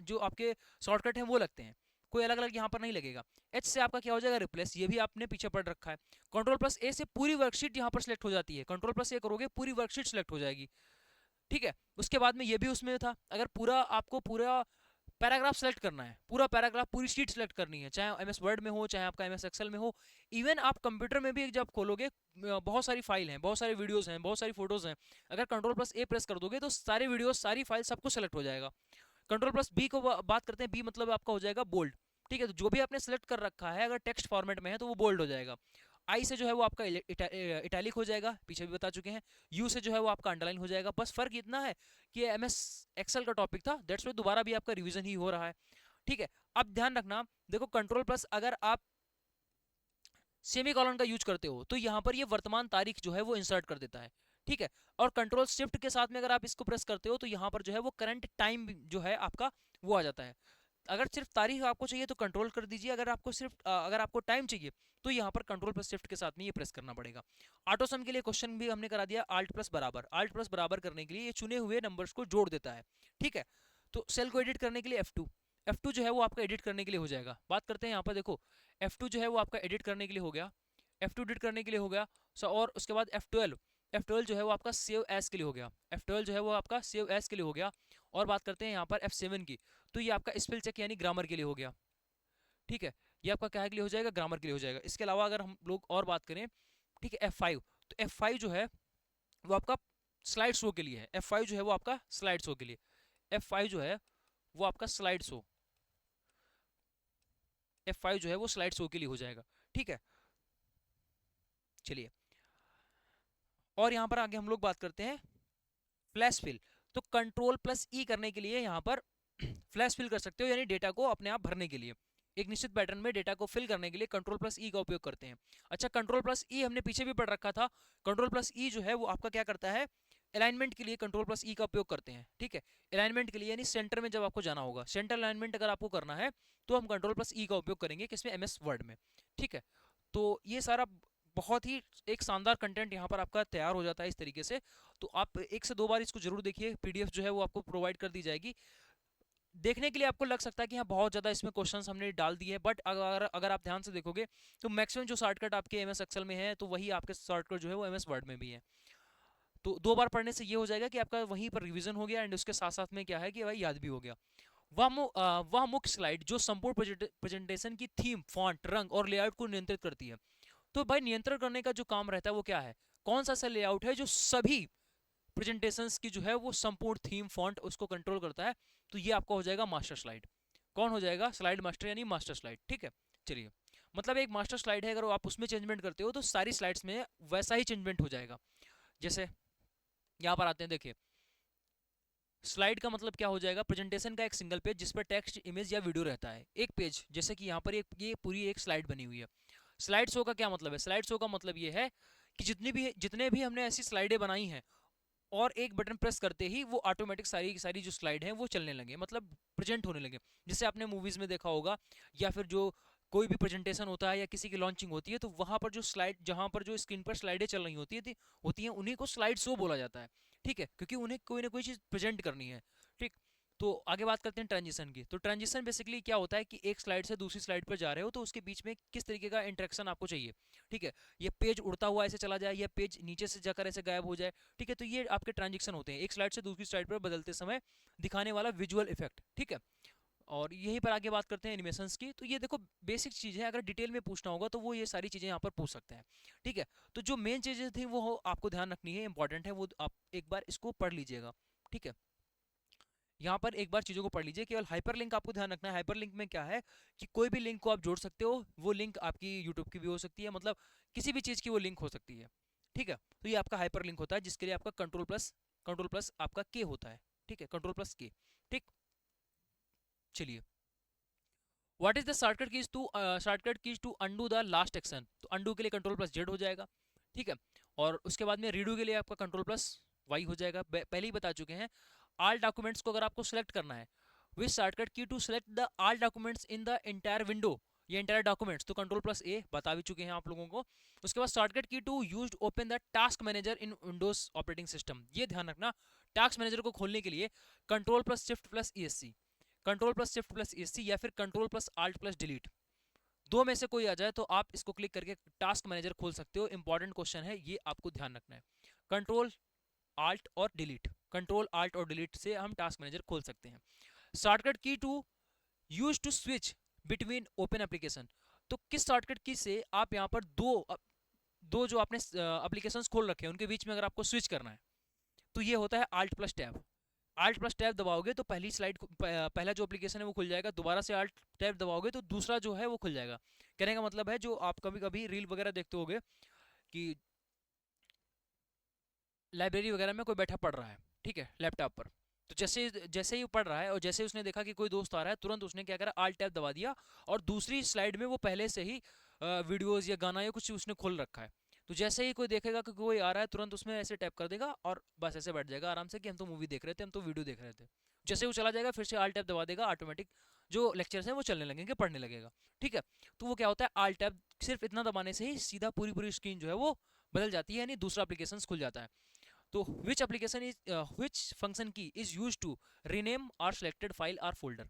जो आपके शॉर्टकट हैं वो लगते हैं, कोई अलग अलग यहाँ पर नहीं लगेगा। एच से आपका क्या हो जाएगा, रिप्लेस, ये भी आपने पीछे पढ़ रखा है। कंट्रोल प्लस ए से पूरी वर्कशीट यहाँ पर सिलेक्ट हो जाती है, कंट्रोल प्लस ए करोगे पूरी वर्कशीट सिलेक्ट हो जाएगी, ठीक है। उसके बाद में ये भी उसमें था, अगर पूरा आपको पूरा पैराग्राफ सेलेक्ट करना है, पूरा पैराग्राफ, पूरी शीट सेलेक्ट करनी है, चाहे एमएस वर्ड में हो चाहे आपका एमएस एक्सेल में हो, इवन आप कंप्यूटर में भी जब खोलोगे बहुत सारी फाइल हैं, बहुत सारी वीडियोस हैं, बहुत सारी फोटोज हैं, अगर कंट्रोल प्लस ए प्रेस कर दोगे तो सारे वीडियोस, सारी फाइल, सब कुछ सेलेक्ट हो जाएगा। कंट्रोल प्लस बी को बात करते हैं, बी मतलब आपका हो जाएगा बोल्ड, ठीक है। तो जो भी आपने सेलेक्ट कर रखा है अगर टेक्स्ट फॉर्मेट में है तो वो बोल्ड हो जाएगा। आई से जो है वो आपका इटैलिक हो जाएगा, पीछे भी बता चुके हैं। यू से जो है वो आपका अंडरलाइन हो जाएगा। बस फर्क इतना है कि एमएस एक्सेल का टॉपिक था, दैट्स वाई दोबारा भी आपका रिवीजन ही हो रहा है, ठीक है। अब ध्यान रखना, देखो कंट्रोल प्लस अगर आप सेमीकोलन का यूज करते हो तो यहाँ पर ये वर्तमान तारीख जो है वो इंसर्ट कर देता है, ठीक है। और कंट्रोल शिफ्ट के साथ में अगर आप इसको प्रेस करते हो तो यहाँ पर जो है वो करंट टाइम जो है आपका वो आ जाता है। अगर सिर्फ तारीख आपको चाहिए तो कंट्रोल कर दीजिए, अगर आपको सिर्फ अगर आपको टाइम चाहिए तो यहाँ पर कंट्रोल प्लस शिफ्ट के साथ में ये प्रेस करना पड़ेगा। ऑटो सम के लिए क्वेश्चन भी हमने करा दिया, आल्ट प्लस बराबर, आल्ट प्लस बराबर करने के लिए ये चुने हुए नंबर्स को जोड़ देता है, ठीक है। तो सेल को एडिट करने के लिए F2, F2 जो है वो आपका एडिट करने के लिए हो जाएगा। बात करते हैं यहाँ पर, देखो F2 जो है वो आपका एडिट करने के लिए हो गया, F2 एडिट करने के लिए हो गया। और उसके बाद F12 जो है वो आपका सेव एज के लिए हो गया, F12 जो है वो आपका सेव एज के लिए हो गया। और बात करते हैं यहाँ पर F7 की, तो ये आपका स्पेल चेक यानी ग्रामर के लिए हो गया, ठीक है। ये आपका क्या के लिए हो जाएगा, ग्रामर के लिए हो जाएगा। इसके अलावा अगर हम लोग और बात करें, ठीक है, F5, तो F5 जो है वो आपका स्लाइड शो के लिए है, F5 जो है वो आपका स्लाइड शो के लिए, F5 जो है वो आपका स्लाइड शो, F5 जो है वो स्लाइड शो के लिए हो जाएगा, ठीक है। चलिए और यहाँ पर आगे हम लोग बात करते हैं फ्लैश फिल। तो कंट्रोल प्लस ई करने के लिए यहाँ पर फ्लैश फिल कर सकते हो, यानी डेटा को अपने आप भरने के लिए, एक निश्चित पैटर्न में डेटा को फिल करने के लिए कंट्रोल प्लस ई का उपयोग करते हैं। अच्छा, कंट्रोल प्लस ई हमने पीछे भी पढ़ रखा था। कंट्रोल प्लस ई जो है वो आपका क्या करता है, अलाइनमेंट के लिए कंट्रोल प्लस ई का उपयोग करते हैं, ठीक है। अलाइनमेंट के लिए यानी सेंटर में जब आपको जाना होगा, सेंटर अलाइनमेंट अगर आपको करना है तो हम कंट्रोल प्लस ई का उपयोग करेंगे, किसमें, एमएस वर्ड में, ठीक है। तो ये सारा बहुत ही एक शानदार कंटेंट यहाँ पर आपका तैयार हो जाता है इस तरीके से। तो आप एक से दो बार इसको जरूर देखिए, पीडीएफ जो है वो आपको प्रोवाइड कर दी जाएगी। देखने के लिए आपको लग सकता है कि हाँ बहुत ज़्यादा इसमें क्वेश्चंस हमने डाल दिए हैं, बट अगर आप ध्यान से देखोगे तो मैक्सिमम जो शॉर्टकट आपके एमएस एक्सेल में है तो वही आपके शॉर्टकट जो है वो एमएस वर्ड में भी है। तो दो बार पढ़ने से ये हो जाएगा कि आपका वहीं पर रिवीजन हो गया एंड उसके साथ साथ में क्या है कि भाई याद भी हो गया। वह मुख्य स्लाइड जो संपूर्ण प्रेजेंटेशन की थीम, फॉन्ट, रंग और लेआउट को नियंत्रित करती है। तो भाई नियंत्रण करने का जो काम रहता है वो क्या है, कौन सा ऐसा लेआउट है जो सभी प्रेजेंटेशंस की जो है वो संपूर्ण थीम, फॉन्ट उसको कंट्रोल करता है। तो ये आपका हो जाएगा मास्टर स्लाइड। कौन हो जाएगा, स्लाइड मास्टर यानी मास्टर स्लाइड, ठीक है। चलिए, मतलब एक मास्टर स्लाइड है, अगर आप उसमें चेंजमेंट करते हो तो सारी स्लाइड्स में वैसा ही चेंजमेंट हो जाएगा। जैसे यहाँ पर आते हैं, देखिए स्लाइड का मतलब क्या हो जाएगा, प्रेजेंटेशन का एक सिंगल पेज जिस पर टेक्स्ट, इमेज या वीडियो रहता है, एक पेज, जैसे कि यहाँ पर ये पूरी एक स्लाइड बनी हुई है। स्लाइड शो का क्या मतलब है, स्लाइड शो का मतलब ये है कि जितने भी हमने ऐसी स्लाइडें बनाई हैं, और एक बटन प्रेस करते ही वो ऑटोमेटिक सारी की सारी जो स्लाइड हैं वो चलने लगे, मतलब प्रेजेंट होने लगे। जैसे आपने मूवीज में देखा होगा, या फिर जो कोई भी प्रेजेंटेशन होता है या किसी की लॉन्चिंग होती है, तो वहां पर जो स्लाइड, जहां पर जो स्क्रीन पर स्लाइडें चल रही होती हैं, उन्हीं को स्लाइड शो बोला जाता है। ठीक है, क्योंकि उन्हें कोई ना कोई चीज प्रेजेंट करनी है। ठीक, तो आगे बात करते हैं ट्रांजिशन की। तो ट्रांजिशन बेसिकली क्या होता है कि एक स्लाइड से दूसरी स्लाइड पर जा रहे हो, तो उसके बीच में किस तरीके का इंटरेक्शन आपको चाहिए। ठीक है, ये पेज उड़ता हुआ ऐसे चला जाए, या पेज नीचे से जाकर ऐसे गायब हो जाए। ठीक है, तो ये आपके ट्रांजिशन होते हैं, एक स्लाइड से दूसरी स्लाइड पर बदलते समय दिखाने वाला विजुअल इफेक्ट। ठीक है, और यहीं पर आगे बात करते हैं एनिमेशंस की। तो ये देखो बेसिक चीज़ है, अगर डिटेल में पूछना होगा तो वो ये सारी चीज़ें यहाँ पर पूछ सकते हैं। ठीक है, तो जो मेन चीज़ें थी वो आपको ध्यान रखनी है, इंपॉर्टेंट है, वो आप एक बार इसको पढ़ लीजिएगा। ठीक है, यहाँ पर एक बार चीज़ों को पढ़ लीजिए। केवल हाइपरलिंक आपको ध्यान रखना है। हाइपरलिंक में क्या है कि कोई भी लिंक को आप जोड़ सकते हो, वो लिंक आपकी यूट्यूब की भी हो सकती है, मतलब किसी भी चीज़ की वो लिंक हो सकती है। ठीक है, तो ये आपका हाइपरलिंक होता है, जिसके लिए आपका कंट्रोल प्लस आपका के होता है। ठीक है, कंट्रोल प्लस के। ठीक, चलिए, what is the shortcut keys to undo the last action. तो अंडू के लिए कंट्रोल प्लस जेड हो जाएगा। ठीक है, और उसके बाद में रीडू के लिए आपका कंट्रोल प्लस वाई हो जाएगा। पहले ही बता चुके हैं। ऑल डॉक्यूमेंट्स को अगर आपको सेलेक्ट करना है, which shortcut key to select the all documents in the entire window, ये एंटायर डॉक्यूमेंट्स, तो कंट्रोल प्लस ए बता भी चुके हैं आप लोगों को। उसके बाद shortcut key to use open the task manager in Windows operating system, ये ध्यान रखना, टास्क मैनेजर को खोलने के लिए control plus shift plus E S C, control plus shift plus E S C, या फिर control plus alt plus delete, दो में से कोई आ जाए तो आप इसको क्लिक करके टास्क मैनेजर खोल सकते हो। इंपॉर्टेंट क्वेश्चन है ये, आपको ध्यान रखना है। कंट्रोल आल्ट और डिलीट, कंट्रोल आल्ट और डिलीट से हम टास्क मैनेजर खोल सकते हैं। Shortcut key to use to switch between open application, तो किस शॉर्टकट की से आप यहाँ पर दो जो आपने एप्लीकेशंस खोल रखे हैं उनके बीच में अगर आपको स्विच करना है, तो ये होता है alt plus tab. Alt plus tab दबाओगे तो पहली स्लाइड, पहला जो एप्लीकेशन है वो खुल जाएगा, दोबारा से आल्ट टैब दबाओगे तो दूसरा जो है वो खुल जाएगा। कहने का मतलब है, जो आप कभी कभी रील वगैरह देखते होगे कि लाइब्रेरी वगैरह में कोई बैठा पढ़ रहा है, ठीक है, लैपटॉप पर, तो जैसे जैसे ही पढ़ रहा है और जैसे ही उसने देखा कि कोई दोस्त आ रहा है, तुरंत उसने क्या करा, आल्ट टैब दबा दिया, और दूसरी स्लाइड में वो पहले से ही वीडियोस या गाना या कुछ उसने खोल रखा है। तो जैसे ही कोई देखेगा कि कोई आ रहा है, तुरंत उसमें ऐसे टैप कर देगा और बस ऐसे बैठ जाएगा आराम से कि हम तो मूवी देख रहे थे, हम तो वीडियो देख रहे थे। जैसे वो चला जाएगा, फिर से आल्ट टैब दबा देगा, ऑटोमेटिक जो लेक्चर्स हैं वो चलने लगेंगे, पढ़ने लगेगा। ठीक है, तो वो क्या होता है, आल्ट टैब सिर्फ इतना दबाने से ही सीधा पूरी पूरी स्क्रीन जो है वो बदल जाती है, यानी दूसरा एप्लीकेशन खुल जाता है। तो which function key is use to rename or selected file or folder,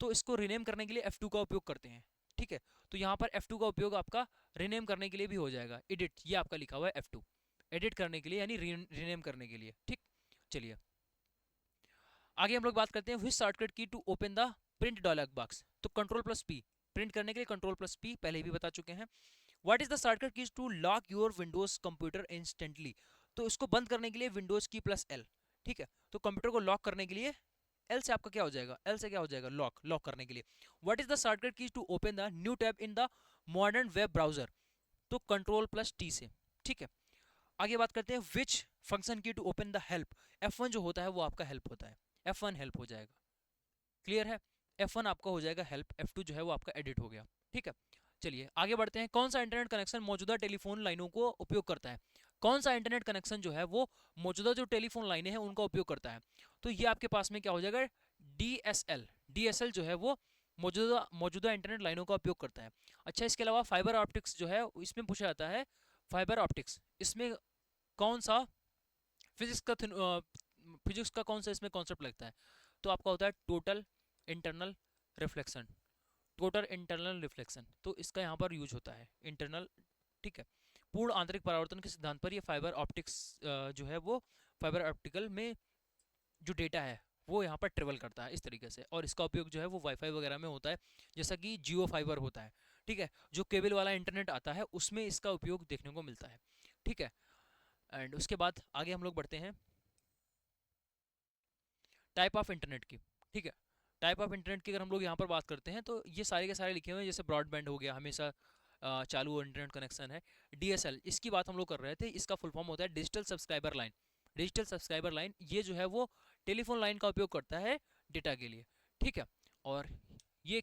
तो इसको रीनेम करने के लिए F2 का उपयोग करते हैं। ठीक है, तो यहाँ पर F2 का उपयोग आपका रीनेम करने के लिए भी हो जाएगा। एडिट, ये आपका लिखा हुआ है F2, एडिट करने के लिए यानी रीनेम करने के लिए। ठीक, चलिए आगे हम लोग बात करते हैं which shortcut key to open the print dialog box, तो कंट्रोल प्लस पी, प्रिंट करने के लिए कंट्रोल प्लस पी, पहले भी बता चुके हैं। What is the shortcut keys to lock your Windows computer instantly, तो इसको बंद करने के लिए विंडोज की प्लस एल। ठीक है, तो कंप्यूटर को लॉक करने के लिए एल से आपका क्या हो जाएगा, एल से क्या हो जाएगा, लॉक करने के लिए। What is the shortcut keys to open the new tab in the modern web browser, तो कंट्रोल प्लस टी से। ठीक है, आगे बात करते हैं which function key to open the help, F1 जो होता है वो आपका हेल्प होता है, F1 हेल्प हो जाएगा। क्लियर है, F1 आपका हो जाएगा हेल्प, F2 जो है वो आपका एडिट हो गया। ठीक है, चलिए आगे बढ़ते हैं। कौन सा इंटरनेट कनेक्शन मौजूदा टेलीफोन लाइनों को उपयोग करता है, कौन सा इंटरनेट कनेक्शन जो है वो मौजूदा जो टेलीफोन लाइनें हैं उनका उपयोग करता है, तो ये आपके पास में क्या हो जाएगा, DSL जो है वो मौजूदा मौजूदा इंटरनेट लाइनों का उपयोग करता है। अच्छा, इसके अलावा फाइबर ऑप्टिक्स जो है इसमें पूछा जाता है, फाइबर ऑप्टिक्स इसमें कौन सा फिजिक्स का फिजिक्स का कौन सा इसमें कॉन्सेप्ट लगता है, तो आपका होता है total internal reflection, total internal reflection, तो इसका यहाँ पर यूज होता है इंटरनल। ठीक है, पूर्ण आंतरिक परावर्तन के सिद्धांत पर ये फाइबर ऑप्टिक्स जो है वो फाइबर ऑप्टिकल में जो डेटा है वो यहाँ पर ट्रेवल करता है इस तरीके से, और इसका उपयोग जो है वो वाईफाई वगैरह में होता है, जैसा कि जियो फाइबर होता है। ठीक है, जो केबल वाला इंटरनेट आता है उसमें इसका उपयोग देखने को मिलता है। ठीक है, एंड उसके बाद आगे हम लोग बढ़ते हैं टाइप ऑफ इंटरनेट की। ठीक है, टाइप ऑफ इंटरनेट की अगर हम लोग यहाँ पर बात करते हैं तो ये सारे के सारे लिखे हुए हैं, जैसे ब्रॉडबैंड हो गया, हमेशा चालू इंटरनेट कनेक्शन है। DSL, इसकी बात हम लोग कर रहे थे, इसका फुल फॉर्म होता है digital subscriber line. Digital subscriber line ये जो है वो टेलीफोन लाइन का उपयोग करता है डेटा के लिए। ठीक है, और ये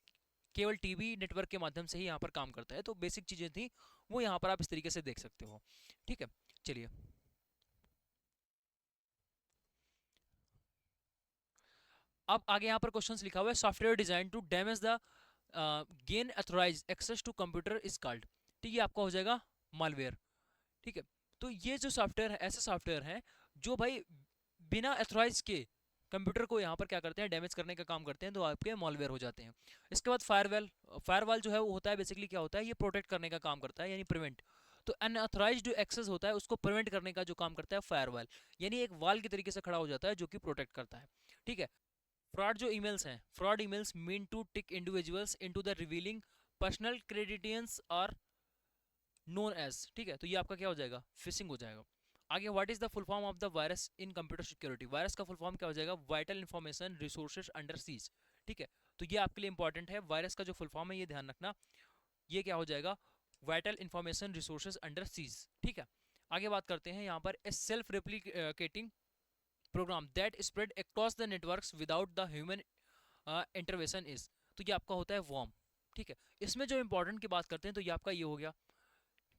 केवल टीवी नेटवर्क के माध्यम से ही यहाँ पर काम करता है। तो बेसिक चीजें थी वो यहाँ पर आप इस तरीके से देख सकते हो। ठीक है, चलिए अब आगे यहाँ पर क्वेश्चंस लिखा हुआ है, software design to damage the gain authorize access to computer is called. ठीक है, आपका हो जाएगा मालवेयर। ठीक है, तो ये जो सॉफ्टवेयर है, ऐसे सॉफ्टवेयर हैं जो भाई बिना अथोराइज के कंप्यूटर को यहाँ पर क्या करते हैं, डैमेज करने का काम करते हैं, तो आपके मॉलवेयर हो जाते हैं। इसके बाद फायरवॉल। फायरवॉल जो है वो होता है बेसिकली क्या होता है, ये प्रोटेक्ट करने का काम करता है, यानी प्रिवेंट। तो अनऑथराइज्ड जो एक्सेस होता है उसको प्रिवेंट करने का जो काम करता है फायरवॉल, यानी एक वॉल की तरीके से खड़ा हो जाता है जो कि प्रोटेक्ट करता है। ठीक है, फ्रॉड जो ईमेल्स हैं, fraud emails mean to trick individuals into the revealing personal credentials और नोन एज। ठीक है, तो ये आपका क्या हो जाएगा, फिशिंग हो जाएगा। आगे, what is the full form of the virus in computer security. Virus का फुल फॉर्म क्या हो जाएगा, vital information resources under siege. ठीक है, तो ये आपके लिए इंपॉर्टेंट है, वायरस का जो फुल फॉर्म है ये ध्यान रखना, ये क्या हो जाएगा, vital information resources under siege. ठीक है, आगे बात करते हैं यहाँ पर, a self replicating program that spread across the networks without the human intervention is. तो ये आपका होता है वॉर्म। ठीक है, इसमें जो इंपॉर्टेंट की बात करते हैं तो ये आपका ये हो गया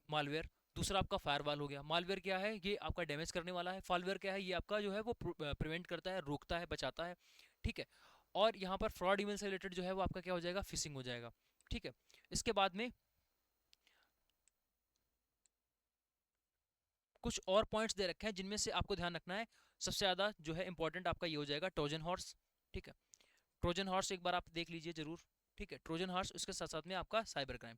मालवेयर। दूसरा आपका फायरवॉल हो गया। मालवेयर क्या है, ये आपका डैमेज करने वाला है। फायरवॉल क्या है, ये आपका जो है वो प्रिवेंट करता है, रोकता है, बचाता है। ठीक है, और यहाँ पर फ्रॉड ईमेल से रिलेटेड जो है वो आपका क्या हो जाएगा, फिशिंग हो जाएगा। ठीक है, इसके बाद में कुछ और पॉइंट्स दे रखे हैं जिनमें से आपको ध्यान रखना है। सबसे ज्यादा जो है इंपॉर्टेंट आपका ये हो जाएगा ट्रोजन हॉर्स। ठीक है, ट्रोजन हॉर्स एक बार आप देख लीजिए जरूर। ठीक है, ट्रोजन हॉर्स, उसके साथ साथ में आपका साइबर क्राइम।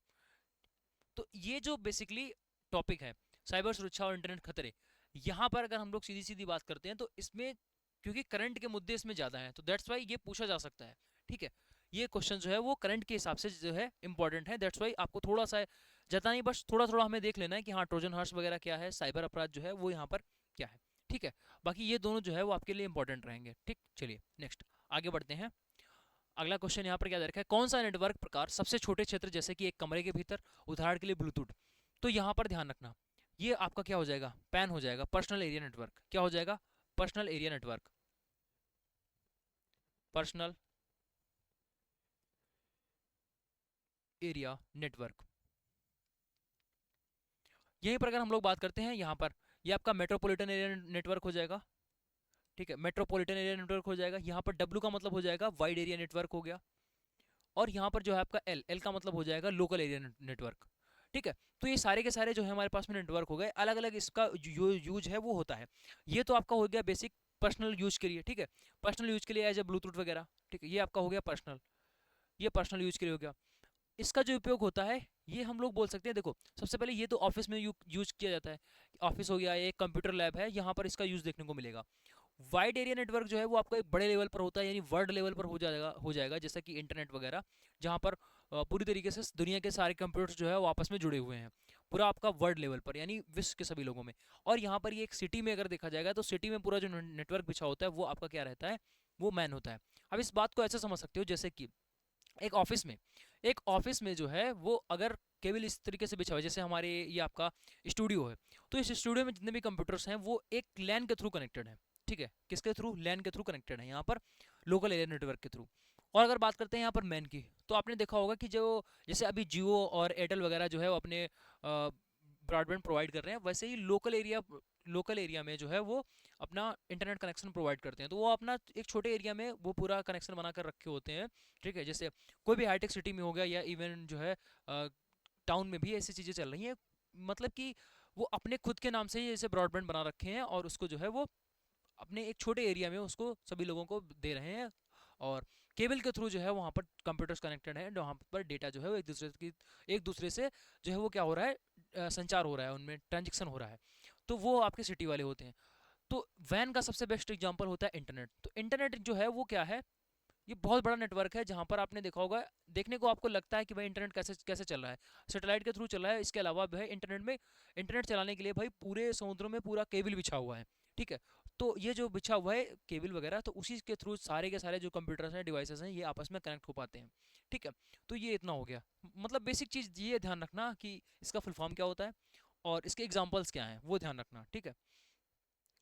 तो ये जो बेसिकली टॉपिक है साइबर सुरक्षा और इंटरनेट खतरे, यहाँ पर अगर हम लोग सीधी सीधी बात करते हैं तो इसमें क्योंकि करंट के मुद्दे इसमें ज्यादा हैं तो दैट्स वाई ये पूछा जा सकता है। ठीक है, ये क्वेश्चन जो है वो करंट के हिसाब से जो है इंपॉर्टेंट है, दैट्स वाई आपको थोड़ा सा ज्यादा नहीं, बस थोड़ा थोड़ा हमें देख लेना है कि हाँ ट्रोजन हॉर्स वगैरह क्या है, साइबर अपराध जो है वो यहाँ पर क्या है। ठीक है, बाकी ये दोनों जो है वो आपके लिए इंपॉर्टेंट रहेंगे। ठीक, चलिए नेक्स्ट आगे बढ़ते हैं। अगला क्वेश्चन यहाँ पर क्या दे रखा है, कौन सा नेटवर्क प्रकार सबसे छोटे क्षेत्र जैसे कि एक कमरे के भीतर, उदाहरण के लिए ब्लूटूथ। तो यहाँ पर ध्यान रखना, ये आपका क्या हो जाएगा, पैन हो जाएगा, पर्सनल एरिया नेटवर्क। क्या हो जाएगा, personal area network, personal area network. यहीं पर अगर हम लोग बात करते हैं यहाँ पर, ये आपका मेट्रोपॉलिटन एरिया नेटवर्क हो जाएगा। ठीक है, मेट्रोपॉलिटन एरिया नेटवर्क हो जाएगा। यहाँ पर डब्ल्यू का मतलब हो जाएगा वाइड एरिया नेटवर्क हो गया। और यहाँ पर जो है आपका एल, एल का मतलब हो जाएगा लोकल एरिया नेटवर्क। ठीक है, तो ये सारे के सारे जो है हमारे पास में नेटवर्क हो गए, अलग अलग इसका यूज है वो होता है। ये तो आपका हो गया बेसिक पर्सनल यूज के लिए। ठीक है, पर्सनल यूज के लिए एज ए ब्लूटूथ वगैरह। ठीक है, ये आपका हो गया पर्सनल, ये पर्सनल यूज के लिए हो गया। इसका जो उपयोग होता है ये हम लोग बोल सकते हैं, देखो सबसे पहले ये तो ऑफिस में यूज किया जाता है। ऑफिस हो गया, एक कंप्यूटर लैब है, यहाँ पर इसका यूज देखने को मिलेगा। वाइड एरिया नेटवर्क जो है वो आपका एक बड़े लेवल पर होता है, यानी वर्ल्ड लेवल पर हो जाएगा जैसा कि इंटरनेट वगैरह, जहाँ पर पूरी तरीके से दुनिया के सारे कंप्यूटर्स जो है वो आपस में जुड़े हुए हैं, पूरा आपका वर्ल्ड लेवल पर, यानी विश्व के सभी लोगों में। और यहाँ पर ये एक सिटी में अगर देखा जाएगा तो सिटी में पूरा जो नेटवर्क बिछा होता है वो आपका क्या रहता है, वो मैन होता है। अब इस बात को ऐसे समझ सकते हो जैसे कि एक ऑफिस में जो है वो अगर केवल इस तरीके से बिछा हुआ है, जैसे हमारे ये आपका स्टूडियो है, तो इस स्टूडियो में जितने भी कंप्यूटर्स हैं वो एक लैन के थ्रू कनेक्टेड है। ठीक है, किसके थ्रू, लैन के थ्रू कनेक्टेड है, यहाँ पर लोकल एरिया नेटवर्क के थ्रू। और अगर बात करते हैं यहाँ पर मैन की, तो आपने देखा होगा कि जो जैसे अभी जियो और एयरटेल वगैरह जो है वो अपने ब्रॉडबैंड प्रोवाइड कर रहे हैं, वैसे ही लोकल एरिया में जो है वो अपना इंटरनेट कनेक्शन प्रोवाइड करते हैं। तो वो अपना एक छोटे एरिया में वो पूरा कनेक्शन बनाकर रखे होते हैं। ठीक है, जैसे कोई भी हाईटेक सिटी में हो गया या इवन जो है टाउन में भी ऐसी चीज़ें चल रही हैं, मतलब कि वो अपने खुद के नाम से ही जैसे ब्रॉडबैंड बना रखे हैं और उसको जो है वो अपने एक छोटे एरिया में उसको सभी लोगों को दे रहे हैं। और केबल के थ्रू जो है वहाँ पर कंप्यूटर्स कनेक्टेड हैं, वहाँ पर डेटा जो है वो एक दूसरे से जो है वो क्या हो रहा है, संचार हो रहा है, उनमें ट्रांजेक्शन हो रहा है। तो वो आपके सिटी वाले होते हैं। तो वैन का सबसे बेस्ट एग्जांपल होता है इंटरनेट। तो इंटरनेट जो है वो क्या है, ये बहुत बड़ा नेटवर्क है जहाँ पर आपने देखा होगा, देखने को आपको लगता है कि भाई इंटरनेट कैसे कैसे चल रहा है, सैटेलाइट के थ्रू चल रहा है। इसके अलावा भाई इंटरनेट चलाने के लिए भाई पूरे समुद्रों में पूरा केबल बिछा हुआ है। ठीक है, तो ये जो बिछा हुआ है केबल वगैरह, तो उसी के थ्रू सारे के सारे जो कंप्यूटर्स हैं, डिवाइसेस हैं, ये आपस में कनेक्ट हो पाते हैं। ठीक है, तो ये इतना हो गया, मतलब बेसिक चीज़ ये ध्यान रखना कि इसका फुल फॉर्म क्या होता है और इसके एग्जाम्पल्स क्या हैं वो ध्यान रखना। ठीक है,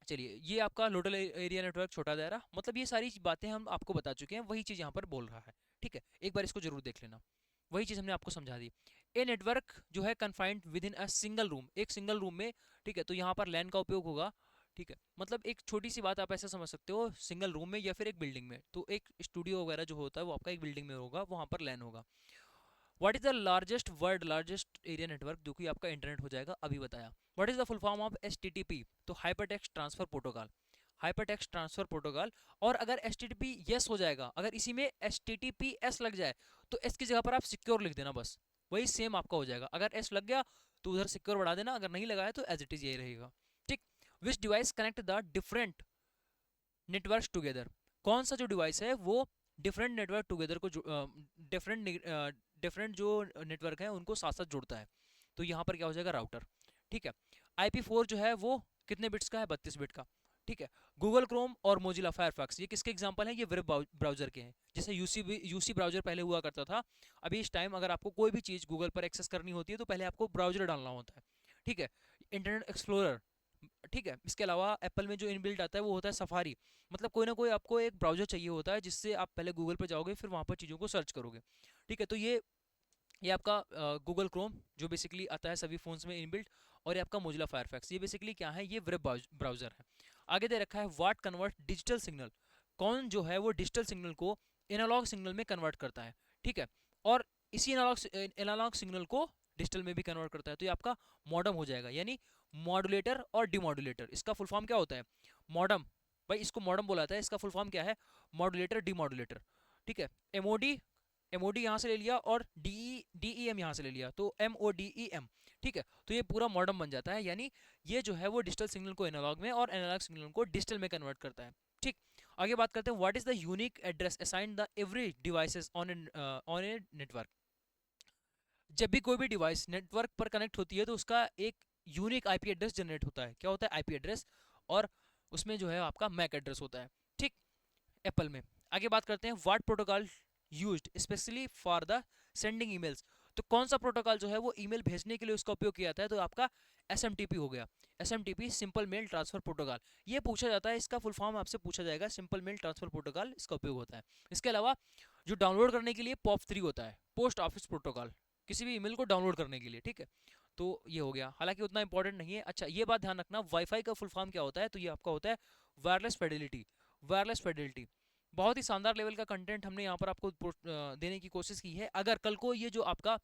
चलिए ये आपका लोकल एरिया नेटवर्क, छोटा दायरा, मतलब ये सारी बातें हम आपको बता चुके हैं, वही चीज़ यहाँ पर बोल रहा है। ठीक है, एक बार इसको जरूर देख लेना। वही चीज़ हमने आपको समझा दी। ए नेटवर्क जो है confined with in a single room, एक सिंगल रूम में, ठीक है, तो यहाँ पर लैन का उपयोग होगा, ठीक है, मतलब एक छोटी सी बात आप ऐसे समझ सकते हो, सिंगल रूम में या फिर एक बिल्डिंग में, तो एक स्टूडियो वगैरह जो होता है वो आपका एक बिल्डिंग में होगा, वहाँ पर लैन होगा। What is the largest world largest area network, जो कि आपका इंटरनेट हो जाएगा, अभी बताया। What is the full form of HTTP, तो hypertext transfer protocol, hypertext transfer protocol. और अगर HTTP यस हो जाएगा, अगर इसी में HTTPS लग जाए, तो एस की जगह पर आप सिक्योर लिख देना, बस वही सेम आपका हो जाएगा। अगर एस लग गया तो उधर सिक्योर बढ़ा देना, अगर नहीं लगाया तो एज इट इज यही रहेगा, ठीक। विच device connect the different networks together, कौन सा जो डिवाइस है वो डिफरेंट नेटवर्क टुगेदर को डिफरेंट डिफरेंट जो नेटवर्क है उनको साथ साथ जोड़ता है, तो यहाँ पर क्या हो जाएगा, राउटर, ठीक है। IP4 जो है वो कितने बिट्स का है, 32 बिट का, ठीक है। गूगल क्रोम और मोजिला फायरफॉक्स, ये किसके एग्जांपल हैं, ये वेब ब्राउजर के हैं। जैसे यूसी ब्राउजर पहले हुआ करता था, अभी इस टाइम अगर आपको कोई भी चीज़ गूगल पर एक्सेस करनी होती है तो पहले आपको ब्राउजर डालना होता है, ठीक है। इंटरनेट एक्सप्लोरर, ठीक है। इसके अलावा एप्पल में जो इनबिल्ट आता है वो होता है सफारी, मतलब कोई ना कोई आपको एक ब्राउजर चाहिए होता है जिससे आप पहले गूगल पर जाओगे फिर वहाँ पर चीज़ों को सर्च करोगे, ठीक है। तो ये आपका गूगल क्रोम जो बेसिकली आता है सभी फोन्स में इनबिल्ट, और ये आपका मोजिला फायरफॉक्स, ये बेसिकली क्या है, ये वेब ब्राउजर है। आगे दे रखा है व्हाट कन्वर्ट डिजिटल सिग्नल, कौन जो है वो डिजिटल सिग्नल को एनालॉग सिग्नल में कन्वर्ट करता है, ठीक है। और इसी एनालॉग सिग्नल को डिजिटल में भी कन्वर्ट करता है, तो ये आपका मॉडम हो जाएगा, यानी मॉडुलेटर और डिमॉडुलेटर। इसका फुल फॉर्म क्या होता है, मॉडम, भाई इसको मॉडम बोला जाता है, इसका फुल फॉर्म क्या है, मॉडुलेटर डिमॉडुलेटर, ठीक है। एमओडी यहाँ से ले लिया और डीईएम यहाँ से ले लिया, तो MODEM, ठीक है। तो ये पूरा मॉडम बन जाता है, यानी ये जो है वो डिजिटल सिग्नल को एनालॉग में और एनालॉग सिग्नल को डिजिटल में कन्वर्ट करता है, ठीक। आगे बात करते हैं, what is the unique address assigned the every devices on a network, जब भी कोई भी डिवाइस नेटवर्क पर कनेक्ट होती है तो उसका एक यूनिक IP एड्रेस जनरेट होता है, क्या होता है, IP एड्रेस, और उसमें जो है आपका मैक एड्रेस होता है, ठीक, एप्पल में। आगे बात करते हैं, what protocol used specially for the sending emails, तो कौन सा प्रोटोकॉल जो है वो ईमेल भेजने के लिए उसका उपयोग किया जाता है, तो आपका SMTP हो गया, SMTP simple mail transfer protocol. ये पूछा जाता है, इसका फुल फॉर्म आपसे पूछा जाएगा, सिंपल मेल ट्रांसफर प्रोटोकॉल इसका उपयोग होता है। इसके अलावा जो डाउनलोड करने के लिए POP3 होता है, पोस्ट ऑफिस प्रोटोकॉल, किसी भी ईमेल को डाउनलोड करने के लिए, ठीक है। तो ये हो गया, हालांकि उतना इंपॉर्टेंट नहीं है। अच्छा ये बात ध्यान रखना, वाईफाई का फुल फॉर्म क्या होता है, तो ये आपका होता है वायरलेस फिडेलिटी, वायरलेस फिडेलिटी। बहुत ही शानदार लेवल का कंटेंट हमने यहाँ पर आपको देने की कोशिश की है। अगर कल को ये जो आपका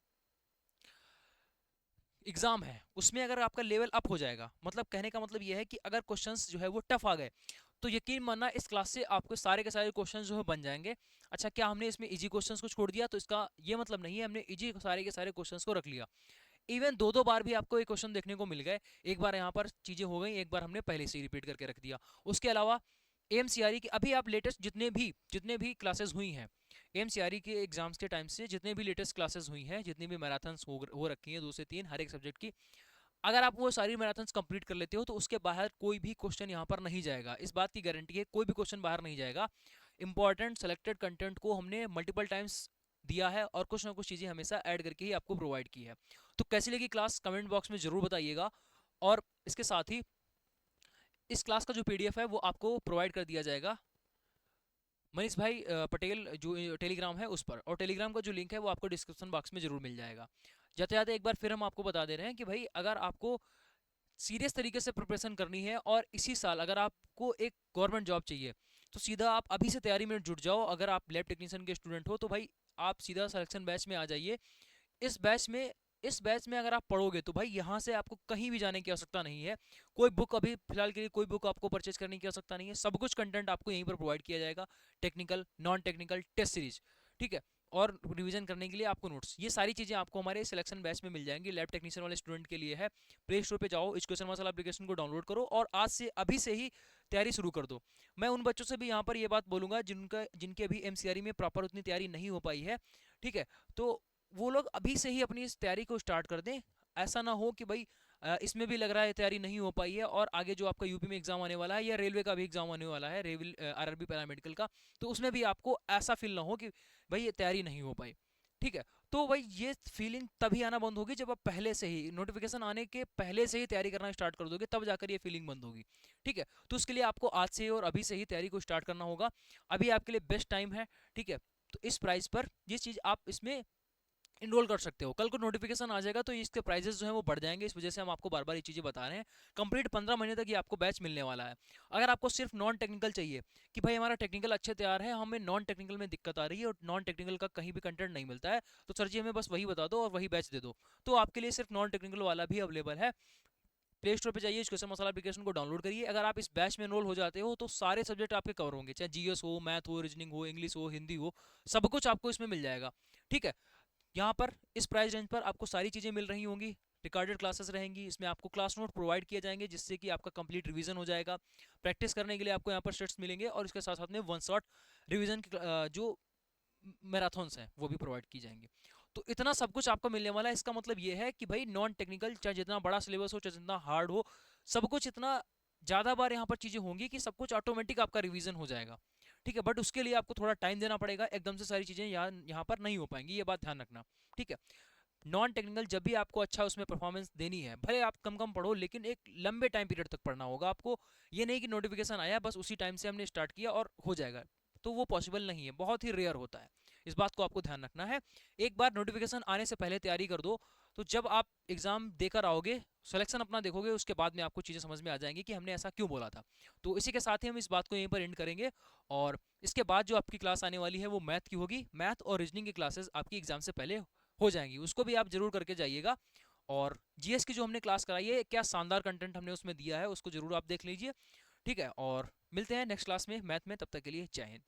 एग्जाम है उसमें अगर आपका लेवल अप हो जाएगा, मतलब कहने का मतलब ये है कि अगर क्वेश्चंस जो है वो टफ आ गए, तो यकीन मानना इस क्लास से आपको सारे के सारे क्वेश्चंस जो है बन जाएंगे। अच्छा क्या हमने इसमें इजी क्वेश्चंस को छोड़ दिया, तो इसका ये मतलब नहीं है, हमने इजी सारे के सारे क्वेश्चंस को रख लिया। इवन दो दो बार भी आपको ये क्वेश्चन देखने को मिल गए, एक बार यहाँ पर चीजें हो गई, एक बार हमने पहले से ही रिपीट करके रख दिया। उसके अलावा AMCRE की अभी आप लेटेस्ट जितने भी क्लासेस हुई हैं, AMCRE के एग्जाम्स के टाइम से जितने भी लेटेस्ट क्लासेस हुई हैं, जितनी भी मैराथन्स हो रखी हैं 2 से 3 हर एक सब्जेक्ट की, अगर आप वो सारी मैराथन्स कंप्लीट कर लेते हो तो उसके बाहर कोई भी क्वेश्चन यहाँ पर नहीं जाएगा, इस बात की गारंटी है, कोई भी क्वेश्चन बाहर नहीं जाएगा। इंपॉर्टेंट सेलेक्टेड कंटेंट को हमने मल्टीपल टाइम्स दिया है और कुछ ना कुछ चीज़ें हमेशा ऐड करके ही आपको प्रोवाइड की है। तो कैसी लगी क्लास कमेंट बॉक्स में ज़रूर बताइएगा, और इसके साथ ही इस क्लास का जो PDF है वो आपको प्रोवाइड कर दिया जाएगा मनीष भाई पटेल जो टेलीग्राम है उस पर, और टेलीग्राम का जो लिंक है वो आपको डिस्क्रिप्शन बॉक्स में जरूर मिल जाएगा। जाते जाते एक बार फिर हम आपको बता दे रहे हैं कि भाई अगर आपको सीरियस तरीके से प्रिपरेशन करनी है और इसी साल अगर आपको एक गवर्नमेंट जॉब चाहिए, तो सीधा आप अभी से तैयारी में जुट जाओ। अगर आप लैब टेक्नीशियन के स्टूडेंट हो तो भाई आप सीधा सिलेक्शन बैच में आ जाइए। इस बैच में इस बैच में अगर आप पढ़ोगे तो भाई यहाँ से आपको कहीं भी जाने की आवश्यकता नहीं है, कोई बुक अभी फिलहाल के लिए कोई बुक आपको परचेज करने की आवश्यकता नहीं है, सब कुछ कंटेंट आपको यहीं पर प्रोवाइड किया जाएगा, technical non technical test series, ठीक है। और रिवीजन करने के लिए आपको नोट्स, ये सारी चीज़ें आपको हमारे सिलेक्शन बैच में मिल जाएंगी। लैब टेक्नीशियन वाले स्टूडेंट के लिए है, प्ले स्टोर पे जाओ, एजुकेशन मसाला एप्लीकेशन को डाउनलोड करो और आज से अभी से ही तैयारी शुरू कर दो। मैं उन बच्चों से भी यहाँ पर ये बात बोलूँगा जिनके अभी MCRE में प्रॉपर उतनी तैयारी नहीं हो पाई है, ठीक है, तो वो लोग अभी से ही अपनी इस तैयारी को स्टार्ट कर दें। ऐसा ना हो कि भाई इसमें भी लग रहा है तैयारी नहीं हो पाई है और आगे जो आपका यूपी में एग्जाम आने वाला है या रेलवे का भी एग्जाम आने वाला है, RRB पैरामेडिकल का, तो उसमें भी आपको ऐसा फील ना हो कि भाई ये तैयारी नहीं हो पाई, ठीक है। तो भाई ये फीलिंग तभी आना बंद होगी जब आप पहले से ही नोटिफिकेशन आने के पहले से ही तैयारी करना स्टार्ट कर दोगे, तब जाकर ये फीलिंग बंद होगी, ठीक है। तो उसके लिए आपको आज से और अभी से ही तैयारी को स्टार्ट करना होगा, अभी आपके लिए बेस्ट टाइम है, ठीक है। तो इस प्राइस पर ये चीज़ आप इसमें इनरोल कर सकते हो। कल को नोटिफिकेशन आ जाएगा तो इसके प्राइजेस जो है वो बढ़ जाएंगे, इस वजह से हम आपको बार बार ये चीज़ें बता रहे हैं। कंप्लीट 15 महीने तक ये आपको बैच मिलने वाला है। अगर आपको सिर्फ नॉन टेक्निकल चाहिए कि भाई हमारा टेक्निकल अच्छे तैयार है, हमें नॉन टेक्निकल में दिक्कत आ रही है और नॉन टेक्निकल का कहीं भी कंटेंट नहीं मिलता है, तो सर जी हमें बस वही बता दो और वही बैच दे दो, तो आपके लिए सिर्फ नॉन टेक्निकल वाला भी अवेलेबल है। प्ले स्टोर पे जाइए, क्वेश्चन मसाला एप्लीकेशन को डाउनलोड करिए। अगर आप इस बैच में एनरोल हो जाते हो तो सारे सब्जेक्ट आपके कवर होंगे, चाहे जीएस हो, मैथ हो, रीजनिंग हो, इंग्लिश हो, हिंदी हो, सब कुछ आपको इसमें मिल जाएगा। ठीक है, यहाँ पर इस प्राइस रेंज पर आपको सारी चीज़ें मिल रही होंगी। रिकॉर्डेड क्लासेस रहेंगी, इसमें आपको क्लास नोट प्रोवाइड किए जाएंगे जिससे कि आपका कंप्लीट रिवीजन हो जाएगा। प्रैक्टिस करने के लिए आपको यहाँ पर सेट्स मिलेंगे और इसके साथ साथ में वन शॉट रिवीजन जो मैराथन्स हैं वो भी प्रोवाइड की जाएंगी। तो इतना सब कुछ आपको मिलने वाला है। इसका मतलब ये है कि भाई नॉन टेक्निकल चाहे जितना बड़ा सिलेबस हो, चाहे जितना हार्ड हो, सब कुछ इतना ज़्यादा बार यहाँ पर चीज़ें होंगी कि सब कुछ ऑटोमेटिक आपका रिवीजन हो जाएगा। ठीक है, बट उसके लिए आपको थोड़ा टाइम देना पड़ेगा, एकदम से सारी चीज़ें यहाँ पर नहीं हो पाएंगी, ये बात ध्यान रखना। ठीक है, नॉन टेक्निकल जब भी आपको अच्छा उसमें परफॉर्मेंस देनी है, भले आप कम कम पढ़ो लेकिन एक लंबे टाइम पीरियड तक पढ़ना होगा आपको। ये नहीं कि नोटिफिकेशन आया बस उसी टाइम से हमने स्टार्ट किया और हो जाएगा, तो वो पॉसिबल नहीं है, बहुत ही रेयर होता है। इस बात को आपको ध्यान रखना है। एक बार नोटिफिकेशन आने से पहले तैयारी कर दो, तो जब आप एग्जाम देकर आओगे, सिलेक्शन अपना देखोगे, उसके बाद में आपको चीज़ें समझ में आ जाएंगी कि हमने ऐसा क्यों बोला था। तो इसी के साथ ही हम इस बात को यहीं पर एंड करेंगे। और इसके बाद जो आपकी क्लास आने वाली है वो मैथ की होगी। मैथ और रीजनिंग की क्लासेस आपकी एग्जाम से पहले हो जाएंगी, उसको भी आप जरूर करके जाइएगा। और जीएस की जो हमने क्लास कराई है, क्या शानदार कंटेंट हमने उसमें दिया है, उसको जरूर आप देख लीजिए। ठीक है, और मिलते हैं नेक्स्ट क्लास में मैथ में, तब तक के लिए जय हिंद।